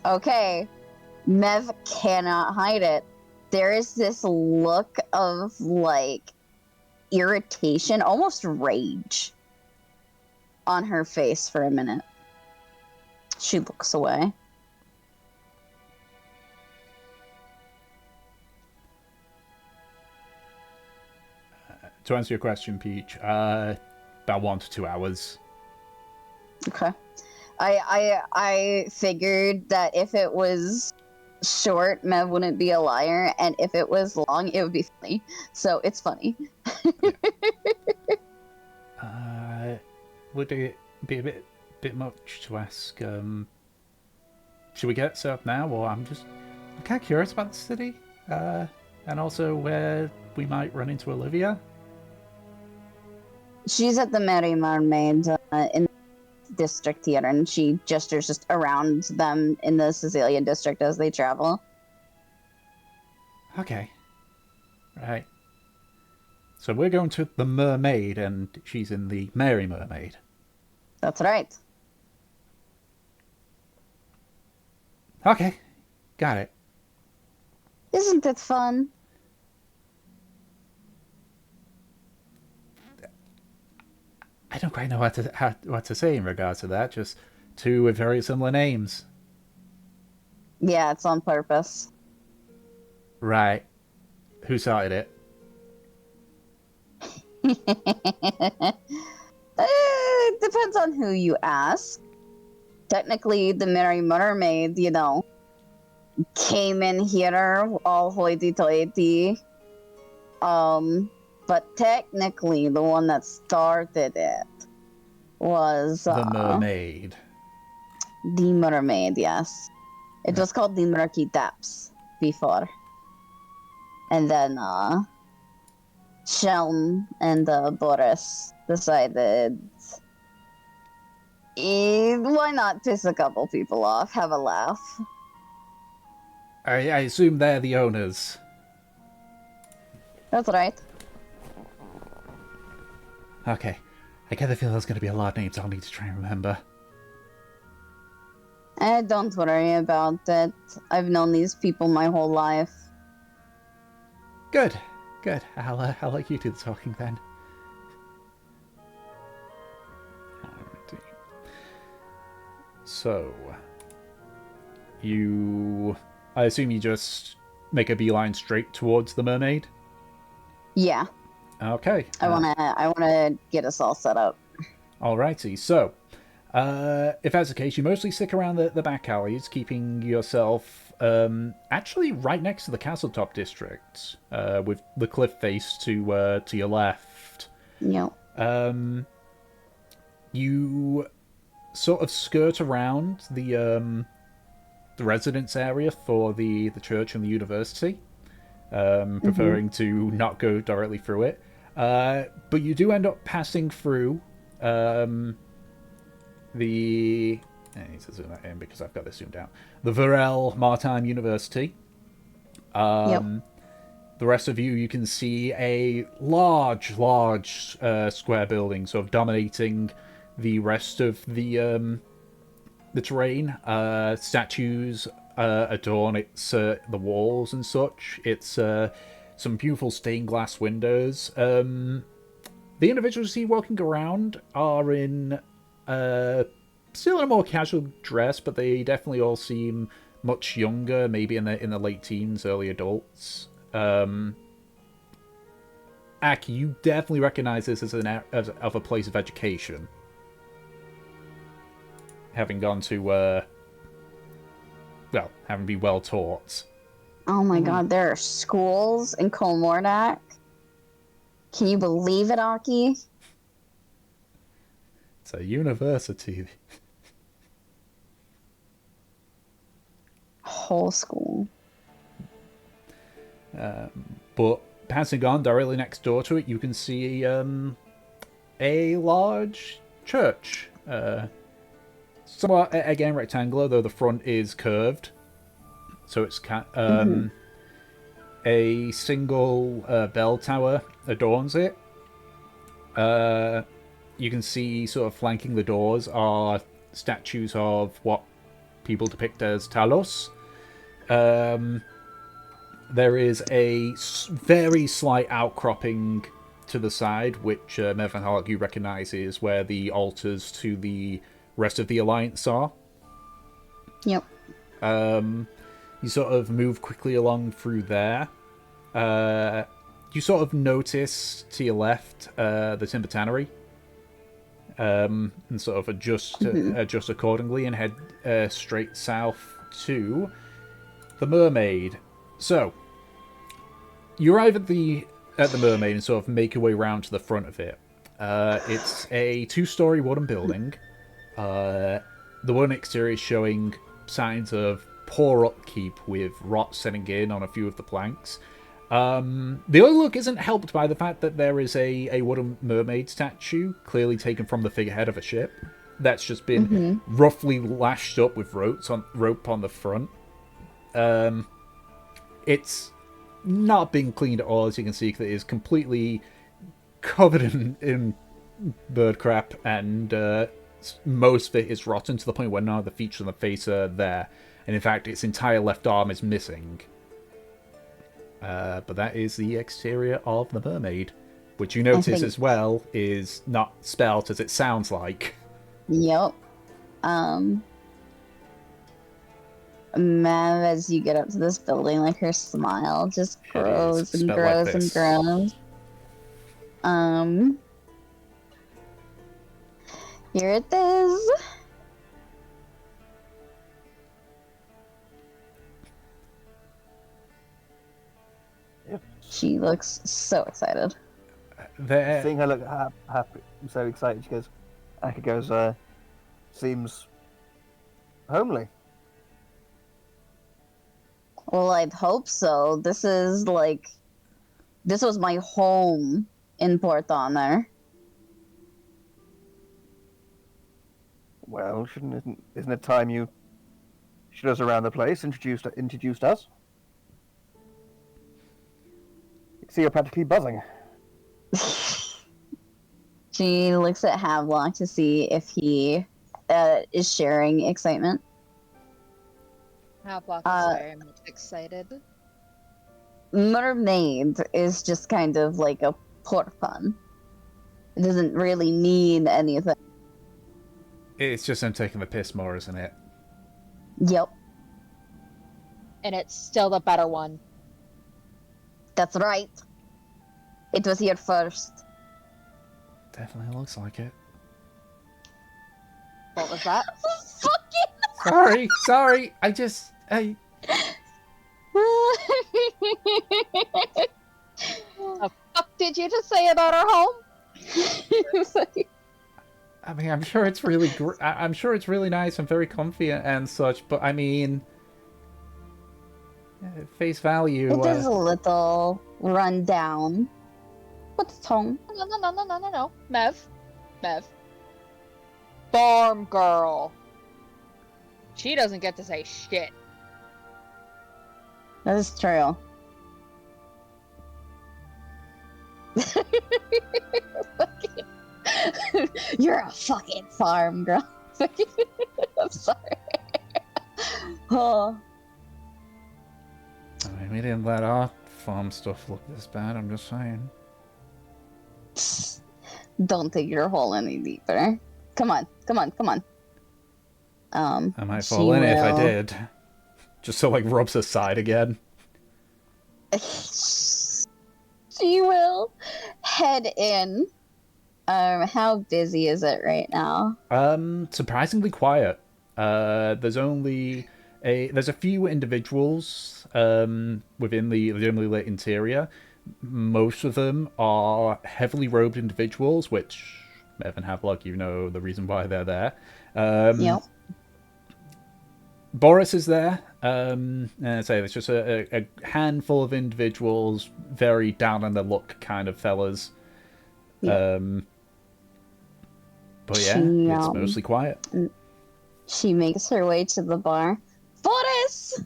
Okay. Mev cannot hide it. There is this look of, like, irritation, almost rage, on her face for a minute. She looks away. To answer your question, Peach, about 1 to 2 hours. Okay. I figured that if it was short, Mev wouldn't be a liar, and if it was long, it would be funny. So it's funny. Would it be a bit much to ask? Should we get set up now, or I'm kind of curious about the city, and also where we might run into Olivia. She's at the Merry Mermaid in the district here, and she gestures just around them in the Sicilian district as they travel. Okay. Right. So we're going to the Mermaid, and she's in the Merry Mermaid. That's right. Okay. Got it. Isn't it fun? I don't quite know what to say in regards to that. Just two with very similar names. Yeah, it's on purpose. Right. Who started it? It depends on who you ask. Technically, the Merry Mermaid, came in here all hoity-toity. But technically, the one that started it was... The Mermaid. The Mermaid, yes. It was called the Murky Depths before. And then, Shelm and Boris decided... why not piss a couple people off, have a laugh? I assume they're the owners. That's right. Okay. I get the feeling there's going to be a lot of names I'll need to try and remember. Don't worry about it. I've known these people my whole life. Good. Good. I'll let you do the talking then. Alrighty. So, I assume you just make a beeline straight towards the mermaid? Yeah. Okay. I wanna get us all set up. Alrighty. So, if that's the case, you mostly stick around the back alleys, keeping yourself actually right next to the Castletop district, with the cliff face to your left. Yep. You sort of skirt around the residence area for the church and the university, preferring to not go directly through it. But you do end up passing through I need to zoom that in because I've got this zoomed out. The Varel Maritime University. Yep. The rest of you can see a large square building, sort of dominating the rest of the terrain. Statues adorn the walls and such. It's some beautiful stained glass windows. The individuals you see walking around are in still in a more casual dress, but they definitely all seem much younger, maybe in the late teens, early adults. Aki, you definitely recognize this as of a place of education, having gone to having been well taught. Oh my god, there are schools in Karmora. Can you believe it, Aki? It's a university. Whole school. But passing on directly next door to it, you can see a large church. Somewhat, again, rectangular, though the front is curved. So it's a single bell tower adorns it. You can see sort of flanking the doors are statues of what people depict as Talos. There is a very slight outcropping to the side, which Mervan Hargu recognizes where the altars to the rest of the Alliance are. Yep. You sort of move quickly along through there. You sort of notice to your left the Timber Tannery, and sort of adjust accordingly and head straight south to the Mermaid. So you arrive at the Mermaid and sort of make your way round to the front of it. It's a 2-story wooden building. The wooden exterior is showing signs of poor upkeep, with rot setting in on a few of the planks. The other look isn't helped by the fact that there is a wooden mermaid statue, clearly taken from the figurehead of a ship, that's just been roughly lashed up with rope on the front. It's not been cleaned at all, as you can see, because it is completely covered in bird crap, and most of it is rotten to the point where none of the features on the face are there. And in fact, its entire left arm is missing. But that is the exterior of the Mermaid, which you notice as well is not spelt as it sounds like. Yep. Mav, as you get up to this building, like, her smile just grows and grows and grows. Here it is. Yep. She looks so excited. Seeing her look happy, so excited, she goes, Aki goes, seems homely. Well, I'd hope so. This was my home in Port Honor. Well, isn't it time you showed us around the place, introduced us. See, you're practically buzzing. She looks at Havelock to see if he is sharing excitement. Havelock is very much excited. Mermaid is just kind of like a port fun. It doesn't really mean anything. It's just him taking the piss more, isn't it? Yep, And it's still the better one. that's right. It was here first. Definitely looks like it. What was that? Sorry. The fuck did you just say about our home? I mean, I'm sure it's really I'm sure it's really nice and very comfy and such, but I mean, face value. It is a little run down. What's wrong? No. Mev. Farm girl. She doesn't get to say shit. That is true. You're a fucking farm girl. I'm sorry. Oh. I mean, we didn't let our farm stuff look this bad. I'm just saying. Don't dig your hole any deeper. Come on. I might fall in it if I did. Just so like rubs her side again. She will head in. How busy is it right now? Surprisingly quiet. There's a few individuals within the dimly lit interior. Most of them are heavily robed individuals, which Evan Havelock, you know the reason why they're there. Yep. Boris is there. And I say there's just a handful of individuals, very down on the luck kind of fellas. Yep. But yeah, it's mostly quiet. She makes her way to the bar. Boris!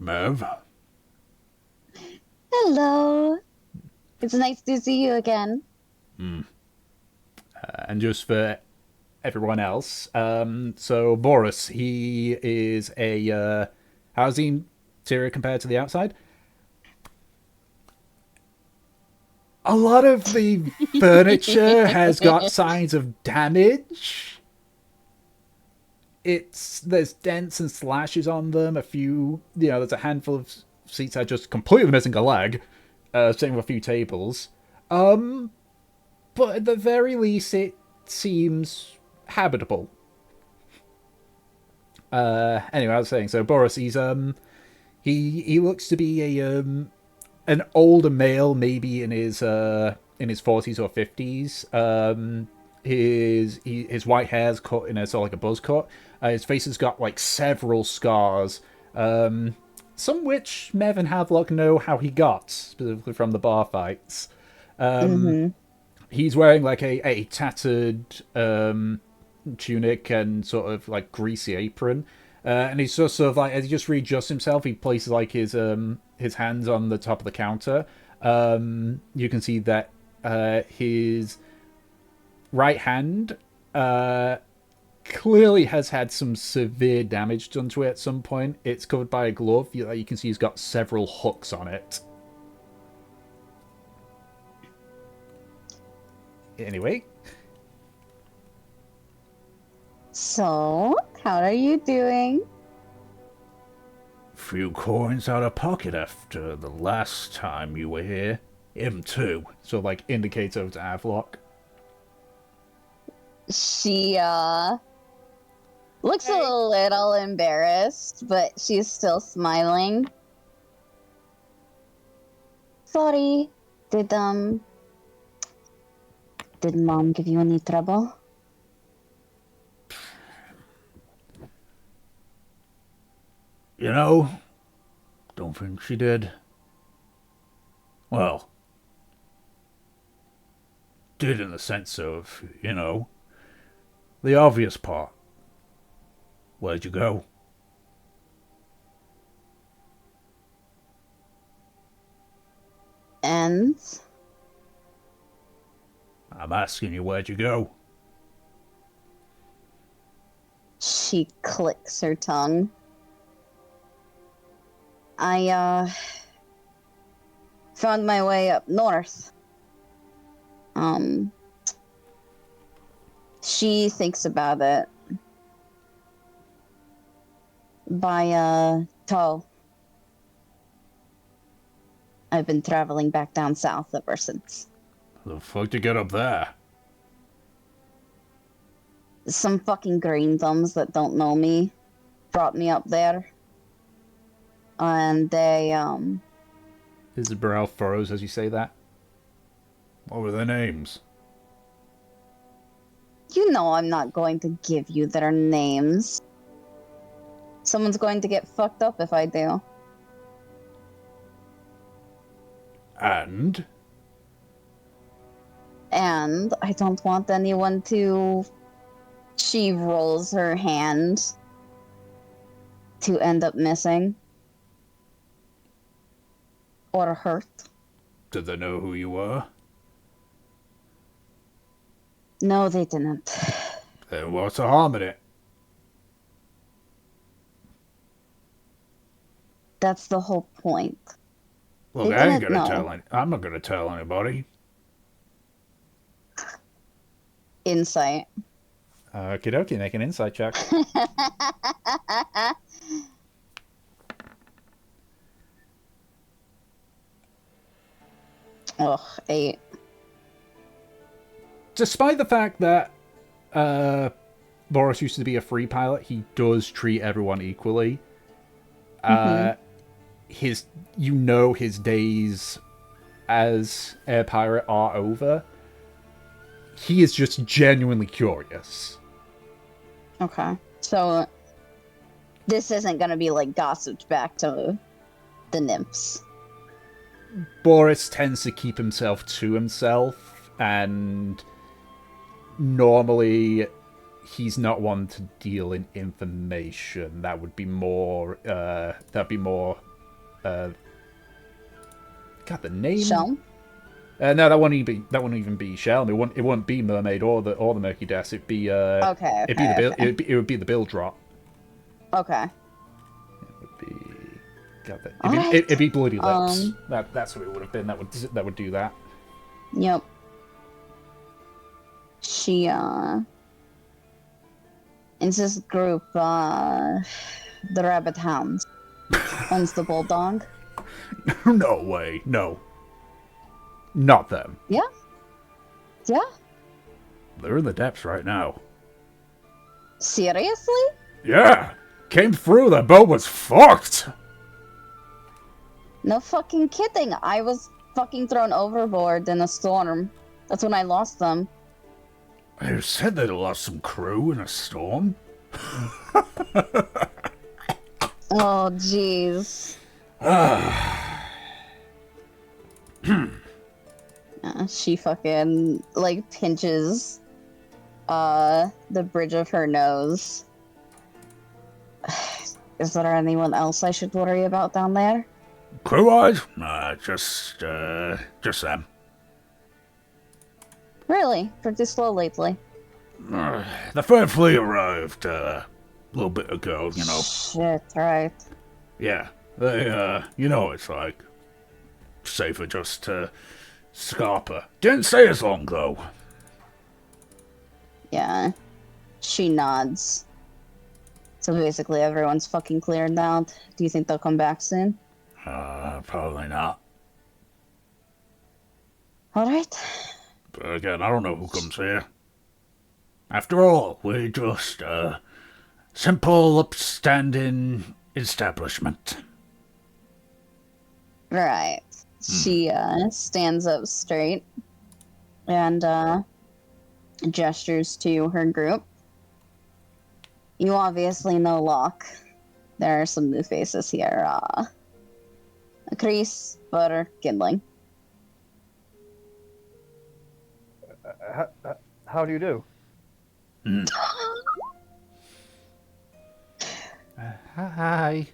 Merv? Hello. It's nice to see you again. And just for everyone else, so Boris, he is a how's the interior compared to the outside? A lot of the furniture has got signs of damage. There's dents and slashes on them. A few, there's a handful of seats that are just completely missing a leg. Same with a few tables. But at the very least, it seems habitable. Anyway, I was saying, so Boris, he looks to be an older male, maybe in his 40s or 50s. His white hair's cut in a sort of like a buzz cut. His face has got like several scars. Some which Mev and Havelock know how he got, specifically from the bar fights. He's wearing like a tattered tunic and sort of like greasy apron. And he's just sort of like, as he just readjusts himself, he places like his hands on the top of the counter. You can see that his right hand clearly has had some severe damage done to it at some point. It's covered by a glove. You can see he's got several hooks on it. Anyway. So, how are you doing? Few coins out of pocket after the last time you were here. Him too. So, like, indicates over to Havelock. She, looks a little embarrassed, but she's still smiling. Sorry. Did Mom give you any trouble? Don't think she did. Well, did in the sense of, the obvious part. Where'd you go? And I'm asking you, where'd you go? she clicks her tongue. Found my way up north. She thinks about it. By tow. I've been traveling back down south ever since. The fuck did you get up there? Some fucking green thumbs that don't know me brought me up there. And they, His brow furrows as you say that. What were their names? you know I'm not going to give you their names. Someone's going to get fucked up if I do. And? And I don't want anyone to... She rolls her hand to end up missing. Or hurt. Did they know who you were? No, they didn't. Then what's the harm in it? That's the whole point. Look, They I ain't didn't gonna know. tell I'm not gonna tell anybody. Insight. Okie dokie, make an insight check. Ugh, 8. Despite the fact that Boris used to be a free pilot, he does treat everyone equally. His days as air pirate are over. He is just genuinely curious. Okay. So, this isn't gonna be like gossiped back to the nymphs. Boris tends to keep himself to himself, and normally he's not one to deal in information. That would be more God, the name. Shelm? No, that wouldn't even be Shelm. It wouldn't be Mermaid or the Murky Death. It'd be Okay. it'd be the bill. It would be the bill drop. Okay. It would be. God, Alright. it'd be Bloody Lips. That's what it would have been. That would do that. Yep. She, it's this group, the Rabbit Hounds. Owns the Bulldog. No way. No. Not them. Yeah? Yeah? They're in the depths right now. Seriously? Yeah. Came through. That boat was fucked. No fucking kidding. I was fucking thrown overboard in a storm. That's when I lost them. You said they'd lost some crew in a storm. Oh, jeez. She fucking, like, pinches, the bridge of her nose. Is there anyone else I should worry about down there? Crew-wise? Just them. Really? Pretty slow lately. The third fleet arrived a little bit ago, you know. Shit, right. Yeah, they, you know what it's like. Safer just to scarper. Didn't stay as long, though. Yeah. She nods. So basically everyone's fucking cleared out. Do you think they'll come back soon? Probably not. Alright. But again, I don't know who comes here. After all, we're just a simple, upstanding establishment. Right. She stands up straight and gestures to her group. You obviously know Locke. There are some new faces here. Chris, Butter, Kindling. How do you do? Hi.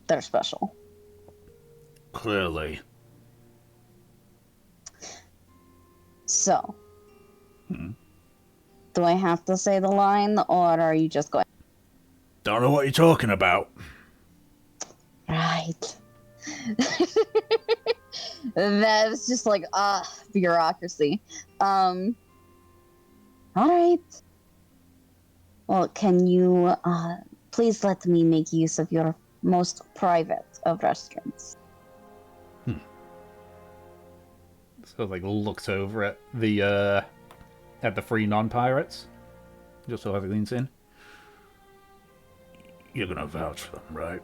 They're special. Clearly. So, do I have to say the line, or are you just going? Don't know what you're talking about. Right. That's just like bureaucracy. All right. Well, can you please let me make use of your most private of restrooms? So like looks over at the three non-pirates. Just so he leans in. You're gonna vouch for them, right?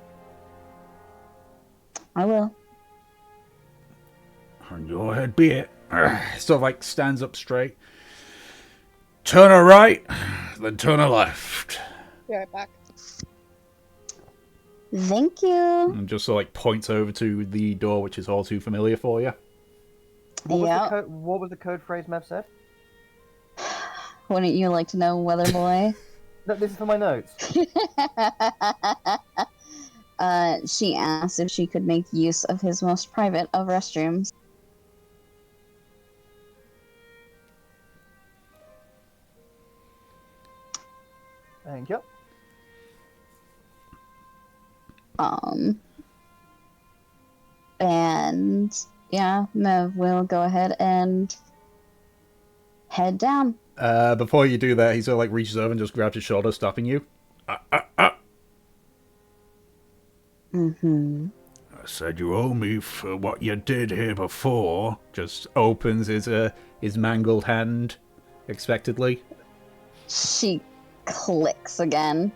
I will. On your head be it. Sort of like stands up straight. Turn a right, then turn a left. Be right back. Thank you. And just sort of like points over to the door, which is all too familiar for you. What was the code phrase Mev said? Wouldn't you like to know, Weather Boy? No, this is for my notes. She asked if she could make use of his most private of restrooms. Thank you. And yeah, Mev will go ahead and head down. Before you do that, he sort of like reaches over and just grabs your shoulder, stopping you. Mm-hmm. I said you owe me for what you did here before. Just opens his mangled hand, expectedly. She clicks again.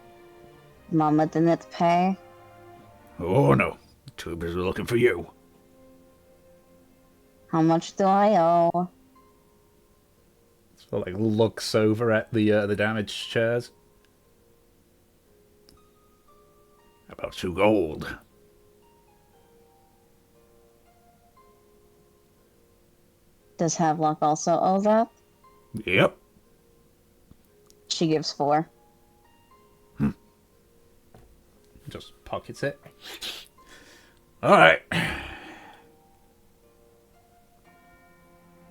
Mama didn't pay. Oh no, too busy looking for you. How much do I owe? So like looks over at the damaged chairs. About 2 gold. Does Havelock also owe that? Yep. She gives 4. Just pockets it. Alright.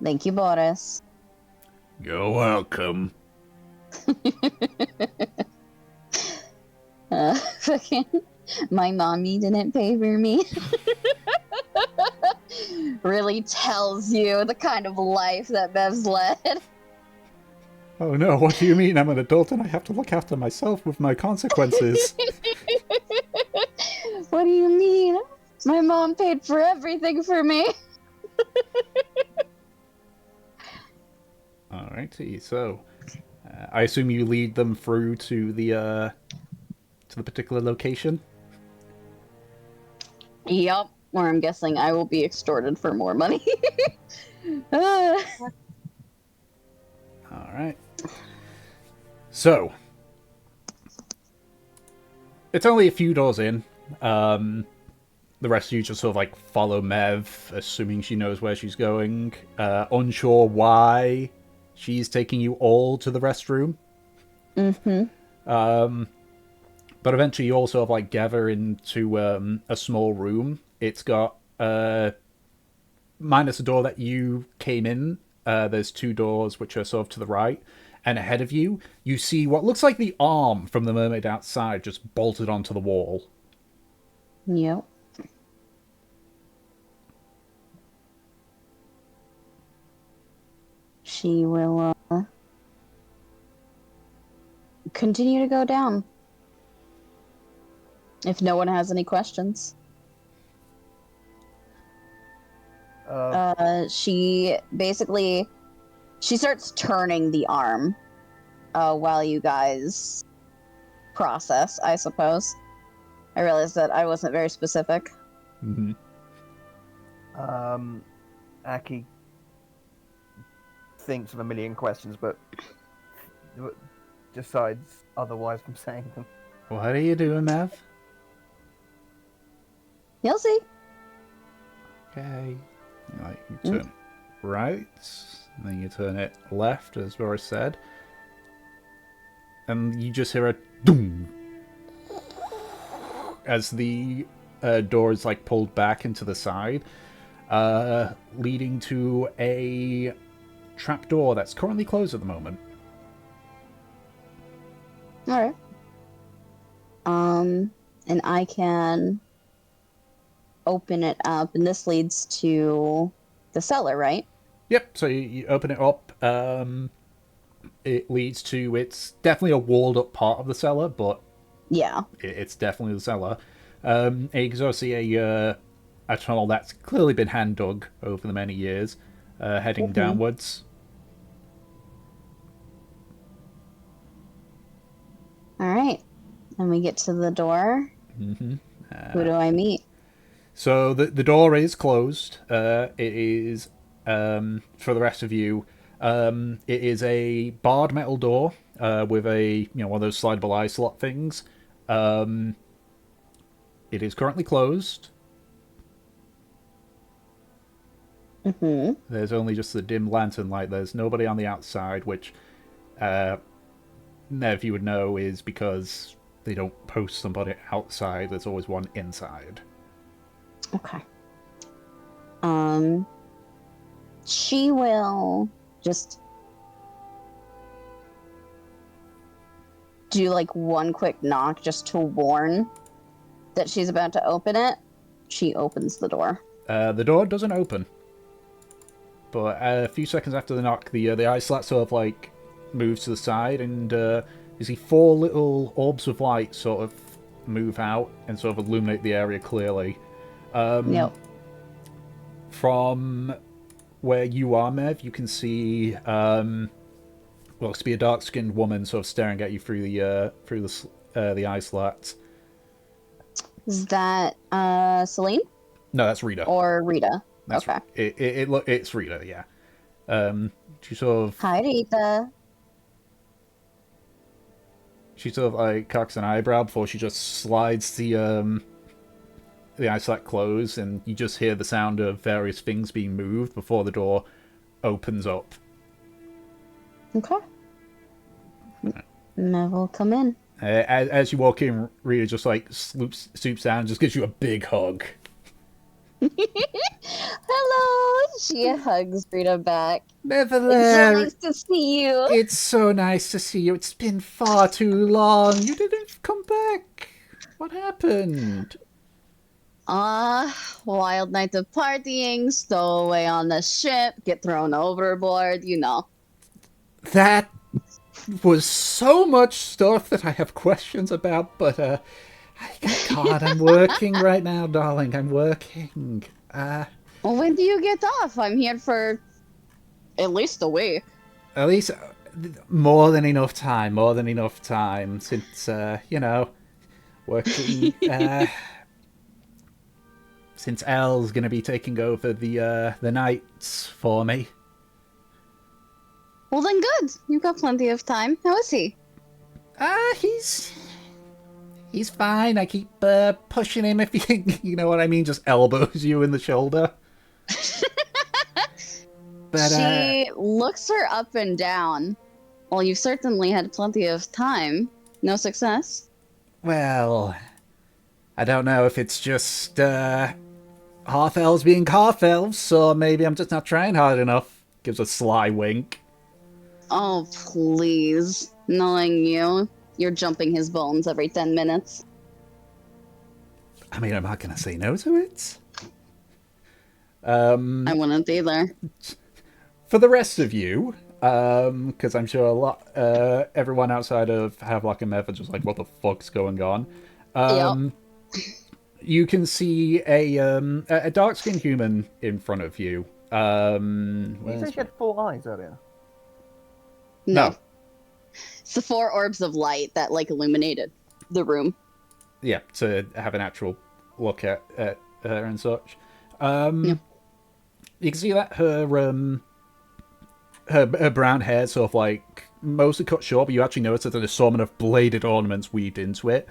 Thank you, Boris. You're welcome. Fucking, my mommy didn't pay for me. Really tells you the kind of life that Bev's led. Oh no, what do you mean? I'm an adult and I have to look after myself with my consequences. What do you mean? My mom paid for everything for me. Alrighty, so I assume you lead them through to the particular location. Yup. Or I'm guessing I will be extorted for more money. Alright. So, it's only a few doors in. The rest of you just sort of like follow Mev, assuming she knows where she's going. Unsure why she's taking you all to the restroom. Mm-hmm. But eventually you all sort of like gather into a small room. It's got, minus the door that you came in, there's 2 doors which are sort of to the right. And ahead of you, you see what looks like the arm from the mermaid outside just bolted onto the wall. Yep. She will continue to go down. If no one has any questions. She basically she starts turning the arm while you guys process, I suppose. I realized that I wasn't very specific. Mm-hmm. Aki thinks of a million questions, but decides otherwise from saying them. What are you doing, Mev? You'll see. Okay. You turn it right, and then you turn it left, as Boris said. And you just hear a doom, as the door is like pulled back into the side, leading to a trapdoor that's currently closed at the moment. All right. And I can open it up, and this leads to the cellar, right? Yep. So you open it up. It leads to, it's definitely a walled up part of the cellar, but Yeah. it's definitely the cellar. And you can sort of see a tunnel that's clearly been hand dug over the many years, heading downwards. All right. And we get to the door. Mm-hmm. Who do I meet? So the door is closed. It is, for the rest of you, it is a barred metal door with a, one of those slidable eye slot things. It is currently closed. Mm-hmm. There's only just the dim lantern light. There's nobody on the outside, which Nev, you would know, is because they don't post somebody outside. There's always one inside. Okay. She will just do like one quick knock just to warn that she's about to open it. She opens the door. The door doesn't open. But a few seconds after the knock, the eye slat sort of like moves to the side, and you see 4 little orbs of light sort of move out and sort of illuminate the area clearly. Yep. From where you are, Mev, you can see looks to be a dark-skinned woman sort of staring at you through the eye slats. Is that Celine No, that's Rita. or Rita? That's, okay. It's Rita, yeah. She sort of Hi, Rita. She sort of like cocks an eyebrow before she just slides the eye slat closed, and you just hear the sound of various things being moved before the door opens up. Okay. Neville, come in. As you walk in, Rita just like stoops down and just gives you a big hug. Hello. She hugs Rita back. Neville, It's so nice to see you. it's so nice to see you. It's been far too long. You didn't come back. What happened? Wild night of partying, stow away on the ship, get thrown overboard, you know. That was so much stuff that I have questions about, but I can't. I'm working right now, darling. I'm working. Well, when do you get off? I'm here for at least a week. At least more than enough time. Since working. Since Elle's gonna be taking over the nights for me. Well, then good. You've got plenty of time. How is he? He's fine. I keep pushing him if you know what I mean. Just elbows you in the shoulder. But she looks her up and down. Well, you've certainly had plenty of time. No success? Well, I don't know if it's just half elves being half elves, or maybe I'm just not trying hard enough. Gives a sly wink. Oh, please. Knowing you, you're jumping his bones every 10 minutes. I mean, I'm not gonna say no to it. I wouldn't either. For the rest of you, because I'm sure everyone outside of Havelock and Mev are just like, what the fuck's going on? Yep. You can see a dark-skinned human in front of you. You said she had 4 eyes earlier. No. It's the 4 orbs of light that, like, illuminated the room. Yeah, to have an actual look at her and such. Yeah. You can see that her brown hair sort of like mostly cut short, but you actually notice that there's an assortment of bladed ornaments weaved into it.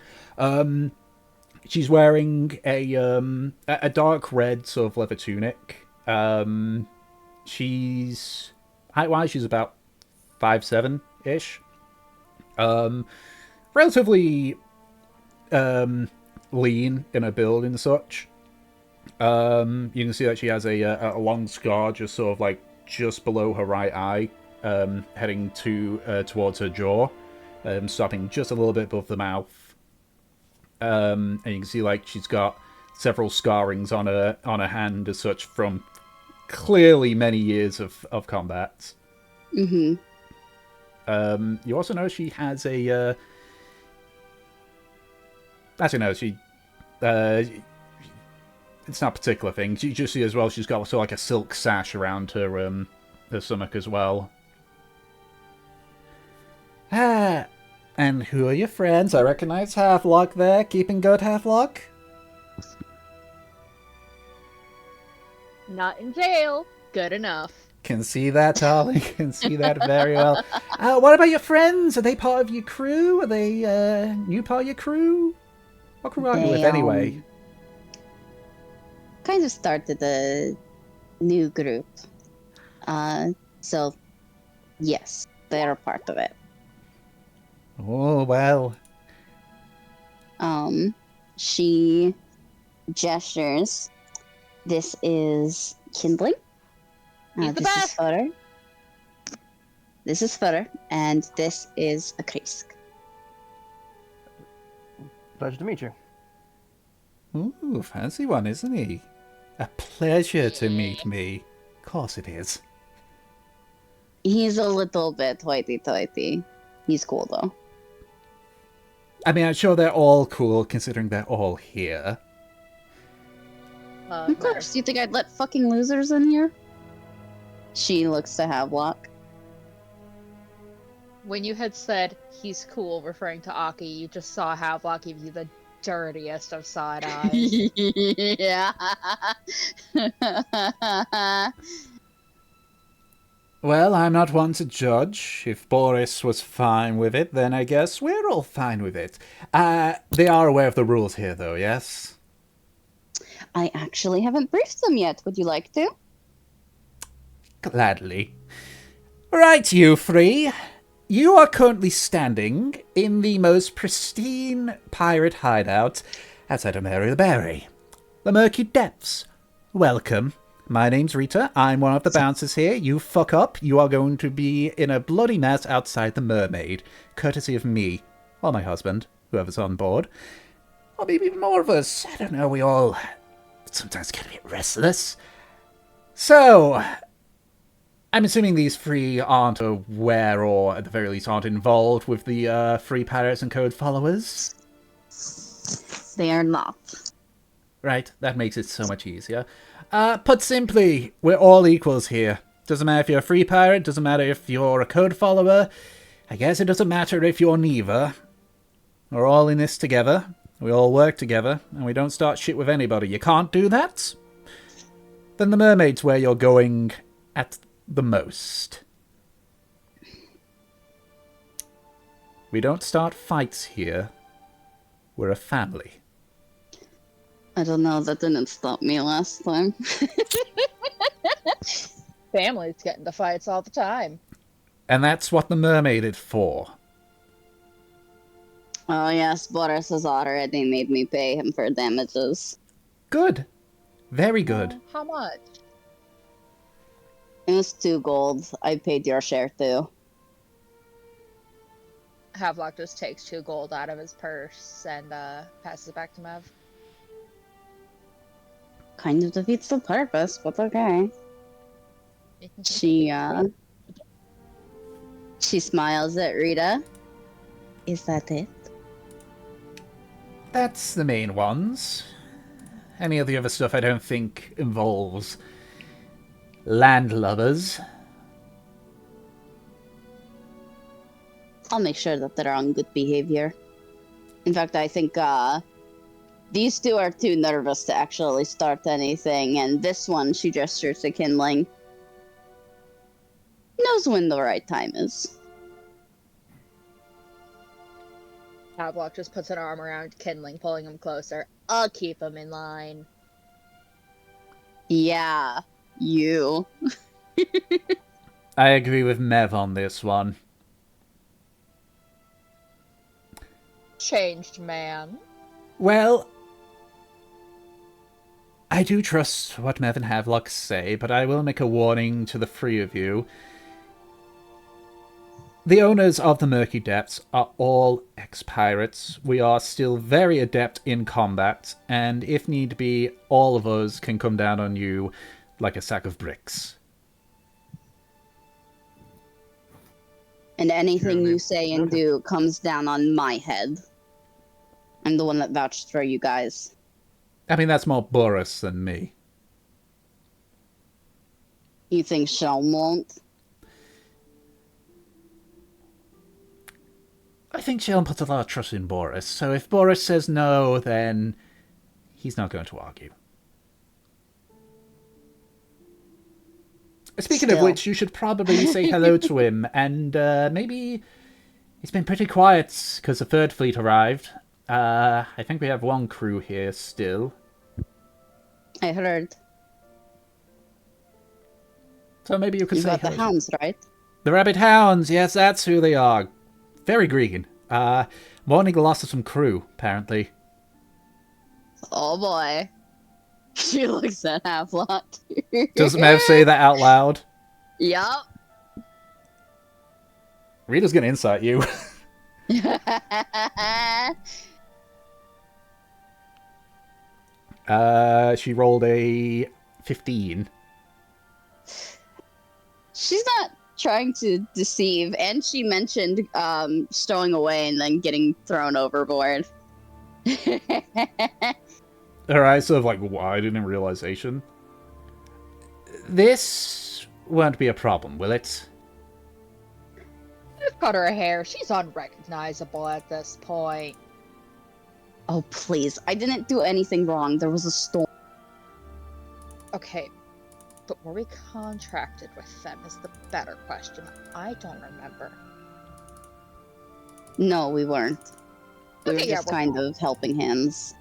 She's wearing a dark red sort of leather tunic. She's height-wise, she's about 5'7" ish. relatively lean in her build and such. You can see that she has a long scar just sort of like just below her right eye, heading towards her jaw, stopping just a little bit above the mouth. And you can see like she's got several scarrings on her hand as such from clearly many years of combat. Mm-hmm. You also know she has a actually no, she it's not a particular thing. You just see as well she's got sort of like a silk sash around her stomach as well. Ah, and who are your friends? I recognize Halflock there. Keeping good, Halflock? Not in jail. Good enough. Can see that, darling. Can see that very well. What about your friends? Are they part of your crew? Are they new part of your crew? What crew are you with anyway? Kind of started a new group. So, yes, they're a part of it. Oh, well. She gestures. This is kindling. He's the This is best. fodder. This is fodder, and this is a krisk. Pleasure to meet you. Ooh, fancy one, isn't he? A pleasure to meet me. Of course it is. He's a little bit hoity-toity. He's cool, though. I mean, I'm sure they're all cool, considering they're all here. Of course. You think I'd let fucking losers in here? She looks to Havelock. When you had said he's cool, referring to Aki, you just saw Havelock give you the dirtiest of side eyes. Yeah. Well, I'm not one to judge. If Boris was fine with it, then I guess we're all fine with it. They are aware of the rules here, though, yes? I actually haven't briefed them yet. Would you like to? Gladly. Right, you three. You are currently standing in the most pristine pirate hideout outside of Mary the Berry. The Murky Depths. Welcome. My name's Rita. I'm one of the bouncers here. You fuck up, you are going to be in a bloody mess outside the Mermaid, courtesy of me, or my husband, whoever's on board. Or maybe even more of us. I don't know, we all sometimes get a bit restless. So, I'm assuming these three aren't aware, or at the very least aren't involved with the Free Pirates and Code followers? They are not. Right, that makes it so much easier. Put simply, we're all equals here. Doesn't matter if you're a free pirate, doesn't matter if you're a code follower. I guess it doesn't matter if you're neither. We're all in this together. We all work together, and we don't start shit with anybody. You can't do that? Then the Mermaid's where you're going at the most. We don't start fights here. We're a family. I don't know. That didn't stop me last time. Families get into fights all the time. And that's what the Mermaid is for. Oh yes, Boris has already made me pay him for damages. Good. Very good. How much? It was 2 gold. I paid your share too. Havelock just takes 2 gold out of his purse and passes it back to Mev. Kind of defeats the purpose, but okay. She smiles at Rita. Is that it? That's the main ones. Any of the other stuff I don't think involves landlubbers. I'll make sure that they're on good behavior. In fact, I think these two are too nervous to actually start anything, and this one, she gestures to kindling, knows when the right time is. Havelock just puts an arm around Kindling, pulling him closer. I'll keep him in line. Yeah, you. I agree with Mev on this one. changed man. Well, I do trust what Mev and Havelock say, but I will make a warning to the three of you. The owners of the Murky Depths are all ex-pirates. We are still very adept in combat, and if need be, all of us can come down on you like a sack of bricks. And anything Surely. you say and do comes down on my head. I'm the one that vouched for you guys. I mean, that's more Boris than me. You think Shelm won't? I think Shelm puts a lot of trust in Boris, so if Boris says no, then he's not going to argue. Speaking of Still. which, you should probably say hello to him, and maybe he's been pretty quiet because the third fleet arrived. I think we have one crew here still. I heard. So maybe you could You say got the hello. hounds, right? The Rabbit Hounds, yes, that's who they are. Very green. Mourning the loss of some crew, apparently. Oh boy. She looks at Havelock. Does Mev say that out loud? Yup. Rita's gonna insight you. She rolled a 15. She's not trying to deceive, and she mentioned stowing away and then getting thrown overboard. Her eyes sort of like wide in realization. This won't be a problem, will it? I've cut her hair. She's unrecognizable at this point. Oh, please. I didn't do anything wrong. There was a storm. Okay, but were we contracted with them is the better question. I don't remember. No, we weren't. We Okay, were yeah, just we're kind of helping hands.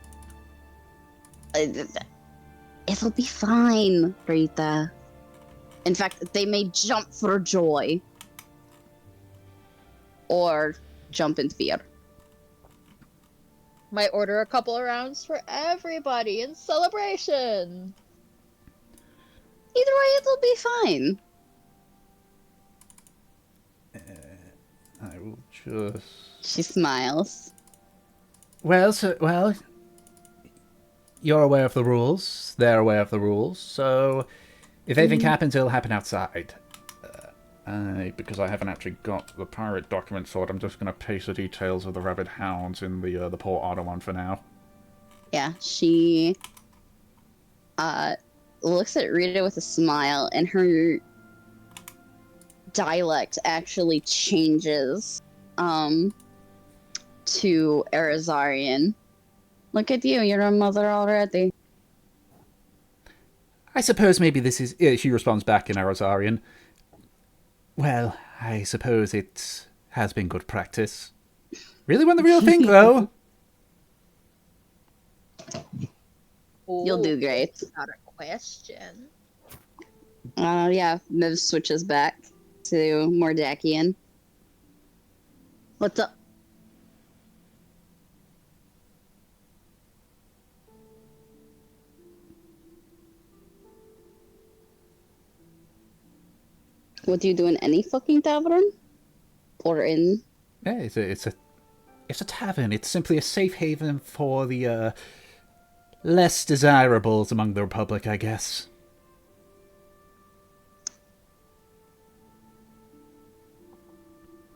It'll be fine, Rita. In fact, they may jump for joy. Or jump in fear. Might order a couple of rounds for everybody in celebration. Either way, it'll be fine. I will just... She smiles. Well, you're aware of the rules. They're aware of the rules. So, if anything happens, it'll happen outside. Because I haven't actually got the pirate document sorted, I'm just going to paste the details of the Rabbit Hounds in the Port Otter one for now. Yeah, she looks at Rita with a smile, and her dialect actually changes to Arizarian. Look at you, you're a mother already. I suppose maybe this is... she responds back in Arizarian. Well, I suppose it has been good practice. Really want the real thing, though? You'll do great. Not a question. Yeah, Miv switches back to Mordakian. What's up? What do you do in any fucking tavern? Or in... Yeah, it's a tavern. It's simply a safe haven for the less desirables among the Republic, I guess.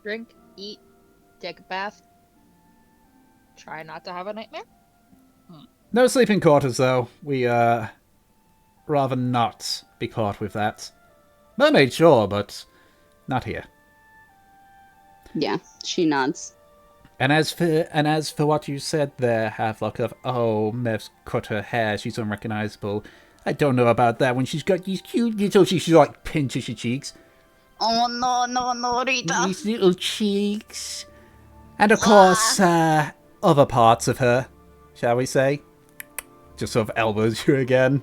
Drink, eat, take a bath. Try not to have a nightmare. No sleeping quarters, though. We rather not be caught with that. Mermaid, sure, but not here. Yeah, she nods. And as for what you said there, Havelock, of Mev's cut her hair, she's unrecognizable. I don't know about that. When she's got these cute little, she like pinches her cheeks. Oh no, Rita. These little cheeks, and of course, other parts of her, shall we say? Just sort of elbows you again.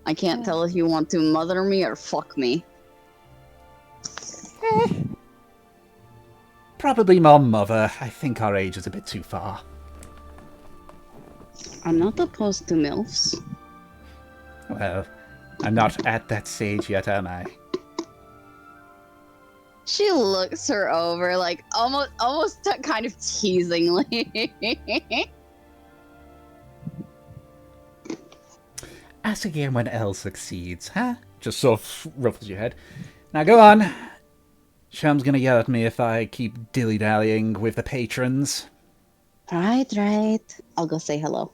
I can't tell if you want to mother me or fuck me. Probably my mother. I think our age is a bit too far. I'm not opposed to MILFs. Well, I'm not at that stage yet, am I? She looks her over, like almost kind of teasingly. Ask again when L succeeds, huh? Just sort of ruffles your head. Now go on. Sham's gonna yell at me if I keep dilly-dallying with the patrons. Right. I'll go say hello.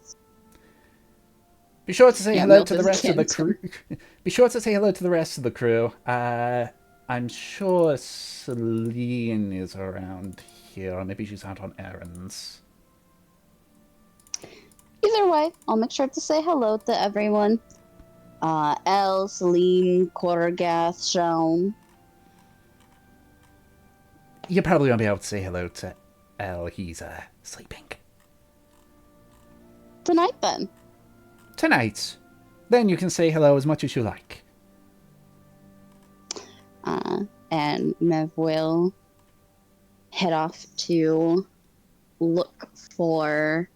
Be sure to say Yeah, hello Milf to the is rest of the against him. crew. Be sure to say hello to the rest of the crew. I'm sure Celine is around here, or maybe she's out on errands. Either way, I'll make sure to say hello to everyone. Elle, Celine, Korgath, Shelm. You probably won't be able to say hello to L. He's sleeping. Tonight then. Tonight. Then you can say hello as much as you like. And Mev will head off to look for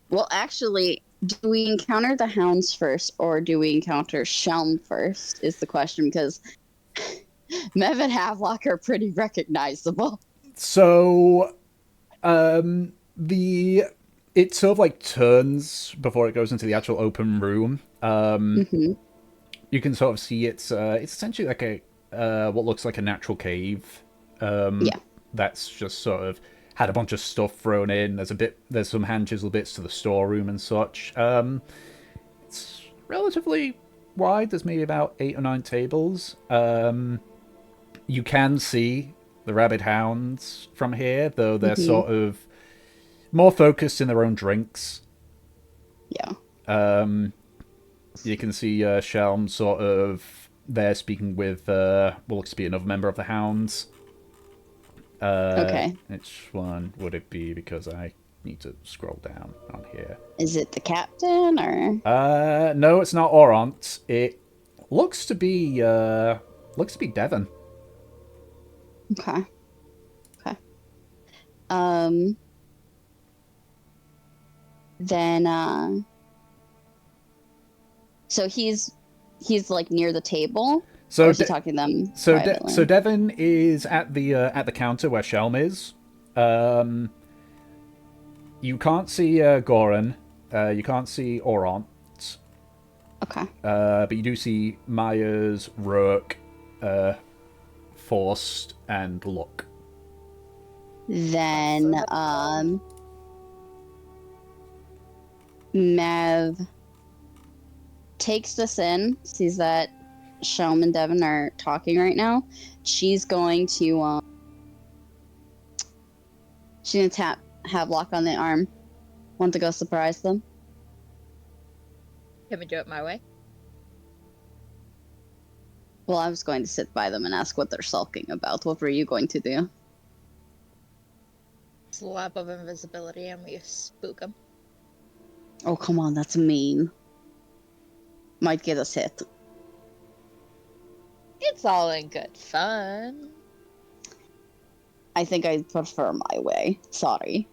well, actually, do we encounter the hounds first or do we encounter Shelm first is the question, because Mev and Havelock are pretty recognizable. So, it sort of like turns before it goes into the actual open room. Mm-hmm. You can sort of see it's essentially like a what looks like a natural cave. Yeah. That's just sort of had a bunch of stuff thrown in. There's some hand chisel bits to the storeroom and such. It's relatively wide. There's maybe about 8 or 9 tables. You can see the rabid hounds from here, though they're sort of more focused in their own drinks. Yeah. You can see Shelm sort of there speaking with what looks to be another member of the hounds. Okay. Which one would it be? Because I need to scroll down on here. Is it the captain or? No, it's not Orant. It looks to be Devon. Okay. Then so he's like near the table. So or is he talking to them so privately? so Devon is at the counter where Shelm is. You can't see Goran. You can't see Orant. Okay. But you do see Myers, Rourke, Forst, and Luck. Then Mav takes this in, sees that Shelm and Devon are talking right now. She's going to tap Havelock on the arm. Want to go surprise them? Can we do it my way? Well, I was going to sit by them and ask what they're sulking about. What were you going to do? Slap of invisibility and we spook them. Oh, come on, that's mean. Might get us hit. It's all in good fun. I think I prefer my way. Sorry.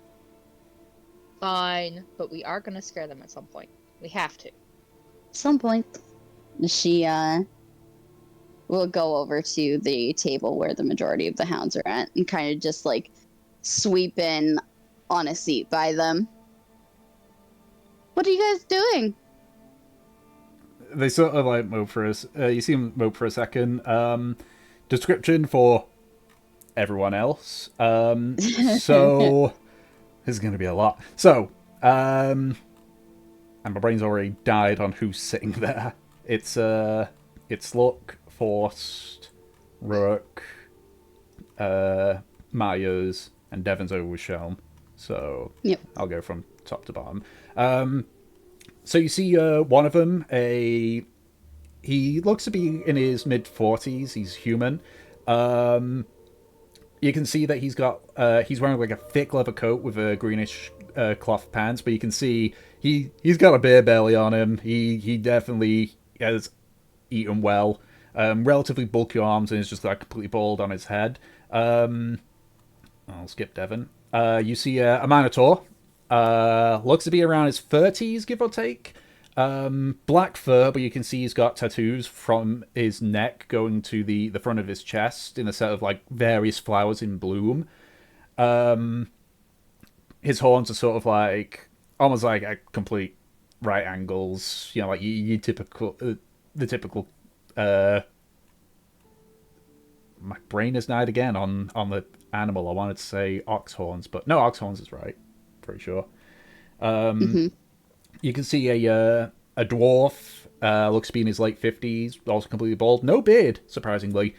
Fine, but we are gonna scare them at some point. We have to. Some point. She will go over to the table where the majority of the hounds are at and kind of just like sweep in on a seat by them. What are you guys doing? They sort of like mope for us. You see them mope for a second. Description for everyone else. So this is going to be a lot. So, and my brain's already died on who's sitting there. It's Luck, Forst, Rourke, Myers, and Devon's over with Shelm. So Yep. I'll go from top to bottom. So you see one of them, he looks to be in his mid-40s. He's human. You can see that he's wearing like a thick leather coat with a greenish cloth pants, but you can see he's got a beer belly on him. He definitely has eaten well. Relatively bulky arms, and is just like completely bald on his head. I'll skip Devon. You see a Minotaur. Looks to be around his 30s, give or take. Black fur, but you can see he's got tattoos from his neck going to the front of his chest in a set of like various flowers in bloom. His horns are sort of like almost like at complete right angles. You know, like you typical the typical. My brain has died again on the animal. I wanted to say ox horns, but no, ox horns is right. Pretty sure. You can see a dwarf. Looks to be in his late 50s, also completely bald, no beard, surprisingly.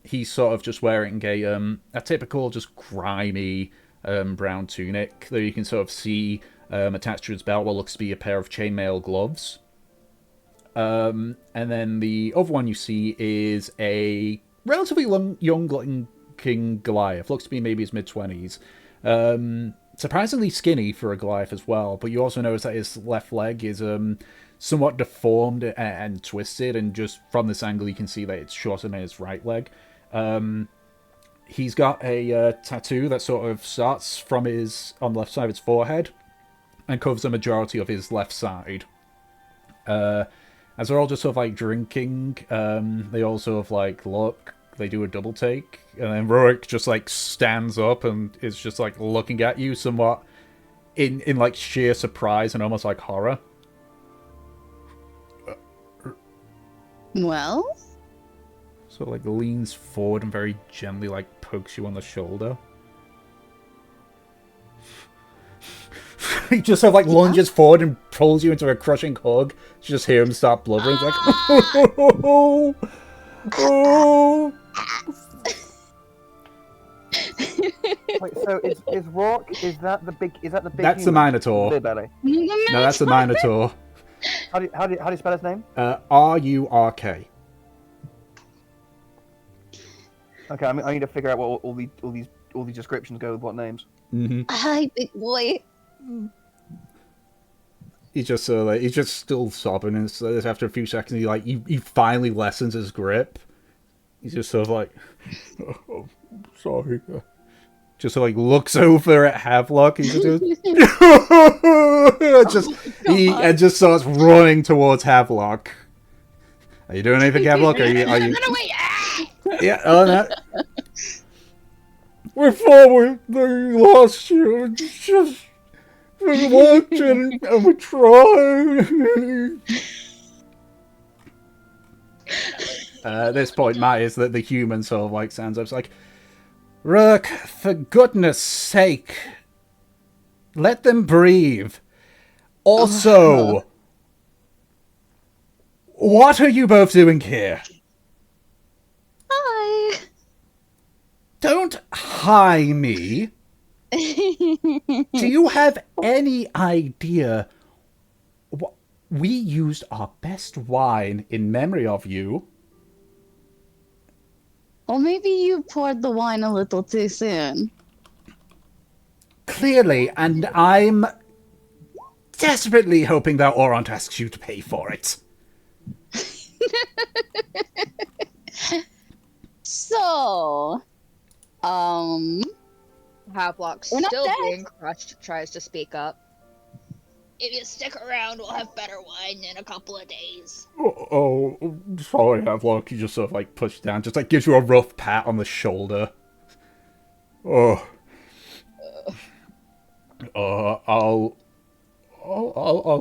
He's sort of just wearing a typical, just grimy brown tunic that you can sort of see attached to his belt what looks to be a pair of chainmail gloves. And then the other one you see is a relatively young-looking Goliath. Looks to be maybe his mid-20s. Surprisingly skinny for a Goliath as well, but you also notice that his left leg is somewhat deformed and twisted, and just from this angle you can see that it's shorter than his right leg. He's got a tattoo that sort of starts from on the left side of his forehead and covers the majority of his left side. As they're all just sort of like drinking, they all sort of like look, they do a double take, and then Rourke just like stands up and is just like looking at you somewhat in like sheer surprise and almost like horror. Well? So like leans forward and very gently like pokes you on the shoulder. He just sort of like lunges forward and pulls you into a crushing hug. You just hear him start blubbering. It's like, oh, oh. Wait, so is Rourke? Is that the big? That's the Minotaur. Big belly. No, that's the Minotaur. How do you spell his name? R-U-R-K. Okay, I need to figure out what all these descriptions go with what names. Mm-hmm. Hi, big boy. He's just he's just still sobbing, and so after a few seconds, he finally lessens his grip. He's just sort of like, oh, sorry. Just sort of like looks over at Havelock. He just just starts running towards Havelock. Are you doing anything, Havelock? Are you? Yeah. Oh no. We thought we lost you. Just. We watching and we tried. At this point, Matt is that the human sort of like stands up. It's like, Rourke, for goodness sake, let them breathe. Also, what are you both doing here? Hi. Don't hi me. Do you have any idea? We used our best wine in memory of you. Well, maybe you poured the wine a little too soon. Clearly, and I'm desperately hoping that Oront asks you to pay for it. So, Havelock, We're not still dead. being crushed, tries to speak up. If you stick around, we'll have better wine in a couple of days. Oh, sorry, Havelock. You just sort of like push down, just like gives you a rough pat on the shoulder. Oh. I'll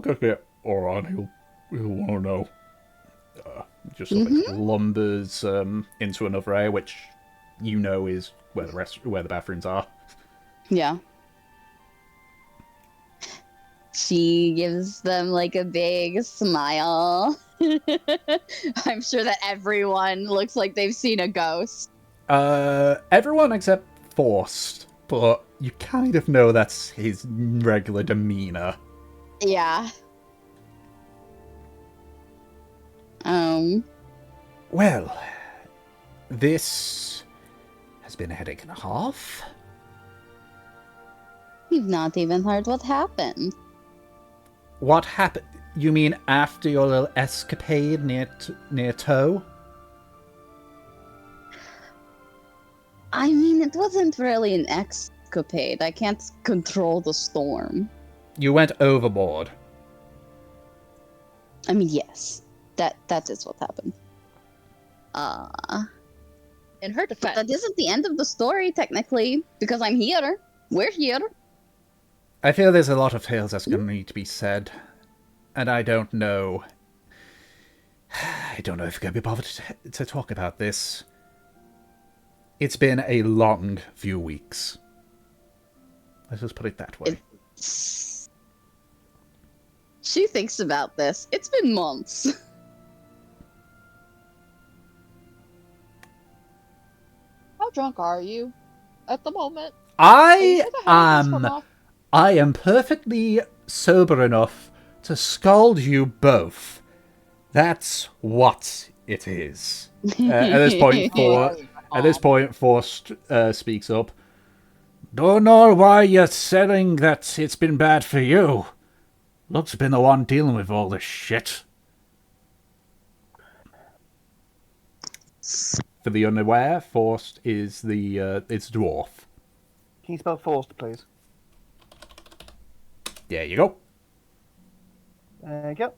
go get Oront. He'll want to know. Just sort of like lumbers into another area, which you know is where the bathrooms are. yeah. She gives them like a big smile. I'm sure that everyone looks like they've seen a ghost. Everyone except Forced, but you kind of know that's his regular demeanor. Yeah. Well, this has been a headache and a half. You've not even heard what happened. What happened? You mean after your little escapade near Toe? I mean, it wasn't really an escapade. I can't control the storm. You went overboard. I mean, yes, that is what happened. In her But defense, that isn't the end of the story, technically, because I'm here. We're here. I feel there's a lot of tales that's going to need to be said, and I don't know. I don't know if I'm going to be bothered to talk about this. It's been a long few weeks. Let's just put it that way. She thinks about this. It's been months. how drunk are you at the moment? Are you I sure the headache is from am. off? I am perfectly sober enough to scald you both. That's what it is. At this point, Forst speaks up. Don't know why you're saying that it's been bad for you. Luke's been the one dealing with all this shit. For the unaware, Forst is it's dwarf. Can you spell forced, please? There you go. There you go.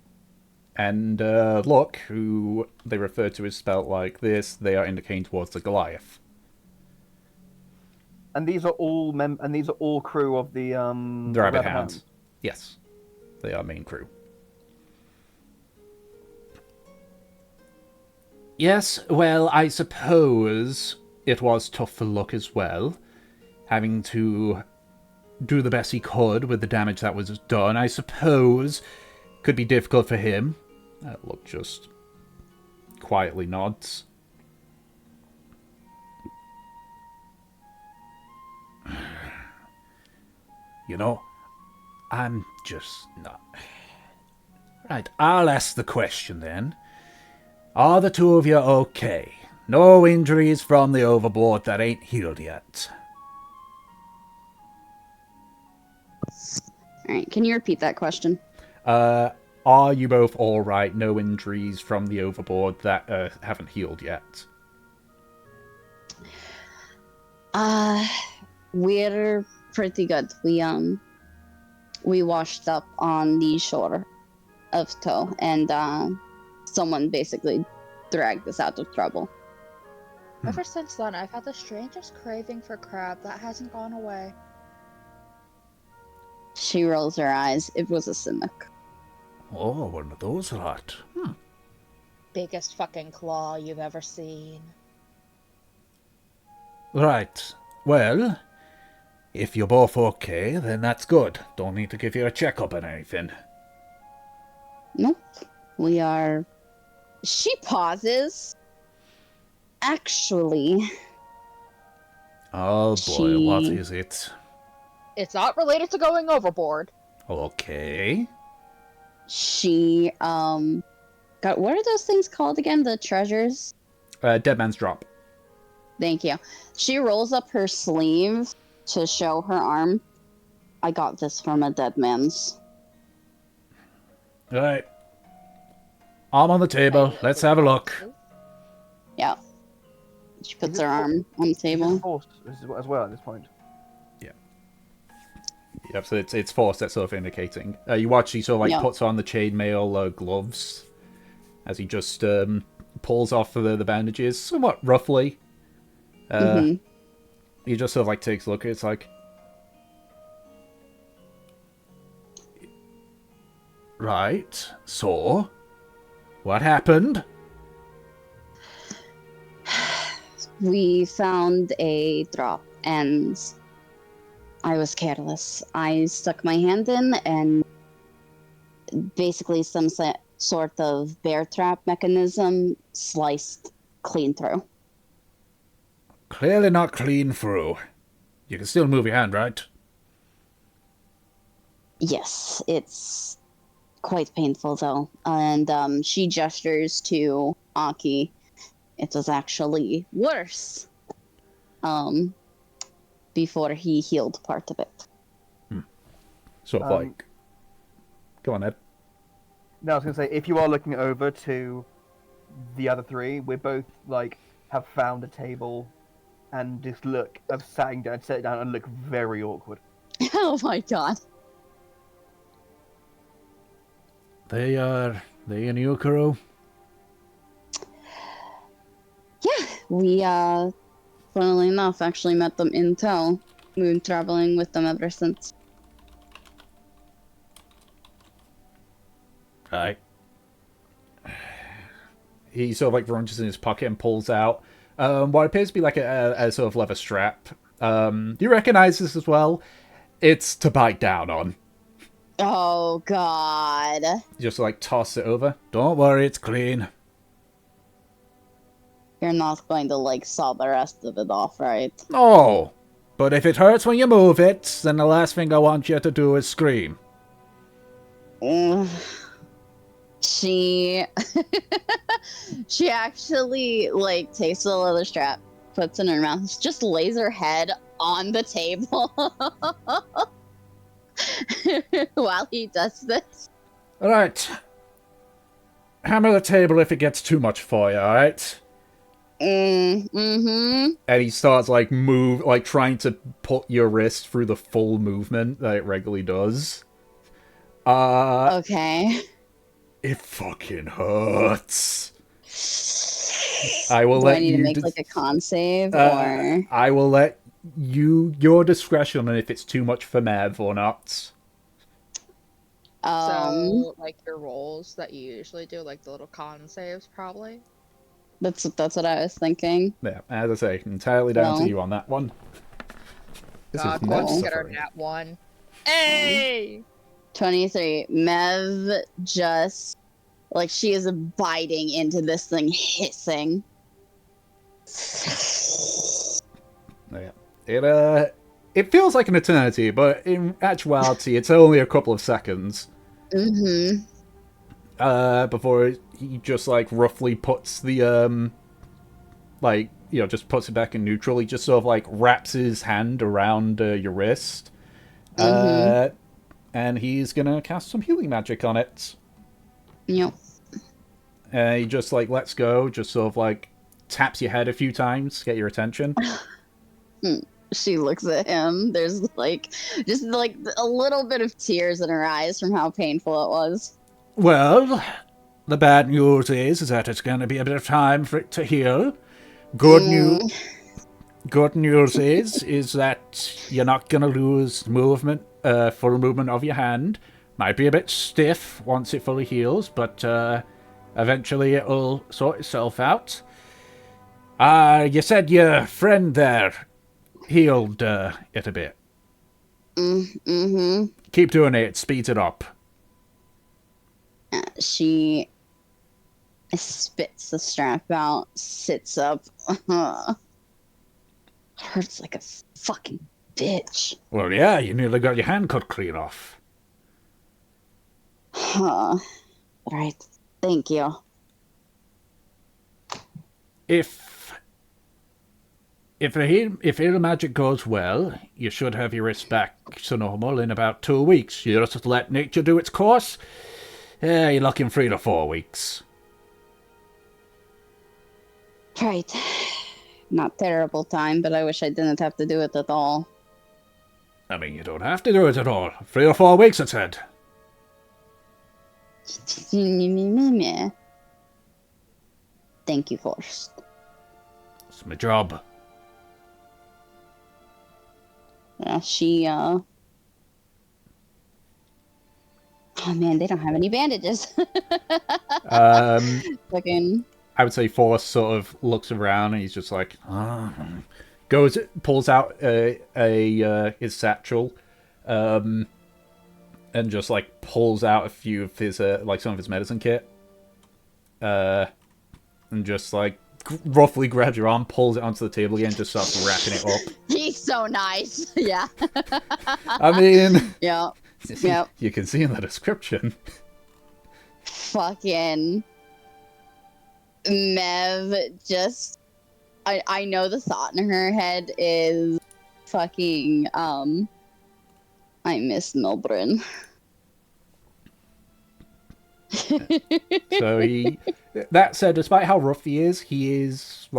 And Luke, who they refer to as spelt like this, they are indicating towards the Goliath. And these are all crew of the The Rabbit Hounds. Yes. They are main crew. Yes, well, I suppose it was tough for Luke as well. Having to do the best he could with the damage that was done, I suppose could be difficult for him. Luke just quietly nods. You know, I'm just not... Right, I'll ask the question then. Are the two of you okay? No injuries from the overboard that ain't healed yet? Alright, can you repeat that question? Are you both alright? No injuries from the overboard that haven't healed yet? We're pretty good. We washed up on the shore of Tow, and someone basically dragged us out of trouble. Ever since then, I've had the strangest craving for crab that hasn't gone away. She rolls her eyes. It was a cynic. Oh, one of those lot. Biggest fucking claw you've ever seen. Right. Well, if you're both okay, then that's good. Don't need to give you a checkup or anything. Nope. We are... She pauses. Actually... Oh boy, what is it? It's not related to going overboard. Okay. She, God, what are those things called again? The treasures? Dead Man's Drop. Thank you. She rolls up her sleeve to show her arm. I got this from a dead man's. Alright. Arm on the table. Let's have a look. Yeah. She puts Is it her arm on the Is table. it forced as well at this point? Yep, so it's Force that's sort of indicating. You watch he sort of like Yeah. puts on the chainmail gloves as he just pulls off the bandages somewhat roughly. He just sort of like takes a look. It's like, right. So, what happened? We found a drop, and I was careless. I stuck my hand in, and basically some sort of bear trap mechanism sliced clean through. Clearly not clean through. You can still move your hand, right? Yes, it's quite painful though. And she gestures to Aki. It was actually worse. Before he healed part of it. Sort of like... Go on, Ed. No, I was going to say, if you are looking over to the other three, we both, like, have found a table and this look of sitting down and look very awkward. Oh my god. They in Yukaro? Yeah, we funnily enough actually met them in tow. We've been traveling with them ever since. Right. He sort of like rummage in his pocket and pulls out what appears to be like a sort of leather strap. Do you recognize this as well? It's to bite down on. Oh god. Just like toss it over. Don't worry, it's clean. You're not going to like saw the rest of it off, right? No. But if it hurts when you move it, then the last thing I want you to do is scream. She she actually like takes the leather strap, puts it in her mouth, just lays her head on the table while he does this. Alright. Hammer the table if it gets too much for you, alright? Mm-hmm. And he starts like trying to put your wrist through the full movement that it regularly does. Okay. It fucking hurts. I will Do let I need you to make like a con save or I will let your discretion on if it's too much for Mev or not. So, like your rolls that you usually do, like the little con saves, probably. that's what I was thinking. Yeah, as I say, entirely down to Well. you on that one. This God, is let's Mev's get our suffering. nat 1. Hey! 23. Mev just like she is biting into this thing, hissing. Yeah. It feels like an eternity, but in actuality, it's only a couple of seconds. Mm-hmm. Before he just like roughly puts the just puts it back in neutral. He just sort of like wraps his hand around your wrist, and he's gonna cast some healing magic on it. Yep. He just like lets go, just sort of like taps your head a few times, get your attention. She looks at him. There's like just like a little bit of tears in her eyes from how painful it was. Well, the bad news is that it's going to be a bit of time for it to heal. Good news is that you're not going to lose movement, full movement of your hand. Might be a bit stiff once it fully heals, but eventually it'll sort itself out. You said your friend there healed it a bit. Mm-hmm. Keep doing it. It speeds it up. She spits the strap out, sits up. Hurts like a fucking bitch. Well, yeah, you nearly got your hand cut clean off. Right. Thank you. If healing magic goes well, you should have your wrist back to normal in about 2 weeks. You just let nature do its course. Yeah, you're looking 3 to 4 weeks. Right. Not terrible time, but I wish I didn't have to do it at all. I mean, you don't have to do it at all. 3 or 4 weeks, I said. Thank you, Forrest. It's my job. She, oh man, they don't have any bandages. Fucking. I would say Forrest sort of looks around and he's just like, pulls out his satchel, and just like pulls out a few of his like some of his medicine kit, and just like roughly grabs your arm, pulls it onto the table again, just starts wrapping it up. He's so nice. Yeah. I mean, Yep. You can see in the description. Fucking Mev just I know the thought in her head is fucking I miss Milbrin. So that said, despite how rough he is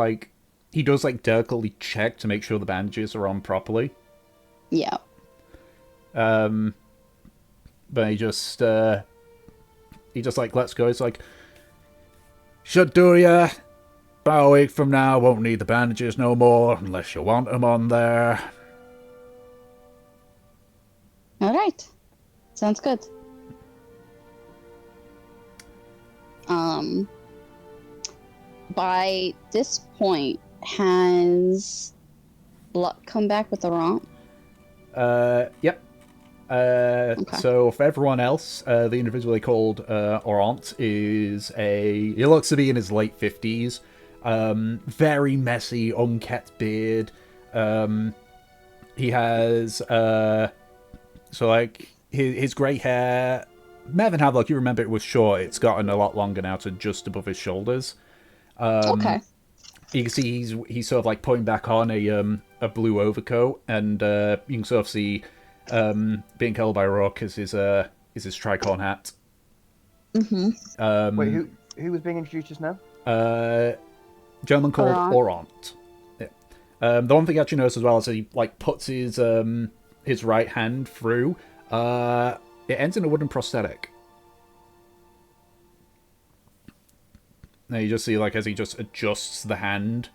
he does like delicately check to make sure the bandages are on properly. Yeah. But he just like lets go. It's like, should do ya. About a week from now, won't need the bandages no more unless you want them on there. All right. Sounds good. By this point, has Luck come back with the romp? Yep. Okay. So for everyone else, the individual they called Orant is he looks to be in his late 50s. Very messy, unkempt beard. He has so like his grey hair. Mervyn Havelock, you remember it was short. It's gotten a lot longer now to just above his shoulders. Okay. You can see he's sort of like putting back on a blue overcoat, and you can sort of see being held by Rook is his tricorn hat. Mm-hmm. Wait, who was being introduced just now? Gentleman called Orant. Orant. Yeah. The one thing you actually notice as well is he like puts his right hand through. It ends in a wooden prosthetic. Now you just see like as he just adjusts the hand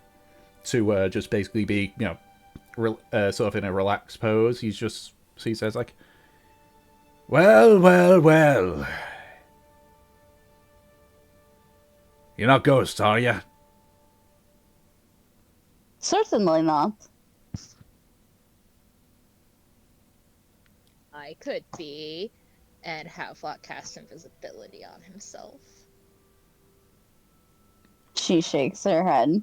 to just basically be, you know, sort of in a relaxed pose. He says like, well, well, well. You're not ghosts, are you? Certainly not. I could be, and Havelock cast invisibility on himself. She shakes her head.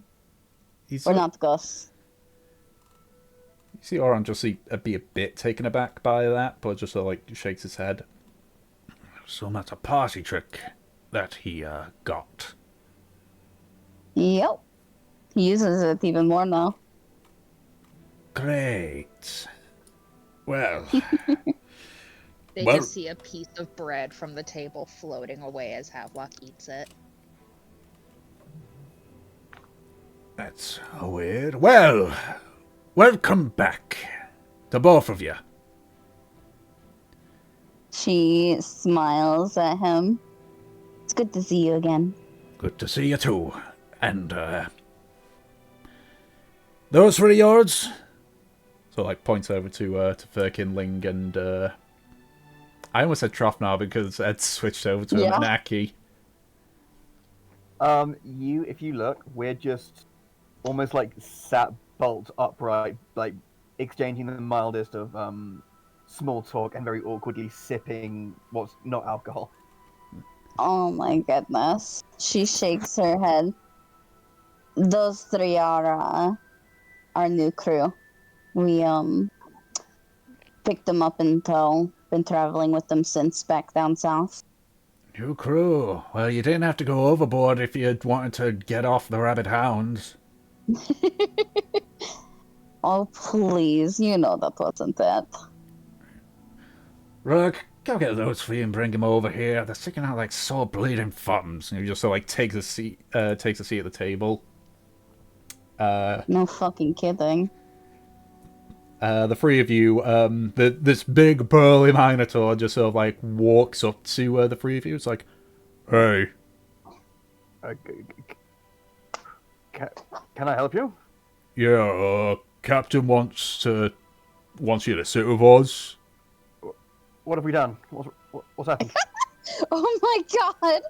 We're not ghosts. You see Oran just be a bit taken aback by that, but just sort of like shakes his head. So that's a party trick that he got. Yep. He uses it even more now. Great. Well. They just see a piece of bread from the table floating away as Havelock eats it. That's weird. Well, welcome back to both of you. She smiles at him. It's good to see you again. Good to see you too. And those three yours? So like points over to Firkin, Ling, and I almost said Trough now because Ed switched over to him and Aki. If you look, we're just almost like sat bolt upright, like exchanging the mildest of small talk and very awkwardly sipping what's not alcohol. Oh my goodness. She shakes her head. Those three are our new crew. We picked them up in tow. Been traveling with them since back down south. New crew. Well, you didn't have to go overboard if you wanted to get off the rabbit hounds. Oh, please. You know that wasn't it. Rook, go get those for you and bring them over here. They're sticking out like sore bleeding thumbs. And he just sort of like takes a seat at the table. No fucking kidding. The three of you, this big burly Minotaur just sort of like walks up to the three of you. It's like, hey. Can I help you? Yeah, Captain wants you to sit with us. What have we done? What's happened? Oh my god!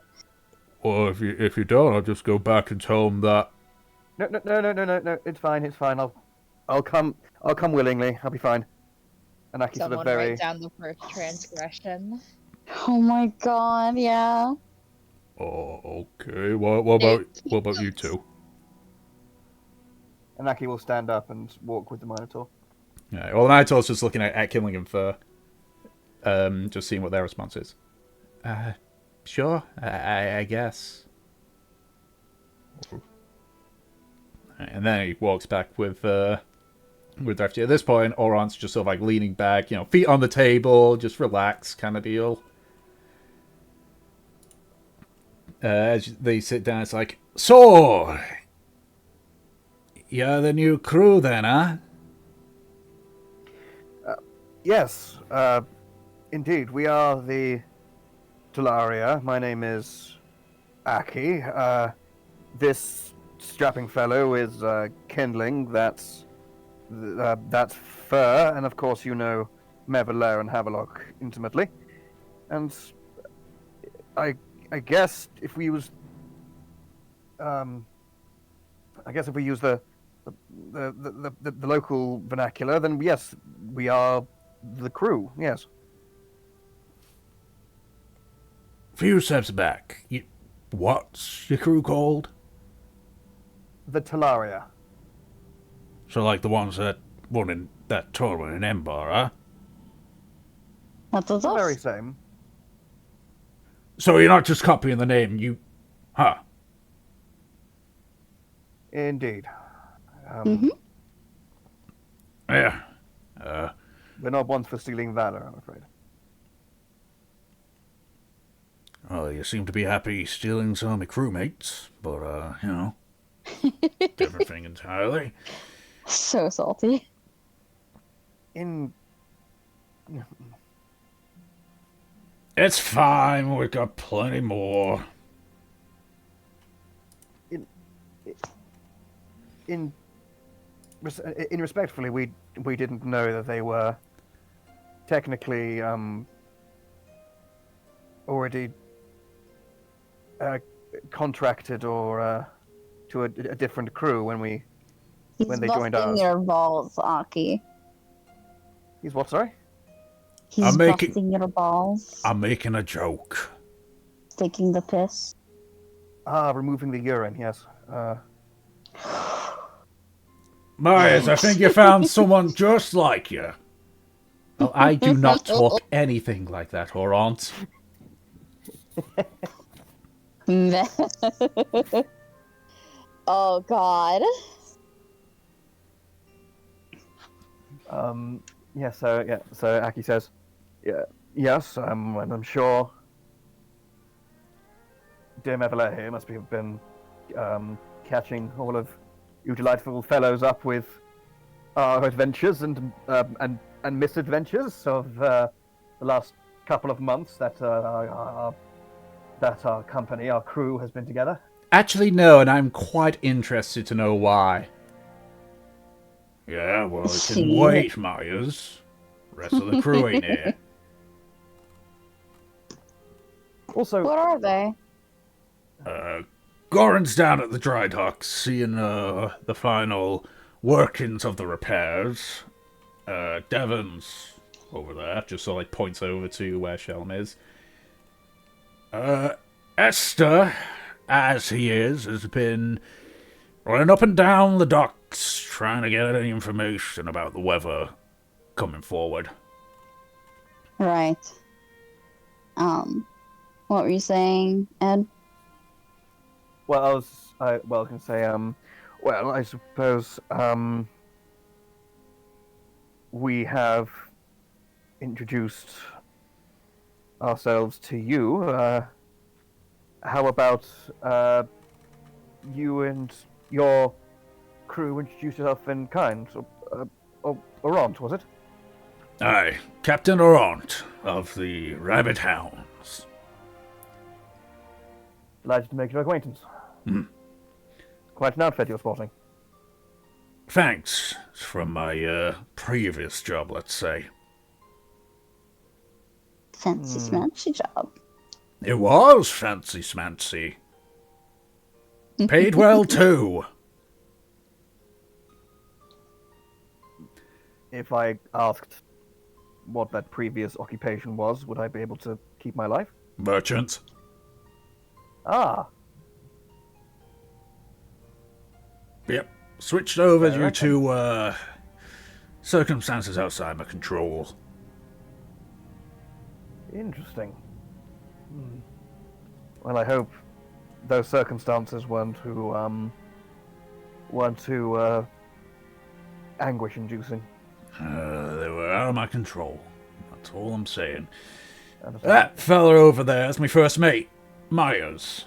Well, if you don't, I'll just go back and tell him that. No. It's fine. I'll come willingly. I'll be fine. And Aki's sort Someone of very. write down the first transgression. Oh my god, yeah. Oh, okay. What about you two? And Aki will stand up and walk with the Minotaur. Yeah. Well, the Minotaur's just looking at Killingham for, just seeing what their response is. Sure. I guess. And then he walks back with FT. At this point, Orant's just sort of like leaning back, feet on the table, just relax kind of deal. As they sit down, it's like, so, You're the new crew then, huh? Yes, indeed, we are the Talaria. My name is Aki. This strapping fellow is Kindling. That's Fur, and of course you know Mevelair and Havelock intimately. And I guess if we use the local vernacular, then yes, we are the crew. Yes. Few steps back. What's your crew called? The Talaria. So like the ones that won in that tournament in Ember, huh? That's The very us. same. So you're not just copying the name, you... Huh. Indeed. Mhm. Yeah. We're not ones for stealing valor, I'm afraid. Well, you seem to be happy stealing some of my crewmates, but, you know, different thing entirely. So salty. In It's fine, we've got plenty more. in respectfully, we didn't know that they were technically already contracted or to a different crew when He's they joined busting ours. your balls, Aki. He's what? Sorry. He's I'm making- busting your balls. I'm making a joke. Taking the piss. Removing the urine. Yes. Myers, I think you found someone just like you. Well, I do not talk anything like that, Horant. Oh God. Yeah. So Aki says, yeah. Yes. And I'm sure. Dear Mevelair here must have been catching all of you delightful fellows up with our adventures and misadventures of the last couple of months that our company, our crew, has been together. Actually, no, and I'm quite interested to know why. Yeah, well, it can wait, Myers. Rest of the crew ain't here. Also, What are they? Goran's down at the dry docks, seeing the final workings of the repairs. Devon's over there, just so like points over to where Shelm is. Esther, as he is, has been running up and down the docks, trying to get any information about the weather coming forward. Right. What were you saying, Ed? well, I was going to say, well, I suppose we have introduced ourselves to you. How about you and your crew introduce yourself in kind? Orant, was it? Aye, Captain Orant of the Rabbit Hounds. Delighted to make your acquaintance. Quite an outfit you're sporting. Thanks. It's from my previous job, let's say. Fancy smancy job. It was fancy smancy. Paid well, too. If I asked what that previous occupation was, would I be able to keep my life? Merchant. Ah, Yep. Switched over Fair due enough. to circumstances outside my control. interesting. Well, I hope those circumstances weren't too anguish-inducing. They were out of my control. That's all I'm saying. Understand? That fella over there is my first mate, Myers.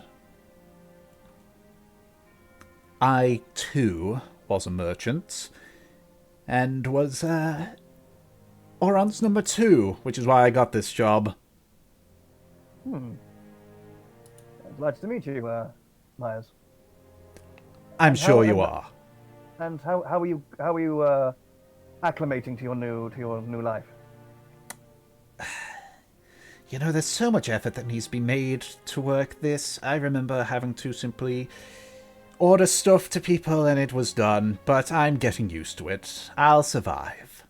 I, too, was a merchant, and was Oron's number 2, which is why I got this job. Glad to meet you, Myers. I'm And sure how- you and- are. And how are you acclimating to your new life? You know, there's so much effort that needs to be made to work this. I remember having to simply order stuff to people and it was done, but I'm getting used to it. I'll survive.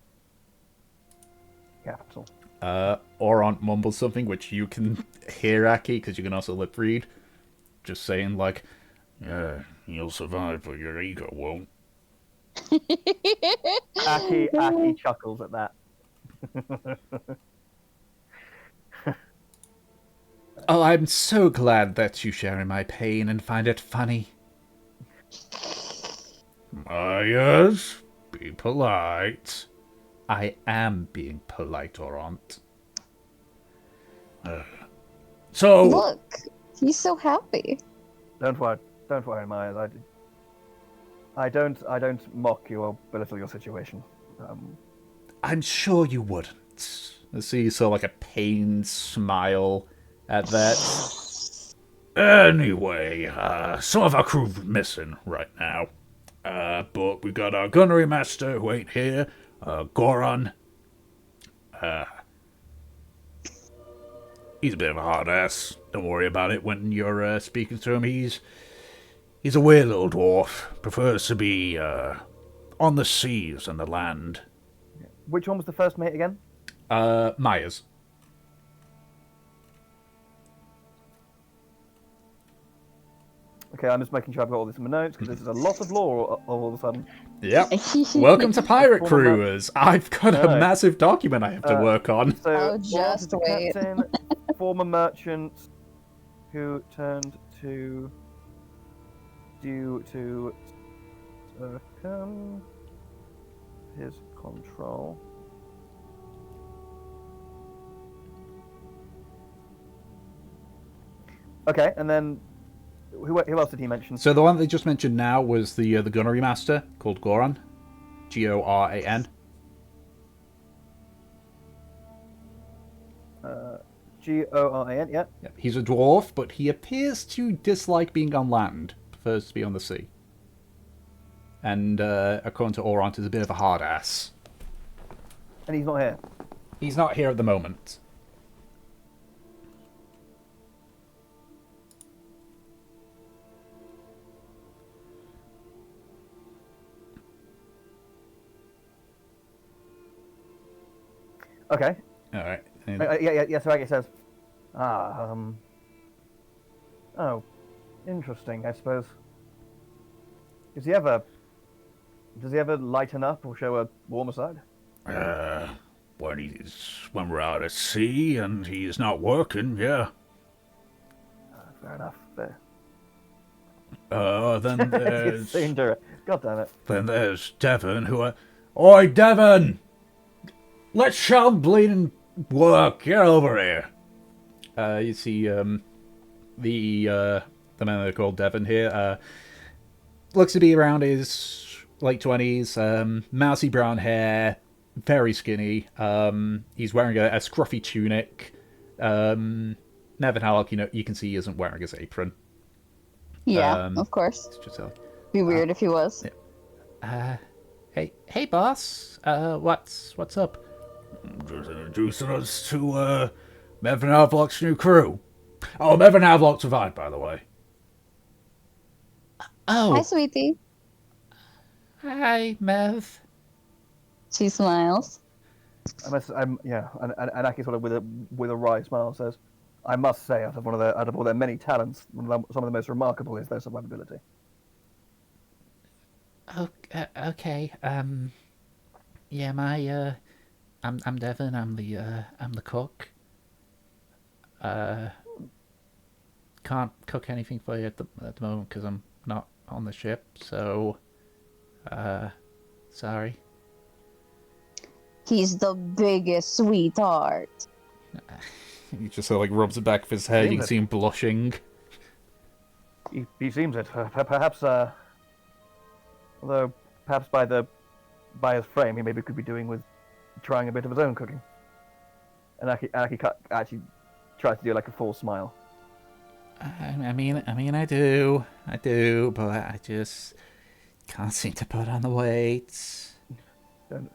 Capital. Oron mumbles something which you can hear, Aki, because you can also lip read. Just saying, like, yeah, you'll survive, but your ego won't. Aki chuckles at that. Oh, I'm so glad that you share in my pain and find it funny. Myers, be polite. I am being polite, Oront. So... Look, he's so happy. Don't worry, Myers. I don't mock you or belittle your situation. I'm sure you wouldn't. I see you saw like a pained smile at that. Anyway, some of our crew's missing right now. But we got our gunnery master who ain't here, Goron. He's a bit of a hard ass. Don't worry about it when you're speaking to him. He's a weird little dwarf. Prefers to be on the seas and the land. Which one was the first mate again? Myers. Okay, I'm just making sure I've got all this in my notes because this is a lot of lore all of a sudden. Yep. Welcome to Pirate Former Crewers. I've got a No. massive document I have to work on. So, Oh, Lawrence just is the wait. captain, former merchant who turned to due to his control. Okay, and then who else did he mention? So the one they just mentioned now was the gunnery master called Goran. Goran. Goran, yeah. Yep. He's a dwarf, but he appears to dislike being on land. Prefers to be on the sea. And according to Oront, is a bit of a hard ass. And he's not here. He's not here at the moment. Okay. All right. Yeah. So it says, oh, interesting. I suppose. Does he ever lighten up or show a warmer side? When we're out at sea and he's not working, yeah. Fair enough. Fair. Then there's God damn it. then there's Devon, who Oi, Devon! Let Sean bleeding work. Get over here. You see, the man they called Devon here, looks to be around his late 20s, mousy brown hair, very skinny. He's wearing a scruffy tunic. Nevin Hallock, you can see he isn't wearing his apron. Yeah, of course. It's just Be weird if he was. hey, boss. What's up? Just introducing us to Mevin Havlock's new crew. Oh, Mevin Havlock survived, by the way. Oh, Hi, sweetie. hi, Mev. She smiles. And Aki sort of with a wry smile says, "I must say, out of all their many talents, some of the most remarkable is their survivability." Okay. Yeah, I'm Devon. I'm the cook. Can't cook anything for you at the moment because I'm not on the ship. So, sorry. He's the biggest sweetheart. He just sort of rubs the back of his head. You can see him blushing. He seems it. Perhaps, although perhaps by his frame, he maybe could be doing with trying a bit of his own cooking. And Aki actually tries to do like a full smile. I mean, I do, but I just can't seem to put on the weight. Don't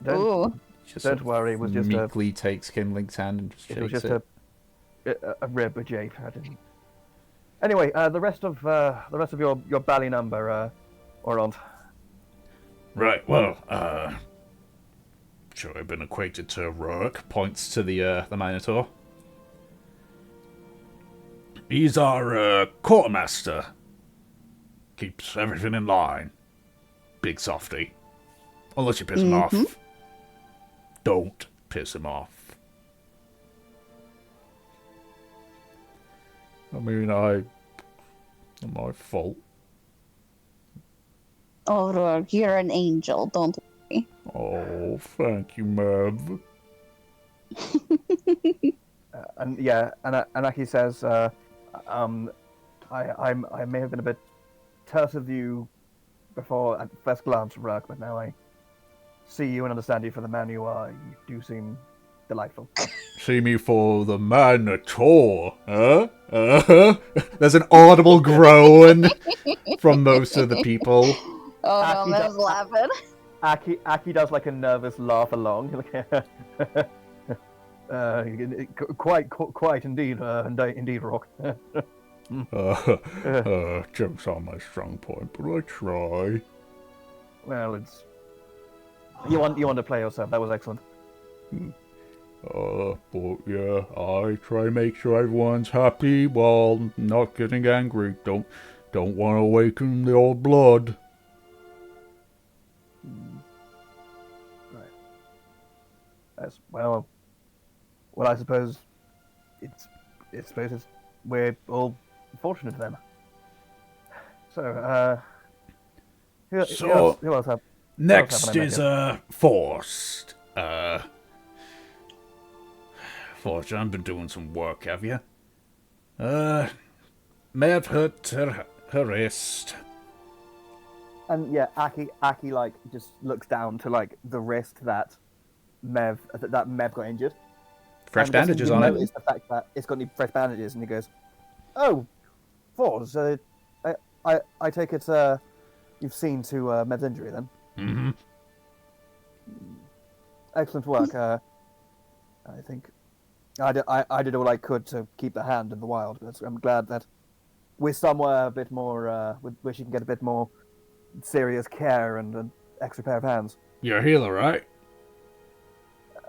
Ooh. Just don't worry. It was just meekly takes Kindling's hand and just it was shakes just a rib with Jape. I didn't. Anyway, the rest of your bally number, Orond. Right. Well, sure, I've been acquainted to Rourke. Points to the Minotaur. He's our quartermaster. Keeps everything in line. Big softy. Unless you piss him off. Don't piss him off. I mean, not my fault. Oh, Rourke, you're an angel. Don't worry. Oh, thank you, Mev. And Aki says, I may have been a bit terse with you before at first glance, Rourke, but now I see you and understand you for the man you are. You do seem delightful. See me for the Minotaur, huh? There's an audible groan from most of the people. Oh, Aki no, I was laughing. Aki does like a nervous laugh along. Quite indeed, indeed, Rock. Jokes are my strong point, but I try. Well, it's you want to play yourself. That was excellent. But yeah, I try to make sure everyone's happy while not getting angry. Don't want to awaken the old blood. Right. That's well, I suppose we're all fortunate then. So, who else have? Next is Forced. Forced, I've been doing some work, have you? May have hurt her wrist. And yeah, Aki like just looks down to like the wrist that Mev got injured. Fresh bandages on it. It's the fact that it's got any fresh bandages, and he goes, "Oh, Force, I take it you've seen to Mev's injury then." Mm-hmm. Excellent work. I think I did all I could to keep the hand in the wild. I'm glad that we're somewhere a bit more where she can get a bit more serious care and an extra pair of hands. You're a healer, right?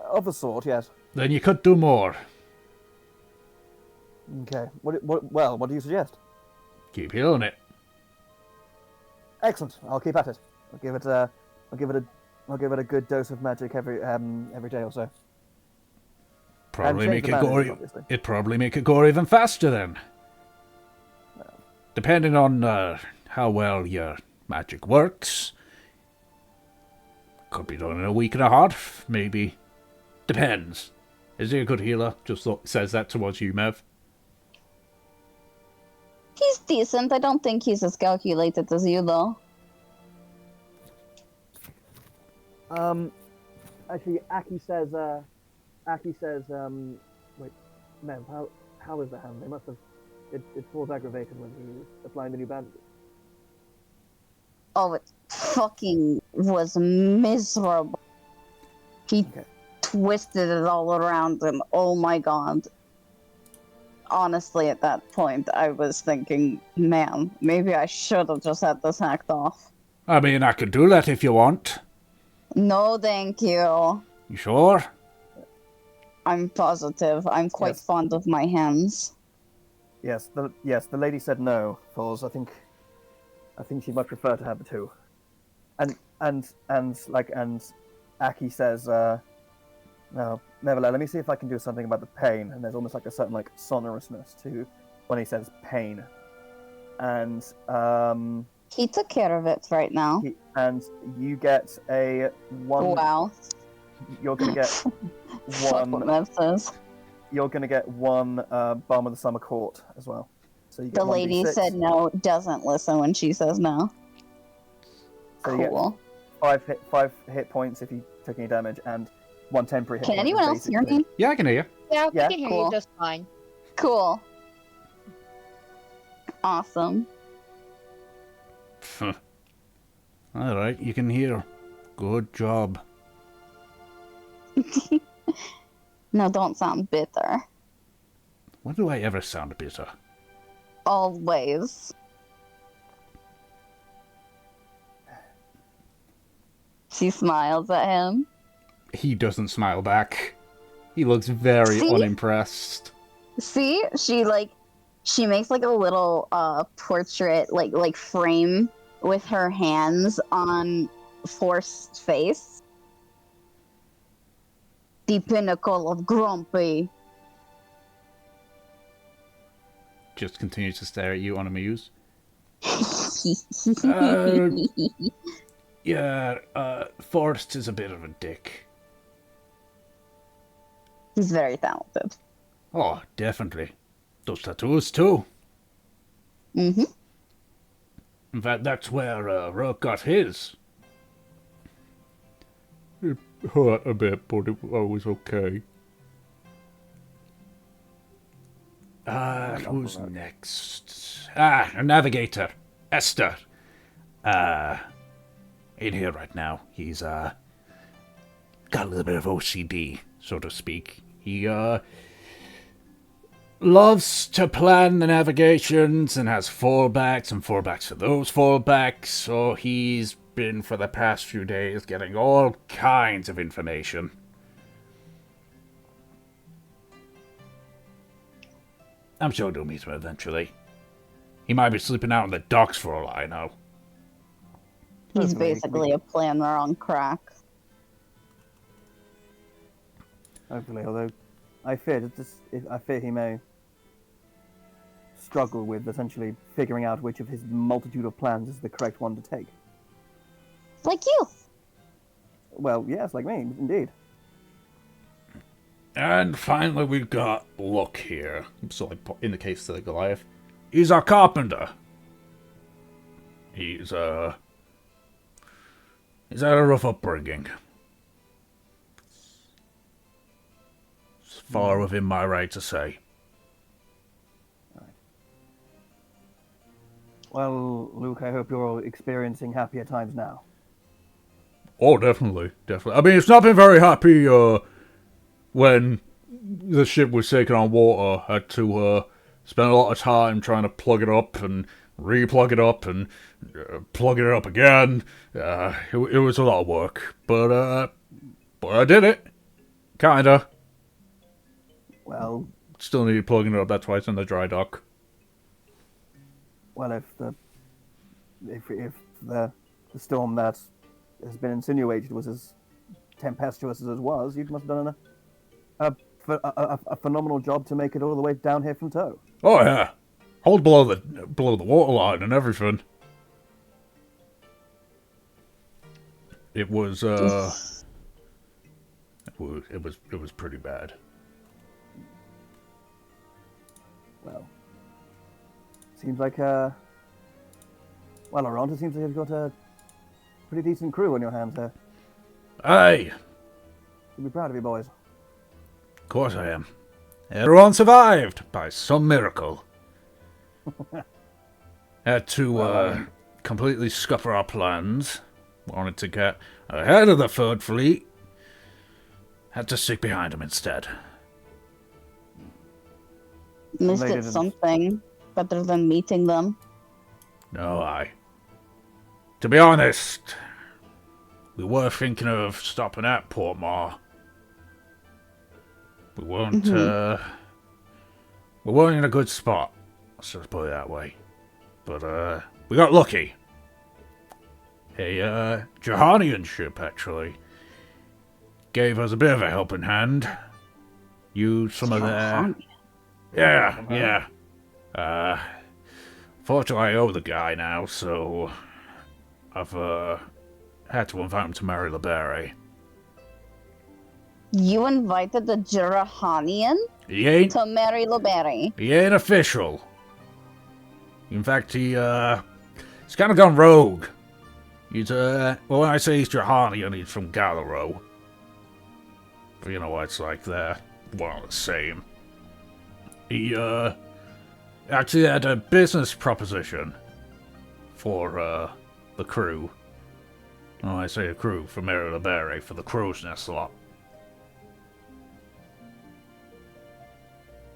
Of the sort, yes. Then you could do more. Okay. What do you suggest? Keep healing it. Excellent. I'll keep at it. I'll give it a good dose of magic every day or so. Probably And make change it the go. bandages, obviously. It'd probably make it go even faster then. Depending on how well your magic works. Could be done in a week and a half, maybe. Depends. Is he a good healer? Just says that towards you, Mev. He's decent. I don't think he's as calculated as you, though. Actually, Aki says, wait, Mev, how is the hand? They must have, it was aggravated when he was applying the new bandages. Oh, it fucking was miserable. He twisted it all around, and oh my god. Honestly, at that point, I was thinking, man, maybe I should have just had this hacked off. I mean, I could do that if you want. No, thank you. You sure? I'm positive. I'm quite fond of my hands. Yes, the lady said no, Falls. I think she'd much prefer to have the two. And Aki says, no, nevertheless, let me see if I can do something about the pain. And there's almost like a certain like sonorousness to when he says pain. And he took care of it right now. And you get a one. Wow. You're gonna get Fuck one. what Mev says. You're gonna get one Balm of the Summer Court as well. So you get The lady 1d6. said no, doesn't listen when she says no. So you get Cool. 5 hit points if you took any damage, and 1 temporary hit Can point. anyone is else hear basically- me? Yeah, I can hear you. Yeah, we Yeah, can hear cool. you just fine. Cool. Awesome. Alright, you can hear. Good job. No, don't sound bitter. When do I ever sound bitter? Always. She smiles at him. He doesn't smile back. He looks very See? unimpressed. See, she makes like a little portrait, like frame with her hands on Force's face. The pinnacle of grumpy. Just continues to stare at you unamused. Yeah, Forrest is a bit of a dick. He's very talented. Oh, definitely. Those tattoos, too. Mm-hmm. In fact, that's where Rook got his. It hurt a bit, but it was okay. Who's next? A navigator. Esther. In here right now. He's, got a little bit of OCD, so to speak. He, loves to plan the navigations and has fallbacks and fallbacks for those fallbacks, so he's been for the past few days getting all kinds of information. I'm sure he'll meet him eventually. He might be sleeping out on the docks for all I know. He's Hopefully, basically a planner on crack. Hopefully, although I fear he may struggle with essentially figuring out which of his multitude of plans is the correct one to take. Like you. Well, yes, like me, indeed. And finally we've got Luck here. So in the case of the Goliath. He's a carpenter. He's had a rough upbringing. It's far within my right to say. Well, Luke, I hope you're experiencing happier times now. Oh, definitely, definitely. I mean, it's not been very happy when the ship was taken on water. I had to spend a lot of time trying to plug it up and re-plug it up and plug it up again. It was a lot of work, but I did it. Kinda. Well, Still needed plugging it up. That's why it's in the dry dock. well, if the storm that has been insinuated was as tempestuous as it was, you must have done a phenomenal job to make it all the way down here from tow. Oh yeah, hold below the waterline and everything. It was it was pretty bad. Well, seems like well, Laurent, it seems like you've got a pretty decent crew on your hands here. Hey, You'll be proud of you boys. of course I am. Everyone survived by some miracle. Had to completely scupper our plans. Wanted to get ahead of the Third Fleet. Had to stick behind them instead. At least They it's didn't. something better than meeting them. No, to be honest, we were thinking of stopping at Portmore. We weren't in a good spot. Let's just put it that way. But we got lucky. A Jahanian ship actually gave us a bit of a helping hand. Used some of their yeah. Fortunately, I owe the guy now, so I've had to invite him to marry LeBerry. You invited the Jurahanian He ain't to marry LeBerry. official. In fact, he's kind of gone rogue. He's, well, when I say he's Johanian, he's from Galaro. But you know what it's like there. One and the same. He, actually had a business proposition for, the crew. Oh, I say a crew, for Mary LeBerry, for the crow's nest lot.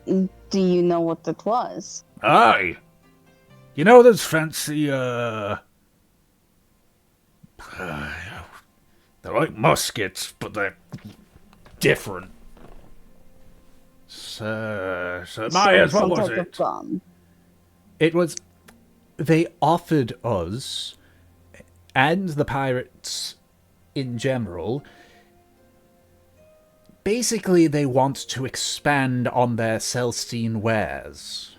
Do you know what it was? Aye! You know those fancy, they're like muskets, but they're different. So Myers, what some was type of it? gun. It was... They offered us, and the pirates in general, basically they want to expand on their Celestine wares.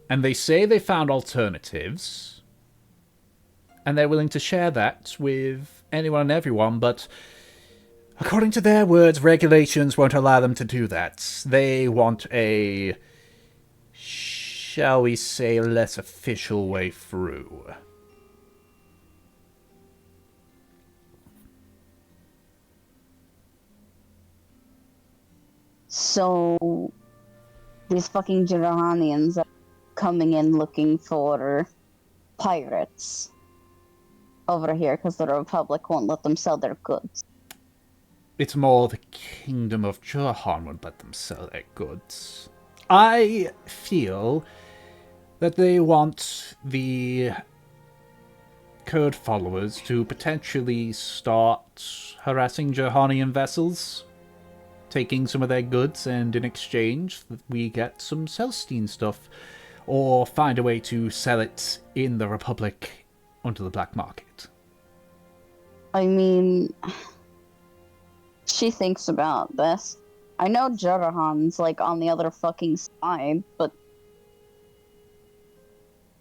And they say they found alternatives, and they're willing to share that with anyone and everyone, but according to their words, regulations won't allow them to do that. They want a, shall we say, less official way through. So these fucking Jirahanians are coming in looking for pirates over here because the Republic won't let them sell their goods. It's more the Kingdom of Jurahan would let them sell their goods. I feel that they want the Code followers to potentially start harassing Johanian vessels, taking some of their goods, and in exchange we get some Celestine stuff, or find a way to sell it in the Republic onto the black market. I mean, she thinks about this. I know Jurahan's like on the other fucking side, but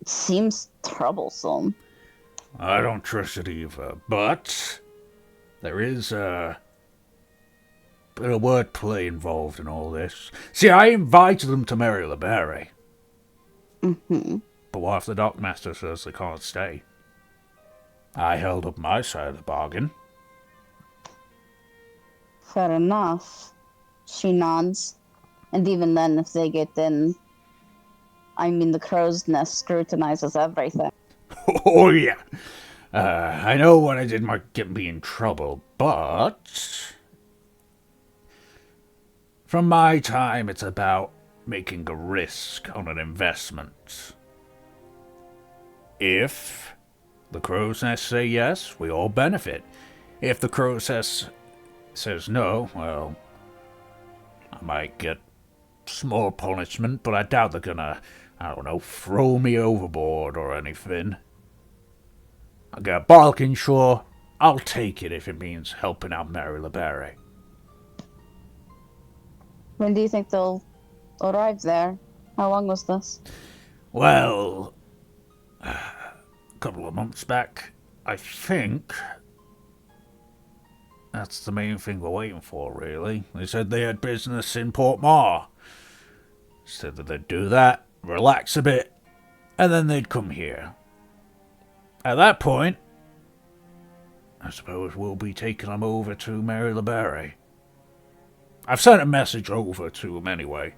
it seems troublesome. I don't trust it either, but there is a bit of wordplay involved in all this. See, I invited them to marry LeBerry. Mm-hmm. But what if the Dockmaster says they can't stay? I held up my side of the bargain. Fair enough. She nods. And even then, if they get in, I mean, the crow's nest scrutinizes everything. Oh, yeah. I know what I did might get me in trouble, but from my time, it's about making a risk on an investment. If the crow's nest say yes, we all benefit. If the crow's nest says no, well, I might get small punishment, but I doubt they're gonna, I don't know, throw me overboard or anything. I got a bargain, sure. I'll take it if it means helping out Mary LeBerry. When do you think they'll arrive there? How long was this? Well, a couple of months back, I think. That's the main thing we're waiting for, really. They said they had business in Port Mar. Said that they'd do that, relax a bit, and then they'd come here. At that point, I suppose we'll be taking them over to Mary LeBerry. I've sent a message over to them anyway.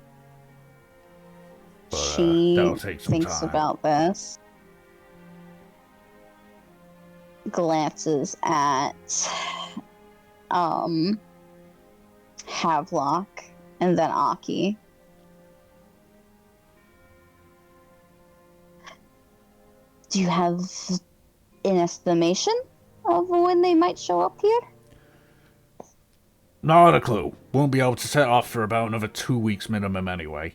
But She that'll take some thinks time. about this. Glances at Havelock and then Aki. Do you have an estimation of when they might show up here? Not a clue. Won't be able to set off for about another 2 weeks minimum anyway.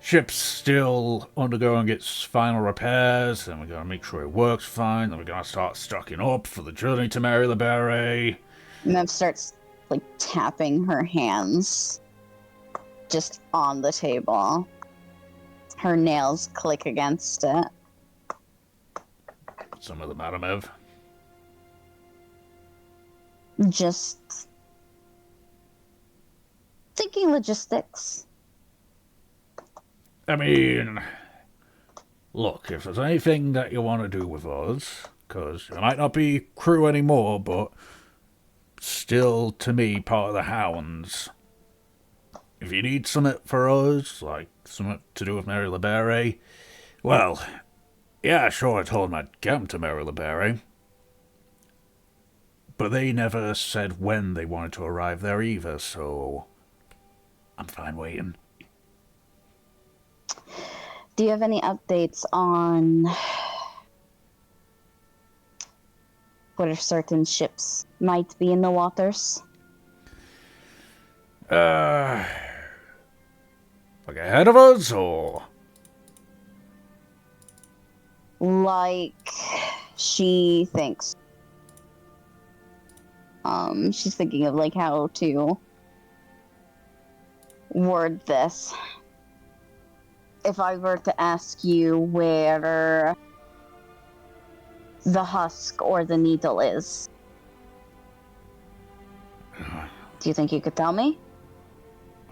Ship's still undergoing its final repairs, and we gotta make sure it works fine, then we're gonna start stocking up for the journey to Mary LeBerry. Mev starts like tapping her hands just on the table. Her nails click against it. Some of the Madam Ev. Just thinking logistics. I mean, look, if there's anything that you want to do with us, because you might not be crew anymore, but still, to me, part of the Hounds. If you need something for us, like something to do with Mary LeBere, well, yeah, sure, I told them I'd get them to Mary LeBere. But they never said when they wanted to arrive there either, so I'm fine waiting. Do you have any updates on whether certain ships might be in the waters? Like ahead of us, or? Like she thinks. She's thinking of like how to word this. If I were to ask you where the husk or the needle is, do you think you could tell me?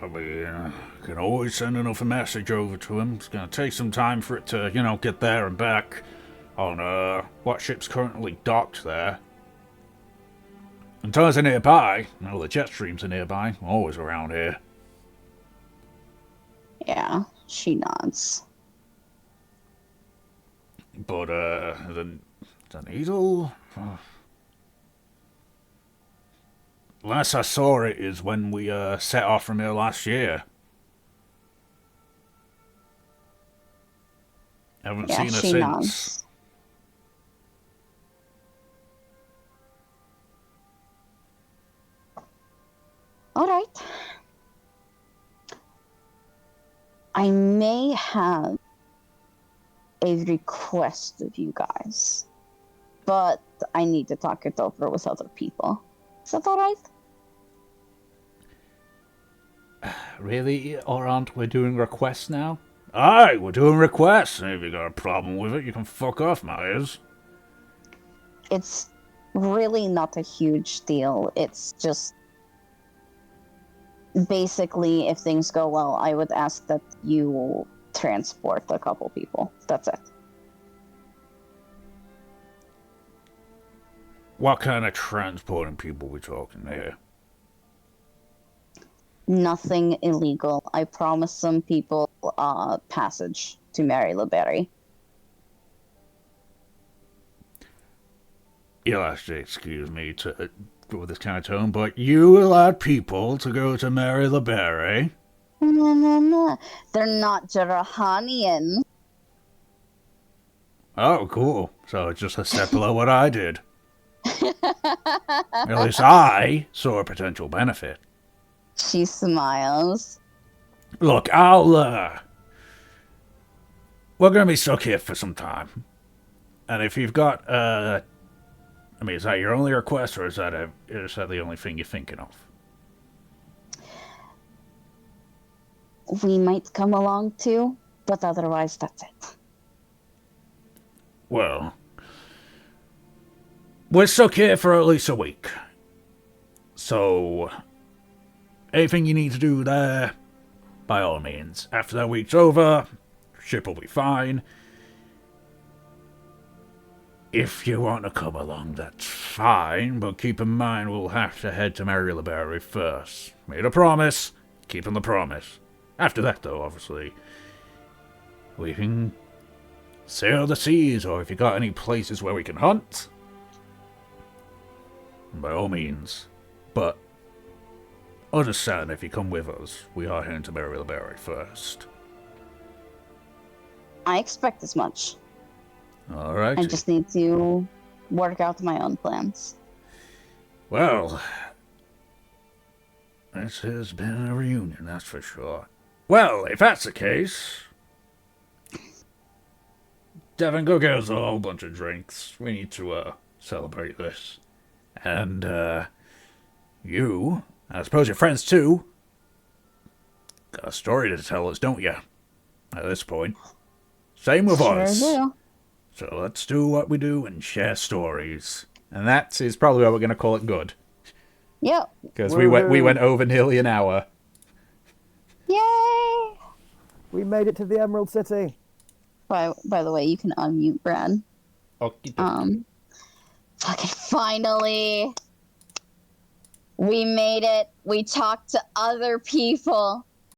I mean, I can always send another message over to him. It's gonna take some time for it to, get there and back on, what ship's currently docked there. And tons are nearby. The jet streams are nearby. Always around here. Yeah, she nods. But, the needle? Last I saw it is when we, set off from here last year. Haven't seen her she since. nods. All right. I may have a request of you guys, but I need to talk it over with other people. Is that all right? Really? Or aren't we doing requests now? Aye, we're doing requests. If you got a problem with it, you can fuck off, Myers. It's really not a huge deal. It's just basically, if things go well, I would ask that you transport a couple people. That's it. What kind of transporting people we talking here? Nothing illegal. I promise some people passage to Mary LeBere. You'll have to excuse me to with this kind of tone, but you allowed people to go to Mary LeBere? No. They're not Jarahanian. Oh, cool. So it's just a step below what I did. At least I saw a potential benefit. She smiles. Look, we're gonna be stuck here for some time. And if you've got, is that your only request, or is that the only thing you're thinking of? We might come along too, but otherwise that's it. Well, we're stuck here for at least a week. So, anything you need to do there, by all means. After that week's over, ship will be fine. If you want to come along, that's fine, but keep in mind we'll have to head to Mary LeBere first. Made a promise, keeping the promise. After that, though, obviously, we can sail the seas, or if you got any places where we can hunt, by all means. But understand, if you come with us, we are heading to Mary LeBere first. I expect as much. Alright. I just need to work out my own plans. Well, this has been a reunion, that's for sure. Well, if that's the case, Devin, go get us a whole bunch of drinks. We need to, celebrate this. And, you, I suppose your friends too, got a story to tell us, don't you? At this point. Same with us. Sure do. So let's do what we do and share stories. And that is probably what we're going to call it good. Yep. Because we went over nearly an hour. Yay! We made it to the Emerald City. By the way, you can unmute Brad. Okie dokie. Fucking finally. We made it. We talked to other people.